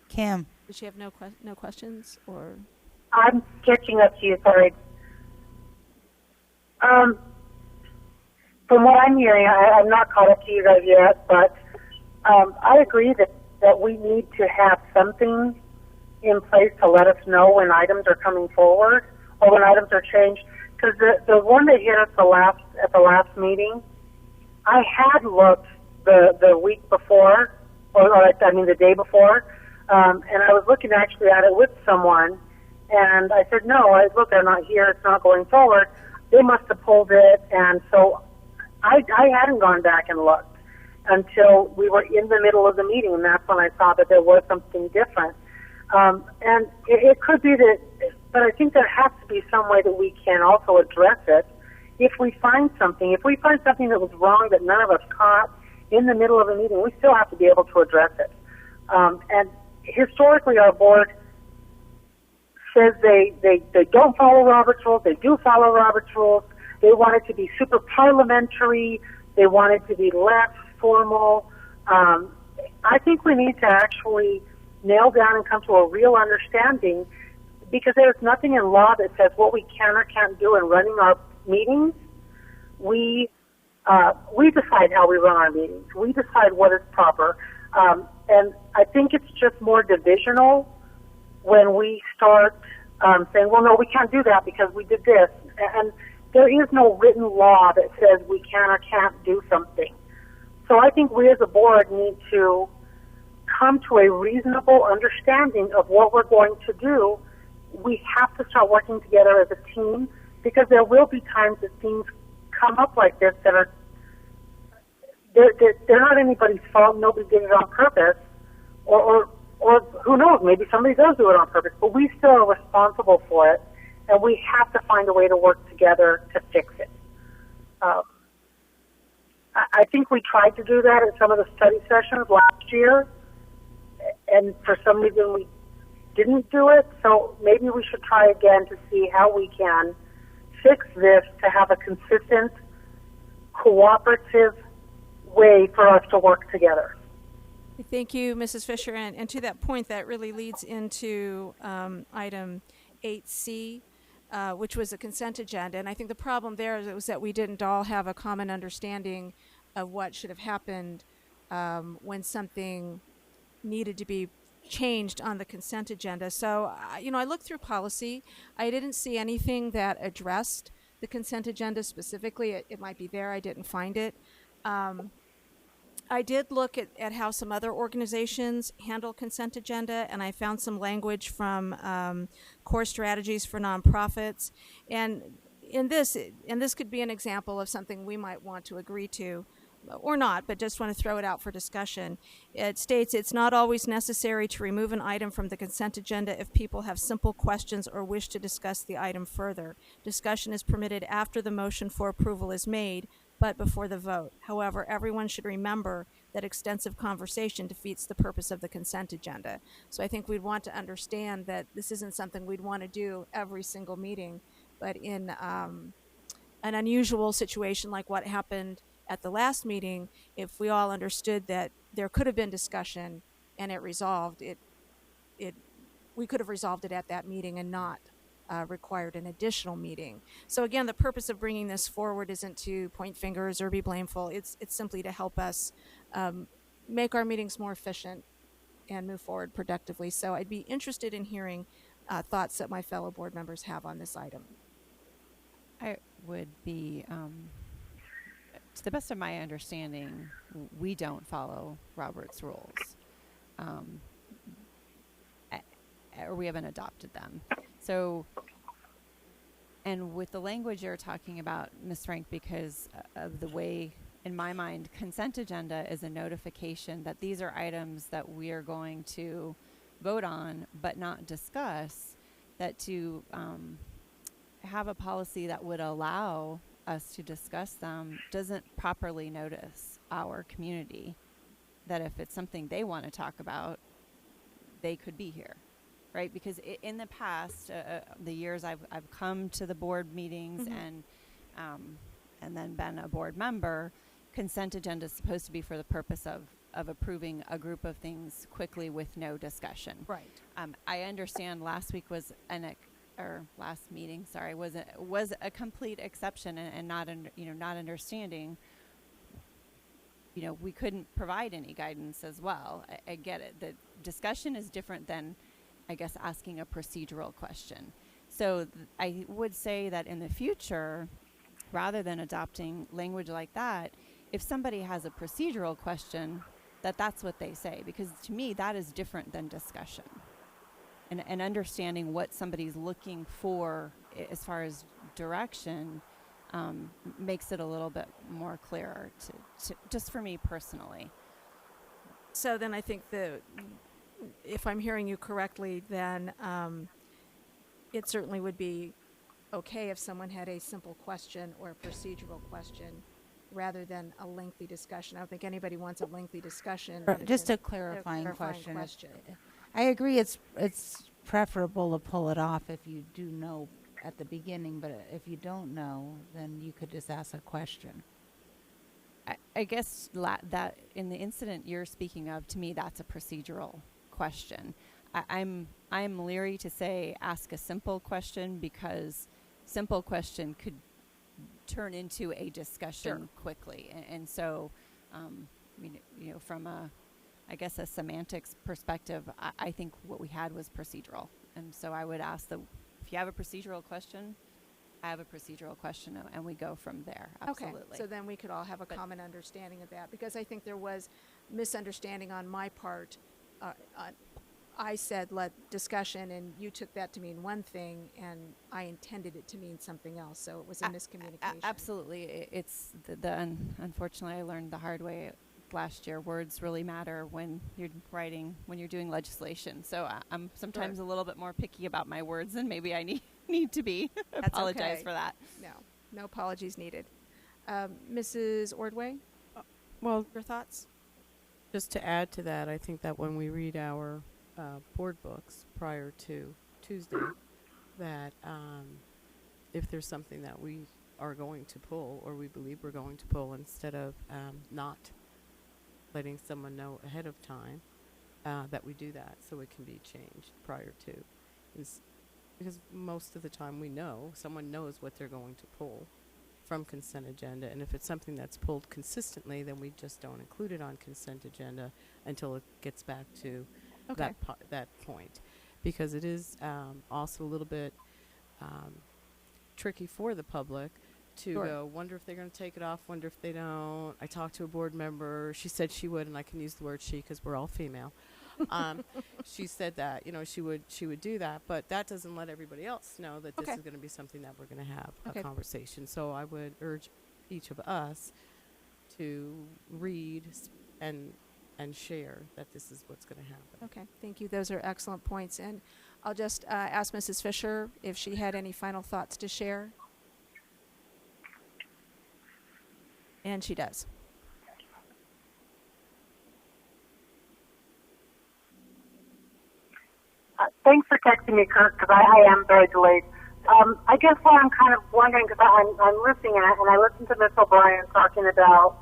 Kim. Did she have no questions, or? I'm catching up to you, sorry. From what I'm hearing, I'm not caught up to you guys yet, but I agree that we need to have something in place to let us know when items are coming forward or when items are changed. Because the one that hit us at the last meeting, I had looked the week before, the day before, and I was looking actually at it with someone, and I said, no, they're not here, it's not going forward. They must have pulled it, and so I hadn't gone back and looked until we were in the middle of the meeting, and that's when I saw that there was something different. And it could be that, but I think there has to be some way that we can also address it. If we find something that was wrong that none of us caught in the middle of a meeting, we still have to be able to address it. And historically, our board says they don't follow Robert's rules. They do follow Robert's rules. They want it to be super parliamentary. They want it to be less formal. I think we need to actually nail down and come to a real understanding, because there's nothing in law that says what we can or can't do in running our meetings. We decide how we run our meetings. We decide what is proper. And I think it's just more divisional when we start saying, well, no, we can't do that because we did this. And there is no written law that says we can or can't do something. So I think we as a board need to come to a reasonable understanding of what we're going to do. We have to start working together as a team, because there will be times that things come up like this that are they're not anybody's fault. Nobody did it on purpose, or who knows? Maybe somebody does do it on purpose, but we still are responsible for it, and we have to find a way to work together to fix it. I think we tried to do that at some of the study sessions last year, and for some reason we didn't do it. So maybe we should try again to see how we can fix this to have a consistent, cooperative way for us to work together. Thank you, Mrs. Fisher. And to that point, that really leads into item 8C, which was a consent agenda. And I think the problem there was that we didn't all have a common understanding of what should have happened when something needed to be changed on the consent agenda. So, I looked through policy. I didn't see anything that addressed the consent agenda specifically. It might be there. I didn't find it. I did look at how some other organizations handle consent agenda, and I found some language from Core Strategies for Nonprofits. And this could be an example of something we might want to agree to, or not, but just want to throw it out for discussion. It states it's not always necessary to remove an item from the consent agenda if people have simple questions or wish to discuss the item further. Discussion is permitted after the motion for approval is made, but before the vote. However, everyone should remember that extensive conversation defeats the purpose of the consent agenda. So I think we'd want to understand that this isn't something we'd want to do every single meeting, but in an unusual situation like what happened at the last meeting, if we all understood that there could have been discussion and it resolved, we could have resolved it at that meeting and not required an additional meeting. So again, the purpose of bringing this forward isn't to point fingers or be blameful. It's simply to help us make our meetings more efficient and move forward productively. So I'd be interested in hearing thoughts that my fellow board members have on this item. I would be, to the best of my understanding, we don't follow Robert's rules, or we haven't adopted them. So, and with the language you're talking about, Ms. Frank, because of the way, in my mind, consent agenda is a notification that these are items that we are going to vote on but not discuss, that to have a policy that would allow us to discuss them doesn't properly notice our community. that if it's something they want to talk about, they could be here, right? Because in the past, the years I've come to the board meetings and then been a board member, consent agenda is supposed to be for the purpose of approving a group of things quickly with no discussion. Right. I understand last week was last meeting, sorry, was a complete exception and not not understanding. We couldn't provide any guidance as well. I get it. The discussion is different than, I guess, asking a procedural question. So I would say that in the future, rather than adopting language like that, if somebody has a procedural question, that's what they say, because to me that is different than discussion. And understanding what somebody's looking for as far as direction makes it a little bit more clearer to just for me personally. So then I think if I'm hearing you correctly, then it certainly would be okay if someone had a simple question or a procedural question rather than a lengthy discussion. I don't think anybody wants a lengthy discussion. Just a clarifying question. I agree it's preferable to pull it off if you do know at the beginning, but if you don't know, then you could just ask a question. I guess that in the incident you're speaking of, to me, that's a procedural question. I'm leery to say ask a simple question, because simple question could turn into a discussion quickly. And so, from a semantics perspective, I think what we had was procedural. And so I would ask if you have a procedural question, I have a procedural question, and we go from there. Absolutely. Okay, so then we could all have a common understanding of that, because I think there was misunderstanding on my part. I said let discussion, and you took that to mean one thing, and I intended it to mean something else. So it was a miscommunication. Absolutely, it's unfortunately I learned the hard way last year. Words really matter when you're writing, when you're doing legislation. So I'm sometimes a little bit more picky about my words than maybe I need to be. Apologize for that. No apologies needed. Mrs. Ordway, Well, your thoughts? just to add to that, I think that when we read our board books prior to Tuesday, that if there's something that we are going to pull or we believe we're going to pull, instead of not letting someone know ahead of time, that we do that so it can be changed prior to. Because most of the time someone knows what they're going to pull from consent agenda, and if it's something that's pulled consistently, then we just don't include it on consent agenda until it gets back to that point, because it is also a little bit tricky for the public to go, wonder if they're going to take it off, wonder if they don't. I talked to a board member. She said she would, and I can use the word she because we're all female. She said that, she would do that, but that doesn't let everybody else know that this is going to be something that we're going to have a conversation. So I would urge each of us to read and share that this is what's going to happen. Okay, thank you. Those are excellent points. And I'll just ask Mrs. Fisher if she had any final thoughts to share. And she does. Thanks for texting me, Kirk, because I am very delayed. I guess what I'm kind of wondering, because I'm listening, and I listened to Ms. O'Brien talking about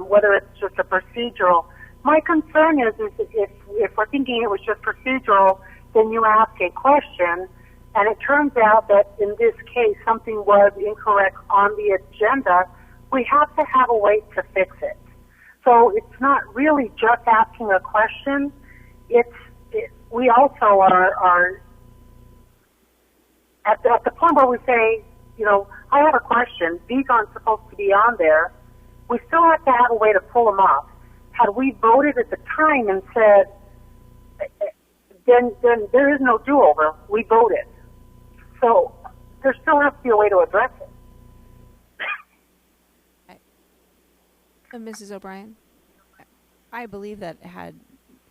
whether it's just a procedural. My concern is if we're thinking it was just procedural, then you ask a question, and it turns out that in this case something was incorrect on the agenda. We have to have a way to fix it. So it's not really just asking a question. We also are at the point where we say, I have a question. These aren't supposed to be on there. We still have to have a way to pull them off. Had we voted at the time and said, then there is no do-over. We voted. So there still has to be a way to address it. Mrs. O'Brien? I believe that had,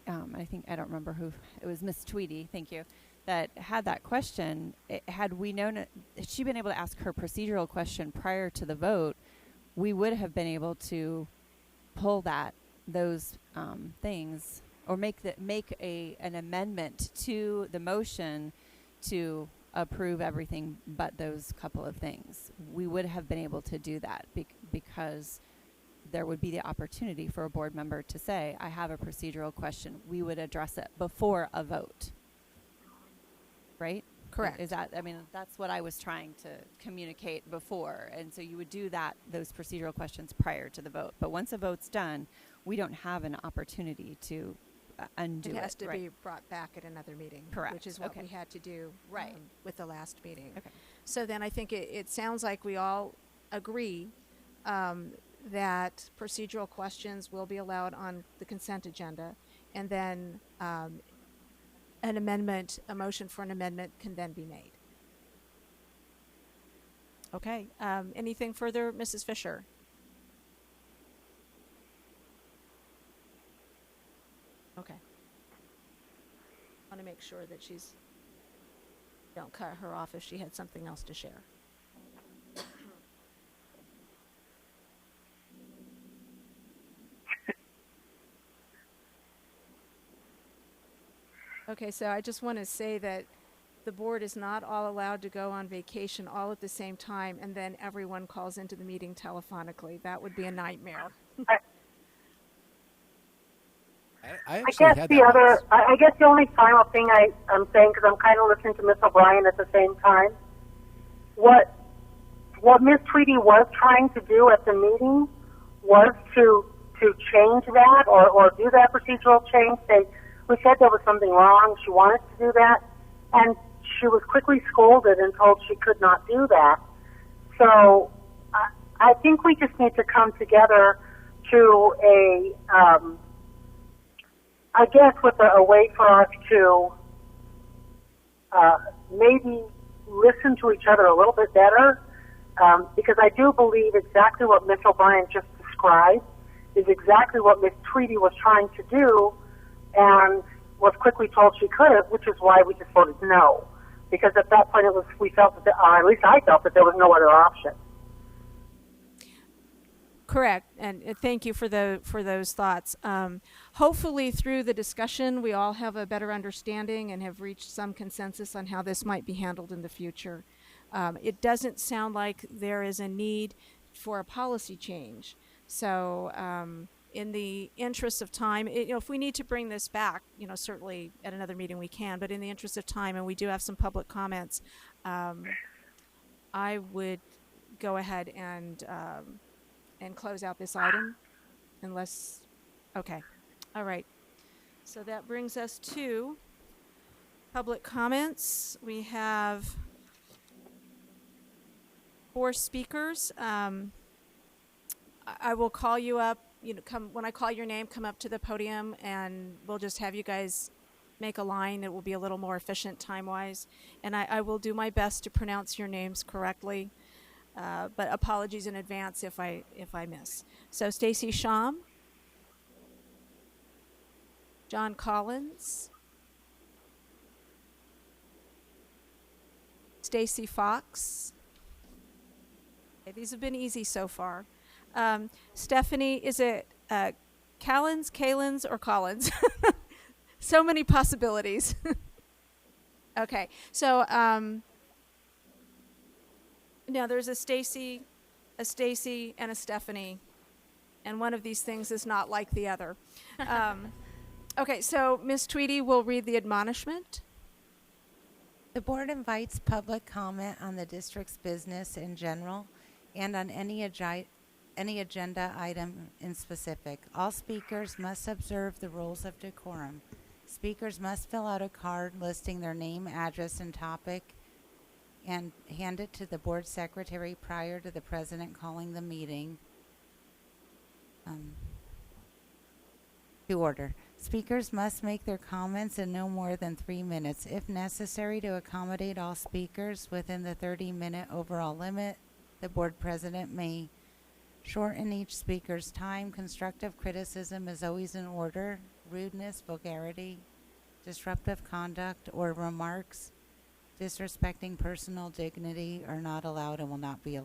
I don't remember who, it was Miss Tweedy, thank you, that had that question. Had we known it, had she been able to ask her procedural question prior to the vote, we would have been able to pull that those things, or make an amendment to the motion to approve everything but those couple of things. We would have been able to do that because there would be the opportunity for a board member to say, I have a procedural question. We would address it before a vote. Right? Correct. Is that, I mean, that's what I was trying to communicate before. And so you would do those procedural questions prior to the vote. But once a vote's done, we don't have an opportunity to undo it. It has to right? be brought back at another meeting. Correct. Which is what Okay. we had to do Right. with the last meeting. Okay. So then I think it sounds like we all agree that procedural questions will be allowed on the consent agenda, and then a motion for an amendment can then be made. Okay. Anything further, Mrs. Fisher? Okay. I want to make sure that don't cut her off if she had something else to share. Okay, so I just want to say that the board is not all allowed to go on vacation all at the same time, and then everyone calls into the meeting telephonically. That would be a nightmare. I I actually guess had the that other, once. I guess the only final thing I'm saying, because I'm kind of listening to Miss O'Brien at the same time, what Miss Tweedy was trying to do at the meeting was to change that or do that procedural change. We said there was something wrong. She wanted to do that, and she was quickly scolded and told she could not do that. So I think we just need to come together to I guess with a way for us to maybe listen to each other a little bit better, because I do believe exactly what Miss O'Brien just described is exactly what Miss Tweedy was trying to do and was quickly told she couldn't, which is why we just voted no. Because at that point we felt that, at least I felt that there was no other option. Correct, and thank you for those thoughts. Hopefully, through the discussion, we all have a better understanding and have reached some consensus on how this might be handled in the future. It doesn't sound like there is a need for a policy change. So, in the interest of time, if we need to bring this back, certainly at another meeting we can. But in the interest of time, and we do have some public comments, I would go ahead and close out this item, unless, okay. All right. So that brings us to public comments. We have 4 speakers. I will call you up, when I call your name, come up to the podium, and we'll just have you guys make a line. It will be a little more efficient time-wise. And I will do my best to pronounce your names correctly. But apologies in advance if I miss. So Stacy Sham, John Collins, Stacy Fox. Okay, these have been easy so far. Stephanie, is it Kalins, or Collins? So many possibilities. Okay, so now there's a Stacy, and a Stephanie, and one of these things is not like the other. Okay, so Ms. Tweedy will read the admonishment. The board invites public comment on the district's business in general and on any agenda item in specific. All speakers must observe the rules of decorum. Speakers must fill out a card listing their name, address, and topic, and hand it to the board secretary prior to the president calling the meeting to order. Speakers must make their comments in no more than 3 minutes. If necessary to accommodate all speakers within the 30-minute overall limit, the board president may shorten each speaker's time. Constructive criticism is always in order. Rudeness, vulgarity, disruptive conduct, or remarks disrespecting personal dignity are not allowed and will not be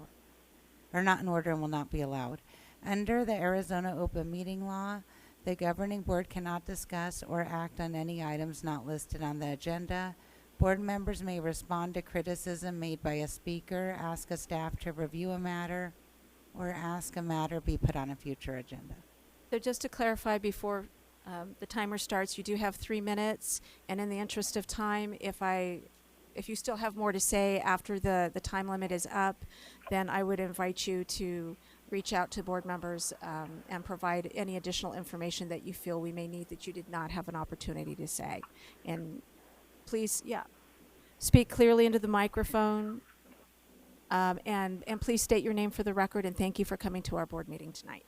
are not in order and will not be allowed. Under the Arizona Open Meeting Law, The governing board cannot discuss or act on any items not listed on the agenda. Board members may respond to criticism made by a speaker, ask a staff to review a matter, or ask a matter be put on a future agenda. So just to clarify before the timer starts, you do have 3 minutes, and in the interest of time, if you still have more to say after the time limit is up, then I would invite you to reach out to board members and provide any additional information that you feel we may need that you did not have an opportunity to say. And please, speak clearly into the microphone, and please state your name for the record, and thank you for coming to our board meeting tonight.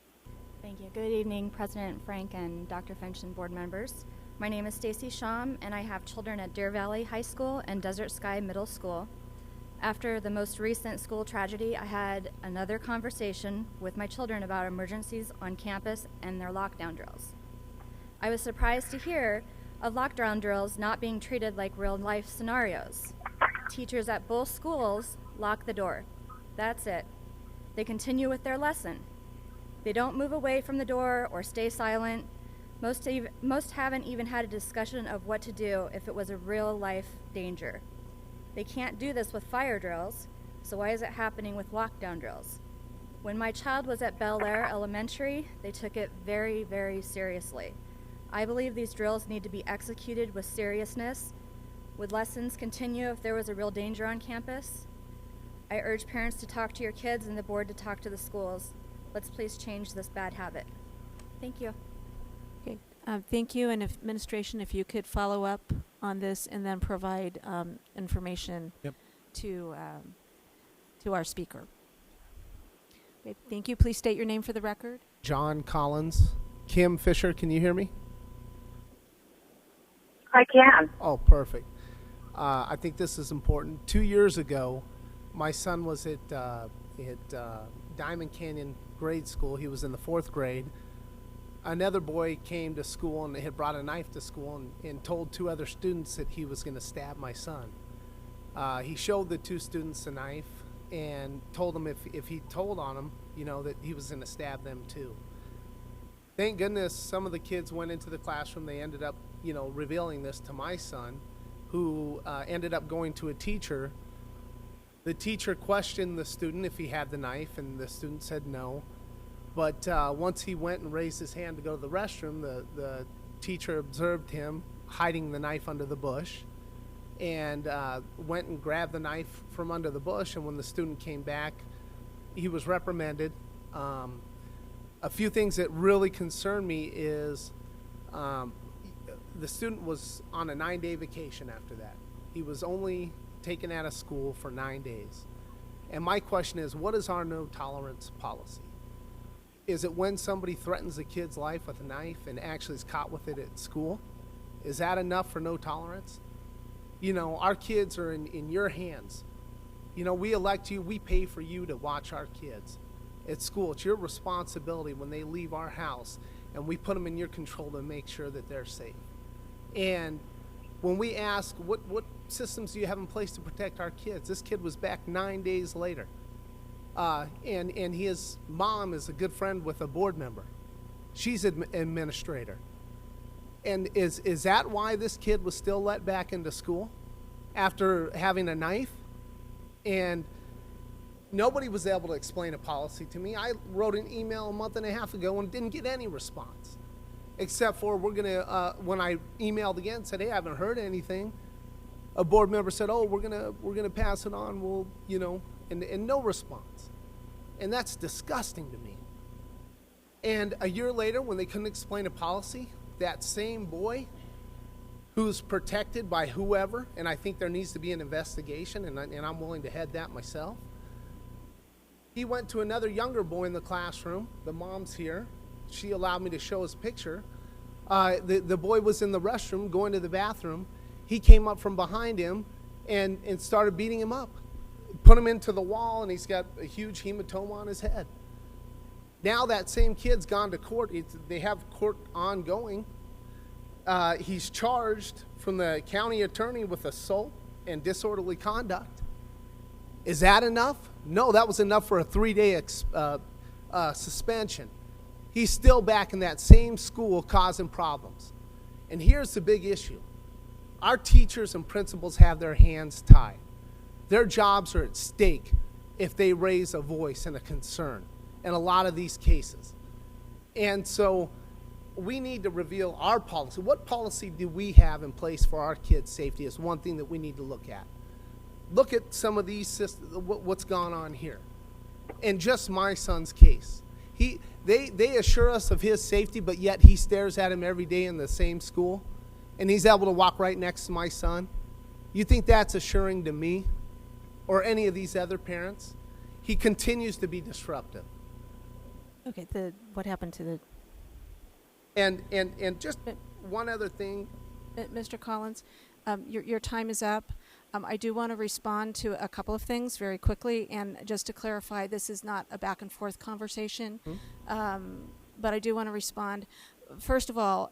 Thank you. Good evening, President Frank and Dr. Finch and board members. My name is Stacy Sham, and I have children at Deer Valley High School and Desert Sky Middle School. After the most recent school tragedy, I had another conversation with my children about emergencies on campus and their lockdown drills. I was surprised to hear of lockdown drills not being treated like real-life scenarios. Teachers at both schools lock the door. That's it. They continue with their lesson. They don't move away from the door or stay silent. Most haven't even had a discussion of what to do if it was a real-life danger. They can't do this with fire drills, so why is it happening with lockdown drills? When my child was at Bel Air Elementary, they took it very, very seriously. I believe these drills need to be executed with seriousness. Would lessons continue if there was a real danger on campus? I urge parents to talk to your kids and the board to talk to the schools. Let's please change this bad habit. Thank you. Okay. Thank you, and administration, if you could follow up on this and then provide information to our speaker. Okay, thank you. Please state your name for the record. John Collins. Kim Fisher, can you hear me? I can. Oh, perfect. I think this is important. 2 years ago, my son was at Diamond Canyon grade school. He was in the 4th grade. Another boy came to school and had brought a knife to school and told 2 other students that he was going to stab my son. He showed the 2 students the knife and told them if he told on them, that he was going to stab them too. Thank goodness some of the kids went into the classroom. They ended up, revealing this to my son, who ended up going to a teacher. The teacher questioned the student if he had the knife, and the student said no. But once he went and raised his hand to go to the restroom, the teacher observed him hiding the knife under the bush and went and grabbed the knife from under the bush. And when the student came back, he was reprimanded. A few things that really concern me is the student was on a 9-day vacation after that. He was only taken out of school for 9 days. And my question is, what is our no tolerance policy? Is it when somebody threatens a kid's life with a knife and actually is caught with it at school? Is that enough for no tolerance? Our kids are in your hands. We elect you, we pay for you to watch our kids at school. It's your responsibility when they leave our house, and we put them in your control to make sure that they're safe. And when we ask, what systems do you have in place to protect our kids? This kid was back 9 days later. And his mom is a good friend with a board member. She's an administrator. And is that why this kid was still let back into school after having a knife? And nobody was able to explain a policy to me. I wrote an email a month and a half ago and didn't get any response, except for when I emailed again, said, hey, I haven't heard anything. A board member said, oh, we're gonna pass it on. We'll, and no response. And that's disgusting to me. And a year later, when they couldn't explain a policy, that same boy who's protected by whoever, and I think there needs to be an investigation, and I'm willing to head that myself, he went to another younger boy in the classroom. The mom's here. She allowed me to show his picture. The boy was in the restroom going to the bathroom. He came up from behind him and started beating him up. Put him into the wall, and he's got a huge hematoma on his head. Now that same kid's gone to court. They have court ongoing. He's charged from the county attorney with assault and disorderly conduct. Is that enough? No, that was enough for a 3-day suspension. he's still back in that same school causing problems. And here's the big issue. Our teachers and principals have their hands tied. Their jobs are at stake if they raise a voice and a concern in a lot of these cases. And so we need to reveal our policy. What policy do we have in place for our kids' safety is one thing that we need to look at. Look at some of these systems, what's gone on here. In just my son's case, they assure us of his safety, but yet he stares at him every day in the same school, and he's able to walk right next to my son. You think that's assuring to me or any of these other parents? He continues to be disruptive. Okay, what happened to the... And just one other thing. Mr. Collins, your time is up. I do want to respond to a couple of things very quickly, and just to clarify, this is not a back and forth conversation, but I do want to respond. First of all,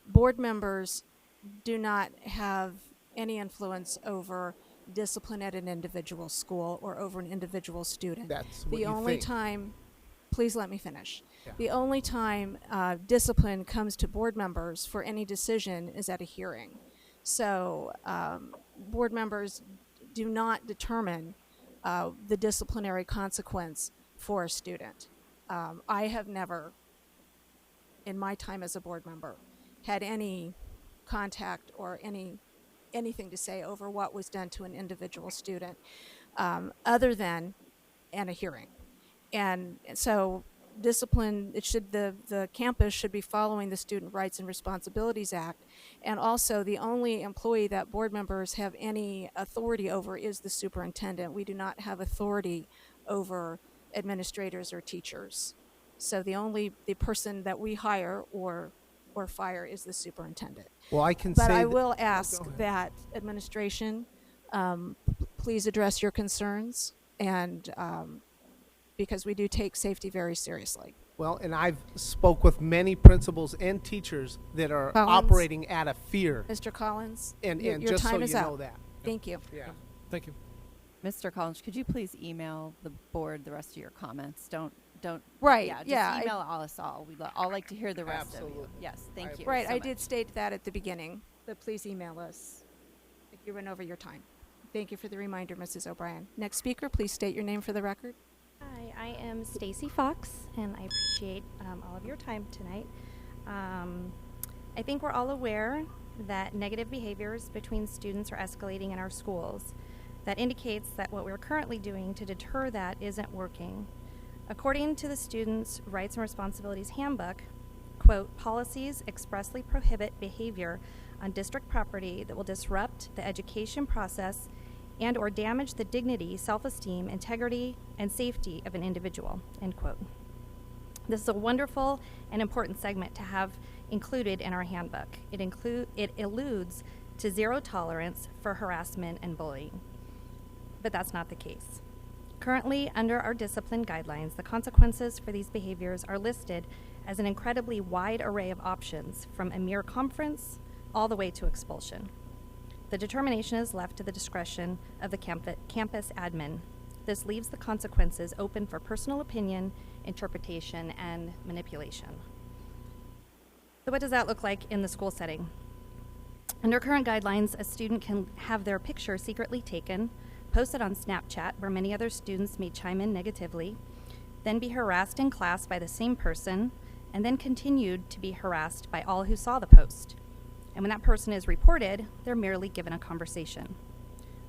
board members do not have any influence over discipline at an individual school or over an individual student. That's what the you only think. time, please let me finish. Yeah. The only time discipline comes to board members for any decision is at a hearing. So board members do not determine the disciplinary consequence for a student. I have never, in my time as a board member, had any contact or anything to say over what was done to an individual student other than in a hearing. And so discipline, the campus should be following the Student Rights and Responsibilities Act. And also the only employee that board members have any authority over is the superintendent. We do not have authority over administrators or teachers. So the person that we hire or fire is the superintendent. Well, I can But say I that- will ask that administration please address your concerns, and because we do take safety very seriously. Well, and I've spoke with many principals and teachers that are Collins? operating out of fear. Mr. Collins, And your just so time you is know up. that. Thank you. Yeah. Thank you. Mr. Collins, could you please email the board the rest of your comments? Don't. Right, Yeah, just yeah, I- email us all. I'll like to hear the rest of Absolutely. you. Yes, thank you. Right, so I much. did state that at the beginning, but please email us if you went over your time. Thank you for the reminder, Mrs. O'Brien. Next speaker, please state your name for the record. Hi, I am Stacy Fox, and I appreciate all of your time tonight. I think we're all aware that negative behaviors between students are escalating in our schools. That indicates that what we're currently doing to deter that isn't working. According to the Students' Rights and Responsibilities Handbook, quote, policies expressly prohibit behavior on district property that will disrupt the education process and or damage the dignity, self-esteem, integrity, and safety of an individual, end quote. This is a wonderful and important segment to have included in our handbook. It alludes to zero tolerance for harassment and bullying, but that's not the case. Currently, under our discipline guidelines, the consequences for these behaviors are listed as an incredibly wide array of options, from a mere conference all the way to expulsion. The determination is left to the discretion of the campus admin. This leaves the consequences open for personal opinion, interpretation, and manipulation. So what does that look like in the school setting? Under current guidelines, a student can have their picture secretly taken, posted on Snapchat, where many other students may chime in negatively, then be harassed in class by the same person, and then continued to be harassed by all who saw the post. And when that person is reported, they're merely given a conversation.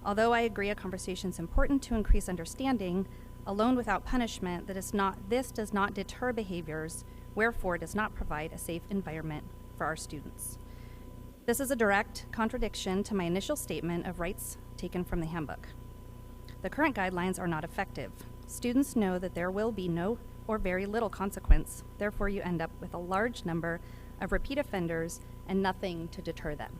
Although I agree a conversation is important to increase understanding, alone without punishment, this does not deter behaviors, wherefore does not provide a safe environment for our students. This is a direct contradiction to my initial statement of rights taken from the handbook. The current guidelines are not effective. Students know that there will be no or very little consequence, therefore you end up with a large number of repeat offenders and nothing to deter them.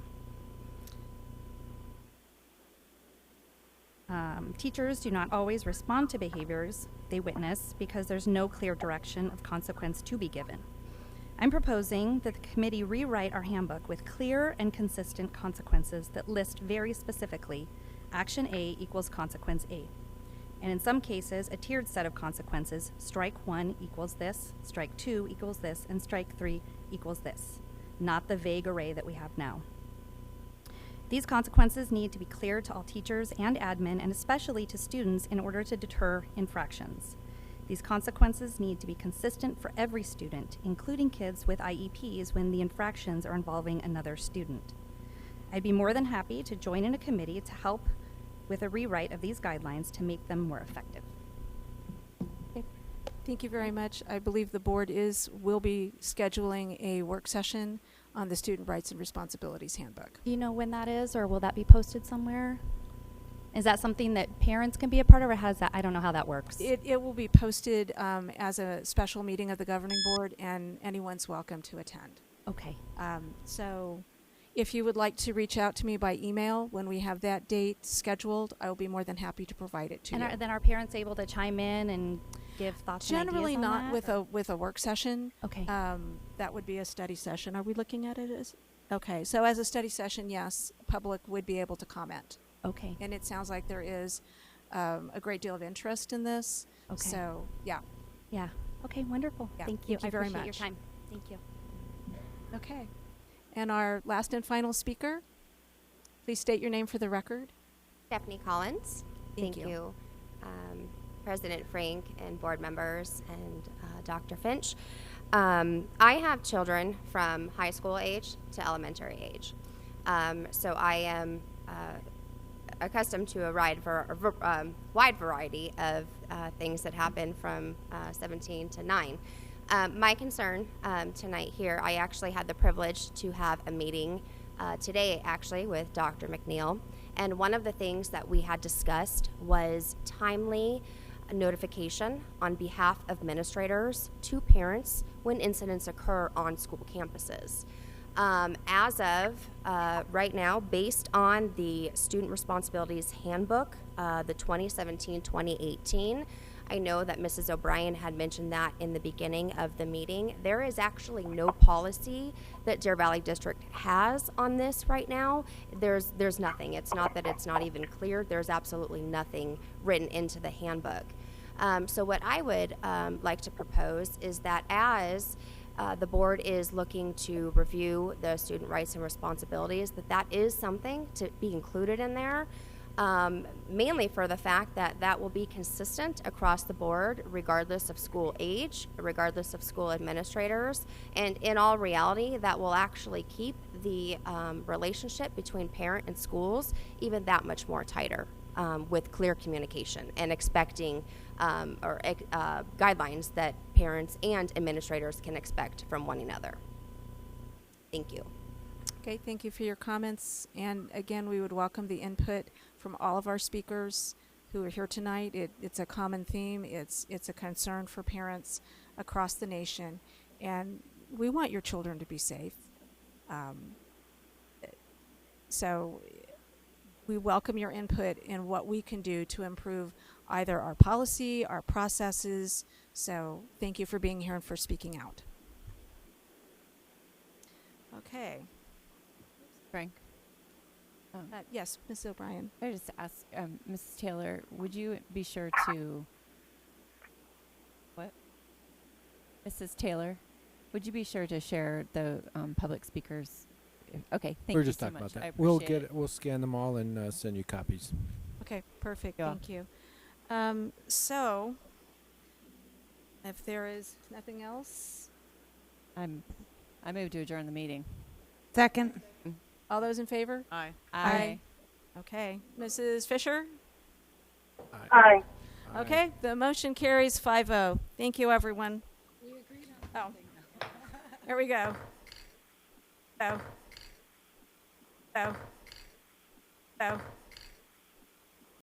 Teachers do not always respond to behaviors they witness because there's no clear direction of consequence to be given. I'm proposing that the committee rewrite our handbook with clear and consistent consequences that list very specifically action A equals consequence A. and in some cases, a tiered set of consequences. Strike 1 equals this, strike 2 equals this, and strike 3 equals this, not the vague array that we have now. These consequences need to be clear to all teachers and admin, and especially to students, in order to deter infractions. These consequences need to be consistent for every student, including kids with IEPs when the infractions are involving another student. I'd be more than happy to join in a committee to help with a rewrite of these guidelines to make them more effective. Okay. Thank you very much. I believe the board will be scheduling a work session on the Student Rights and Responsibilities Handbook. Do you know when that is, or will that be posted somewhere? Is that something that parents can be a part of, or how does that, I don't know how that works. It will be posted as a special meeting of the governing board, and anyone's welcome to attend. Okay. So if you would like to reach out to me by email when we have that date scheduled, I will be more than happy to provide it to you. And then are parents able to chime in and give thoughts Generally and ideas on not that, with a work session. Okay. That would be a study session. Are we looking at it as? Okay, so as a study session, yes, public would be able to comment. Okay. And it sounds like there is a great deal of interest in this. Okay. So, yeah. Yeah. Okay, wonderful. Yeah, Thank you. thank you very appreciate much. your time. Thank you. Okay. And our last and final speaker, please state your name for the record. Stephanie Collins. Thank Thank you. you. President Frank and board members and Dr. Finch. I have children from high school age to elementary age. So I am accustomed to a wide variety of things that happen from 17 to 9. My concern tonight here, I actually had the privilege to have a meeting today actually with Dr. McNeil, and one of the things that we had discussed was timely notification on behalf of administrators to parents when incidents occur on school campuses. As of right now, based on the Student Responsibilities Handbook, the 2017-2018, I know that Mrs. O'Brien had mentioned that in the beginning of the meeting. There is actually no policy that Deer Valley District has on this right now. There's nothing. It's not that it's not even cleared. There's absolutely nothing written into the handbook. So what I would like to propose is that as the board is looking to review the student rights and responsibilities, that is something to be included in there. Mainly for the fact that that will be consistent across the board, regardless of school age, regardless of school administrators, and in all reality, that will actually keep the relationship between parent and schools even that much more tighter, with clear communication and expecting guidelines that parents and administrators can expect from one another. Thank you. Okay, thank you for your comments. And again, we would welcome the input from all of our speakers who are here tonight. It's a common theme. It's a concern for parents across the nation. And we want your children to be safe. So we welcome your input in what we can do to improve either our policy, our processes. So thank you for being here and for speaking out. Okay. Frank. Yes, Ms. O'Brien. I just ask Mrs. Taylor, would you be sure to Mrs. Taylor, would you be sure to share the public speakers? Okay, thank you so much. We're just talking about that. We'll scan them all and send you copies. Okay, perfect. Yeah. Thank you. So, if there is nothing else, I move to adjourn the meeting. Second. all those in favor? Aye. Aye. Okay. Mrs. Fisher? Aye. Okay, the motion carries 5-0. Thank you, everyone. We agreed on Here we go. Go.